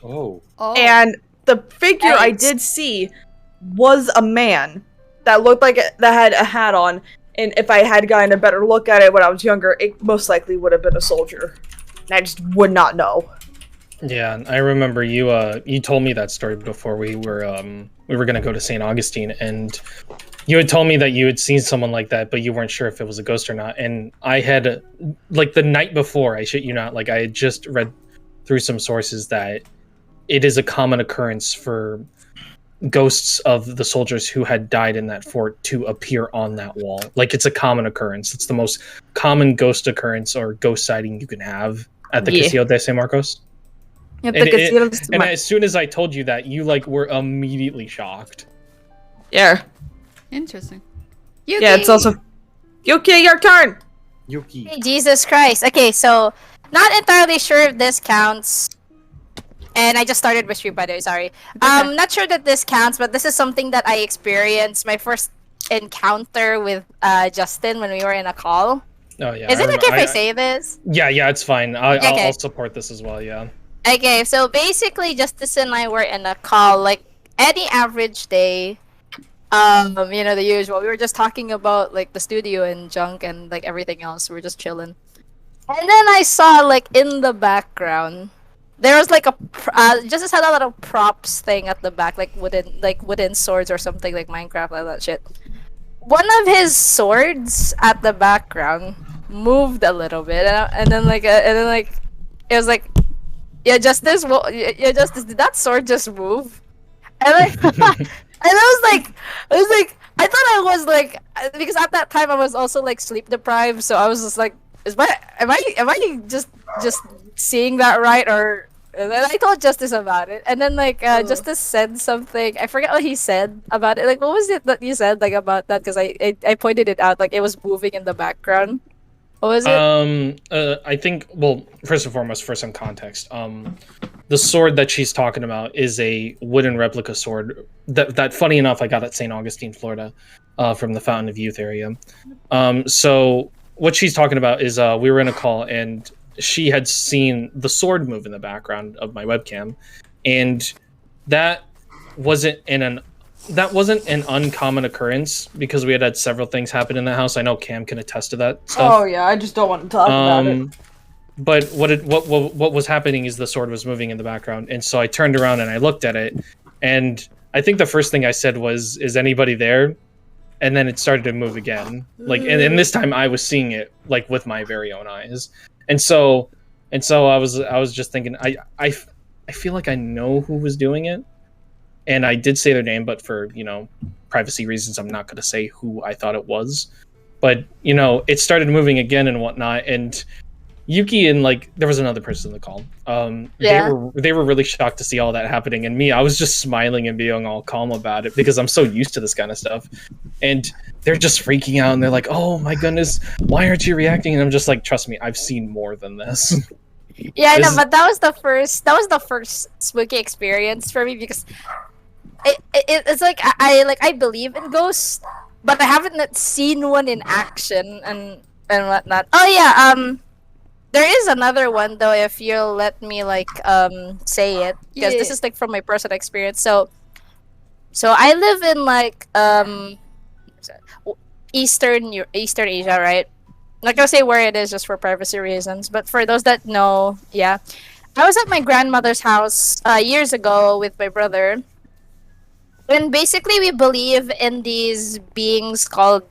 Oh.
And the figure I did see was a man that looked like that had a hat on. And if I had gotten a better look at it when I was younger, it most likely would have been a soldier. And I just would not know.
Yeah, I remember you told me that story before we were gonna go to St. Augustine, and you had told me that you had seen someone like that, but you weren't sure if it was a ghost or not. And I had, like, the night before, I shit you not, like, I had just read through some sources that it is a common occurrence for ghosts of the soldiers who had died in that fort to appear on that wall. Like, it's a common occurrence. It's the most common ghost occurrence or ghost sighting you can have at the Castillo de San Marcos.
Yep,
And as soon as I told you that, you like were immediately shocked.
Yeah.
Interesting. Yuki!
Yeah, it's also... Yuki, your turn!
Yuki.
Hey, Jesus Christ. Okay, so not entirely sure if this counts. And I just started with Street, by the way, sorry. Not sure that this counts, but this is something that I experienced. My first encounter with Justin when we were in a call.
Oh yeah.
Is it okay if I say this?
Yeah, it's fine.
Okay.
I'll support this as well. Yeah.
Okay, so basically, Justice and I were in a call, like any average day. The usual. We were just talking about like the studio and junk and like everything else. We were just chilling. And then I saw like in the background there was like Justice had a lot of props thing at the back, like wooden swords or something like Minecraft, like that shit. One of his swords at the background moved a little bit, and then it was like, yeah, Justice, did that sword just move? And like, and I was like, I thought I was like, because at that time I was also like sleep deprived, so I was just like, am I just seeing that right? Or and then I told Justice about it, and then like Justice said something. I forget what he said about it. Like, what was it that you said like about that? Because I pointed it out, like it was moving in the background. What was it?
I think. Well, first and foremost, for some context, the sword that she's talking about is a wooden replica sword that funny enough, I got at St. Augustine, Florida, from the Fountain of Youth area. So what she's talking about is we were in a call and she had seen the sword move in the background of my webcam, and that wasn't an uncommon occurrance because we had several things happen in the house. I know Cam can attest to that stuff.
Oh yeah, I just don't want to talk about it.
But what was happening is the sword was moving in the background, and so I turned around and I looked at it, and I think the first thing I said was, "Is anybody there?" And then it started to move again, like, and this time I was seeing it like with my very own eyes, and so I was just thinking, I feel like I know who was doing it, and I did say their name, but for privacy reasons, I'm not going to say who I thought it was, but it started moving again and whatnot, and Yuki and like there was another person in the call. They were really shocked to see all that happening, and me, I was just smiling and being all calm about it because I'm so used to this kind of stuff. And they're just freaking out and they're like, "Oh my goodness, why aren't you reacting?" And I'm just like, "Trust me, I've seen more than this."
Yeah, I know, but that was the first spooky experience for me because it's like I believe in ghosts, but I haven't seen one in action and whatnot. Oh yeah, there is another one though, if you'll let me like say it, because this is like from my personal experience. So I live in like Eastern Asia, right? I'm not gonna say where it is just for privacy reasons, but for those that know, yeah, I was at my grandmother's house years ago with my brother, and basically we believe in these beings called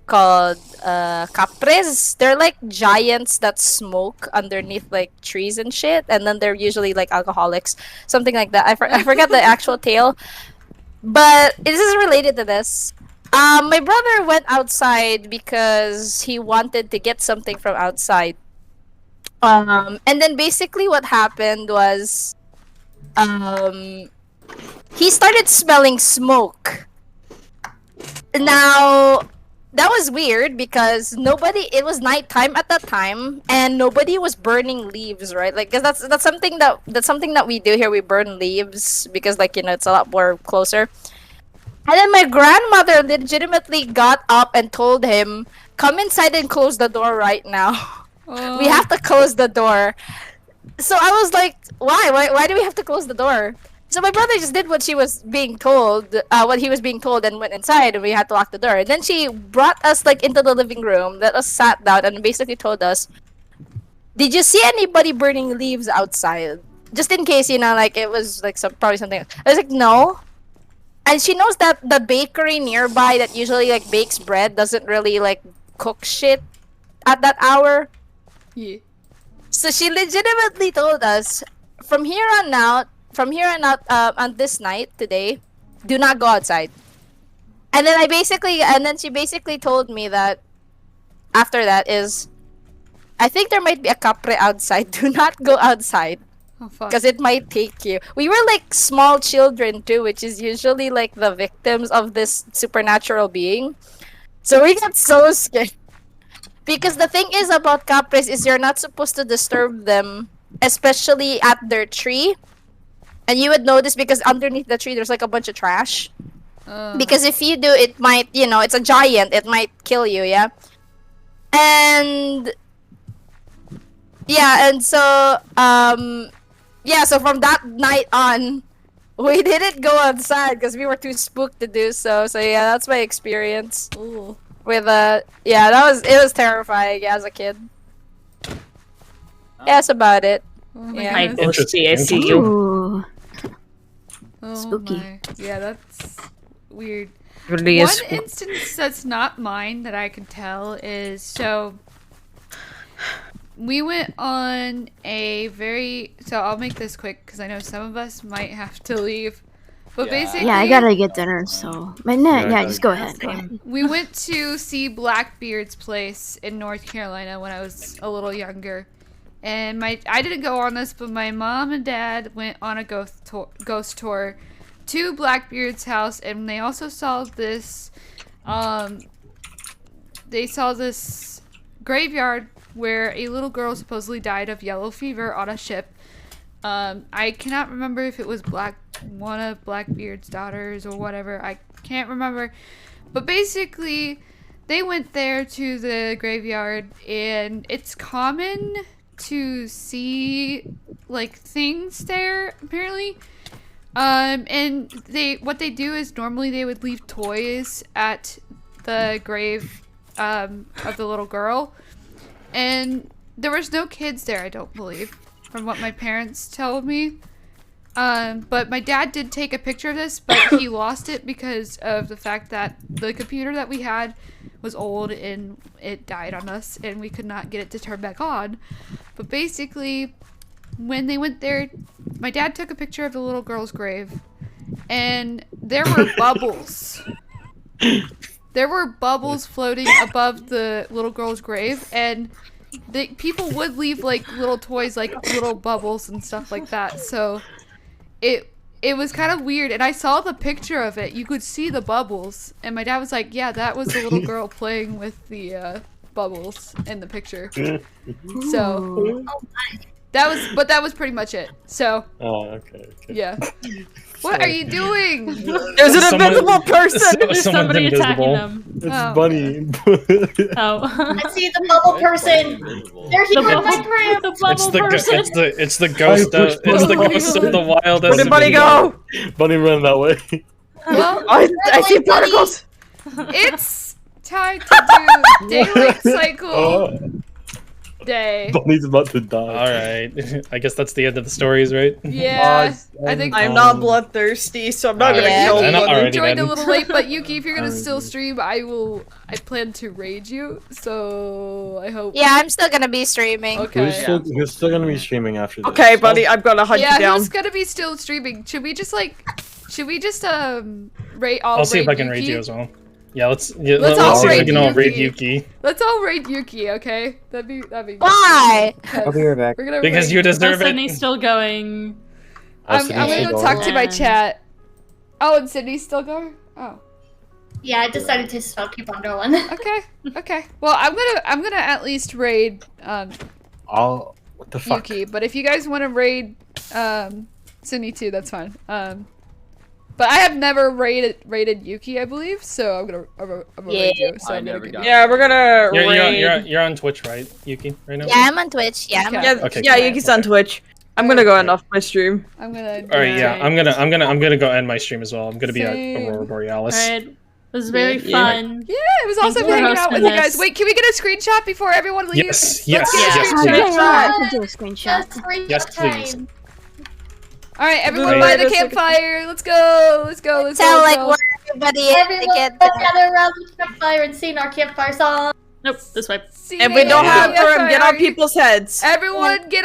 capres. They're like giants that smoke underneath like trees and shit, and then they're usually like alcoholics, something like that. I forgot the actual tale, but this is related to this. My brother went outside because he wanted to get something from outside, and then basically what happened was he started smelling smoke. Now that was weird because it was nighttime at that time and nobody was burning leaves, right? Like, cause that's something that we do here. We burn leaves because like, it's a lot more closer. And then my grandmother legitimately got up and told him, "Come inside and close the door right now." We have to close the door. So I was like, why do we have to close the door? So my brother just did what he was being told, and went inside, and we had to lock the door. And then she brought us like into the living room, let us sat down, and basically told us, "Did you see anybody burning leaves outside? Just in case, like it was like probably something." I was like, "No." And she knows that the bakery nearby that usually like bakes bread doesn't really like cook shit at that hour.
Yeah.
So she legitimately told us, from here on out, on this night today, do not go outside. And then she basically told me that after that is, I think there might be a capre outside. Do not go outside.
Oh, fuck.
Because it might take you. We were like small children too, which is usually like the victims of this supernatural being. So we got so scared. Because the thing is about capres is you're not supposed to disturb them, especially at their tree. And you would notice because underneath the tree there's like a bunch of trash. Because if you do, it might, it's a giant, it might kill you, yeah? And so so from that night on, we didn't go outside because we were too spooked to do so. So yeah, that's my experience.
Ooh.
With it was terrifying as a kid. Yeah, that's about it.
Oh my
Yeah.
goodness.
Ghosty, I see you.
Ooh.
Oh
Spooky.
my. Yeah, that's weird.
Really
One
is.
instance that's not mine that I can tell is so we went on a so I'll make this quick because I know some of us might have to leave. But basically,
Yeah, I gotta get dinner, so. But no, yeah, just go ahead. Go ahead.
we went to see Blackbeard's place in North Carolina when I was a little younger. And I didn't go on this, but my mom and dad went on a ghost tour to Blackbeard's house, and they also saw this graveyard where a little girl supposedly died of yellow fever on a ship. I cannot remember if it was one of Blackbeard's daughters or whatever. I can't remember. But basically, they went there to the graveyard, and it's common to see like things there apparently. And what they do is normally they would leave toys at the grave of the little girl, and there was no kids there, I don't believe, from what my parents told me. But my dad did take a picture of this, but he lost it because of the fact that the computer that we had was old and it died on us and we could not get it to turn back on. But basically, when they went there, my dad took a picture of the little girl's grave, and there were bubbles. There were bubbles floating above the little girl's grave, and people would leave like little toys, like little bubbles and stuff like that. So it was kind of weird, and I saw the picture of it. You could see the bubbles, and my dad was like, "Yeah, that was the little girl playing with the bubbles in the picture." So that was pretty much it. So.
Oh, okay.
Yeah. What are you doing?
There's an invisible person!
There's somebody attacking them.
It's
Oh.
Bunny.
Oh.
I see the bubble person. They're here in my crib.
The bubble person.
It's the ghost of the Wild
Where did
SMP.
Bunny go?
Bunny ran that way.
Well,
I see particles!
it's time to do daylight cycle
Oh,
day.
Bunny's about to die.
All right, I guess that's the end of the stories, right?
Yeah, I think
I'm not bloodthirsty, so I'm not gonna
Yeah.
kill
I know
Bunny.
already.
joined a
then.
little late, but Yuki, if you're gonna still stream, I plan to raid you, so I hope.
Yeah, I'm still gonna be streaming.
Okay.
Who's still gonna be streaming after this?
Okay, buddy, I'm gonna hunt
Yeah,
you down.
who's gonna be still streaming? Should we just rate all?
I'll see if I can
Yuki?
raid you as well. Yeah, let's
all
see if
raid
we can all raid
Yuki.
Yuki.
Let's all raid Yuki, okay? That'd be.
Why?
I'll be right back.
We're gonna
Because
raid-
you deserve it.
Sydney's still going.
I'm gonna go talk to my chat. Oh, and Sydney's still going? Oh.
Yeah, I decided to still keep on going.
Okay. Well, I'm gonna at least raid
What the fuck?
Yuki, but if you guys want to raid Sydney too, that's fine. But I have never raided Yuki, I believe, so I'm gonna raid you. So
I
I'm gonna
never
give
got
you-
Yeah, we're gonna raid.
You're on Twitch, right, Yuki? Right now.
Yeah, I'm on Twitch. Yeah, I'm on
Okay.
Yeah,
Okay,
yeah,
cool.
Yuki's on Twitch. I'm gonna go end off my stream.
I'm gonna.
All right, yeah, I'm gonna go end my stream as well. I'm gonna be at
Same.
Aurora Borealis.
Alright. It was very
Yeah.
fun.
Yeah, it was awesome
Thank you for
hanging out with you
hosting
guys.
this.
Wait, can we get a screenshot before everyone leaves?
Yes,
Let's get a
yes,
screenshot.
Okay,
please.
yeah, I can do a screenshot.
Just screenshot
Yes, please.
time.
All right, everyone
Wait,
by the
wait a second.
campfire. Let's go. Let's go.
Tell like where everybody is to
Everyone
get
gather around the campfire and sing our campfire song.
Nope, this way.
If we don't have room, get on people's heads.
Everyone, get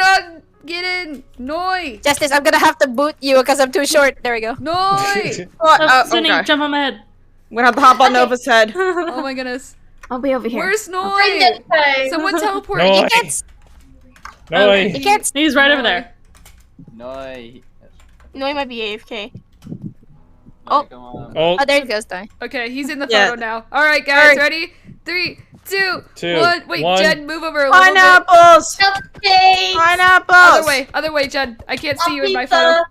in. Noi.
Justice, I'm gonna have to boot you because I'm too short. There we go.
Noi.
Oh, Sydney,
okay.
jump on my head.
I'm gonna have to hop on Nova's head.
Oh my goodness.
I'll be over here.
Where's
Bring
Noi?
it time.
Someone teleport.
Noi.
You
You
can't.
can't.
No,
You can't.
He's right over there.
No.
No, he might be AFK.
Oh. Come on.
Oh,
Oh, there he goes, Di.
Okay, he's in the
Yeah.
photo now. All right, guys,
Alright.
ready? 3, 2,
Two,
1. Wait,
one.
Jen, move over a little bit.
Pineapples!
Cupcakes.
Pineapples!
Other way, Jen. I can't see you in my
Pizza.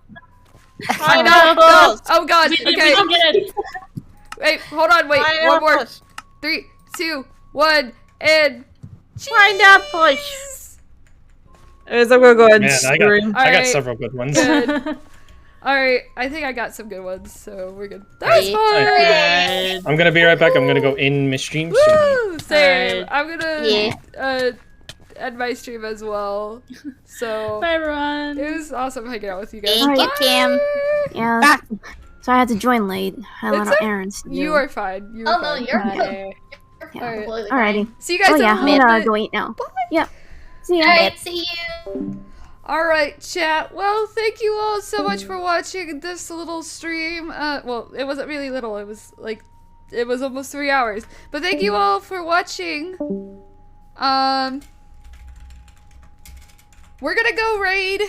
photo.
Pineapples!
Oh God.
We
Okay.
don't get it.
Wait, hold on. Wait, one more.
Pineapples!
3, 2, 1, and
Pineapples! Anyways, I'm gonna go ahead and
man, I
stream.
got
Alright.
several good ones.
good. All right, I think I got some good ones, so we're good. That was fun.
Alright.
I'm gonna be right back. I'm gonna go in my stream soon.
Woo! Same.
Alright.
I'm gonna
Yeah.
end my stream as well. So
Bye, everyone.
it was awesome hanging out with you guys.
Thank you,
Bye!
Kim.
Yeah. So I had to join late. Had a lot
It's
of errands to do.
You are fine. You
Oh
are
no,
fine.
you're
Bye.
good.
Yeah.
Alright.
Completely
Alrighty.
fine.
See you guys
Oh yeah,
in a
I'm
little
gonna
bit.
go eat now.
Bye.
Yep. See ya.
Alright, see you.
Alright, chat. Well, thank you all so much for watching this little stream. Well, it wasn't really little. It was like, it was almost 3 hours. But thank you all for watching. We're gonna go raid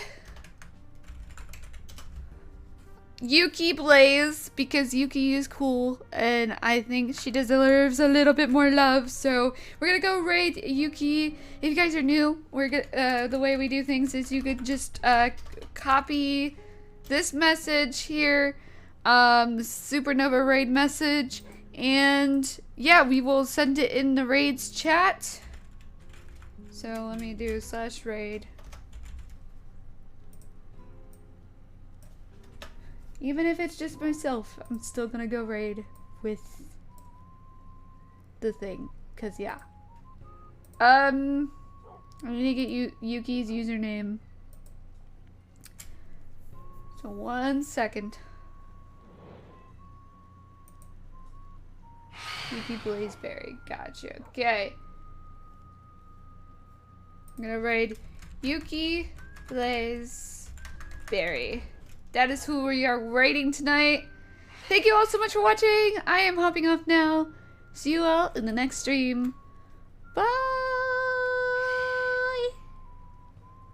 Yuki Blaze because Yuki is cool and I think she deserves a little bit more love. So we're gonna go raid Yuki. If you guys are new, we're gonna the way we do things is you could just copy this message here, Supernova raid message, and yeah, we will send it in the raids chat. So let me do /raid. Even if it's just myself, I'm still gonna go raid with the thing. Cause yeah. I'm gonna get Yuki's username. So 1 second. Yuki Blazeberry. Gotcha. Okay. I'm gonna raid Yuki Blazeberry. That is who we are raiding tonight. Thank you all so much for watching. I am hopping off now. See you all in the next stream. Bye!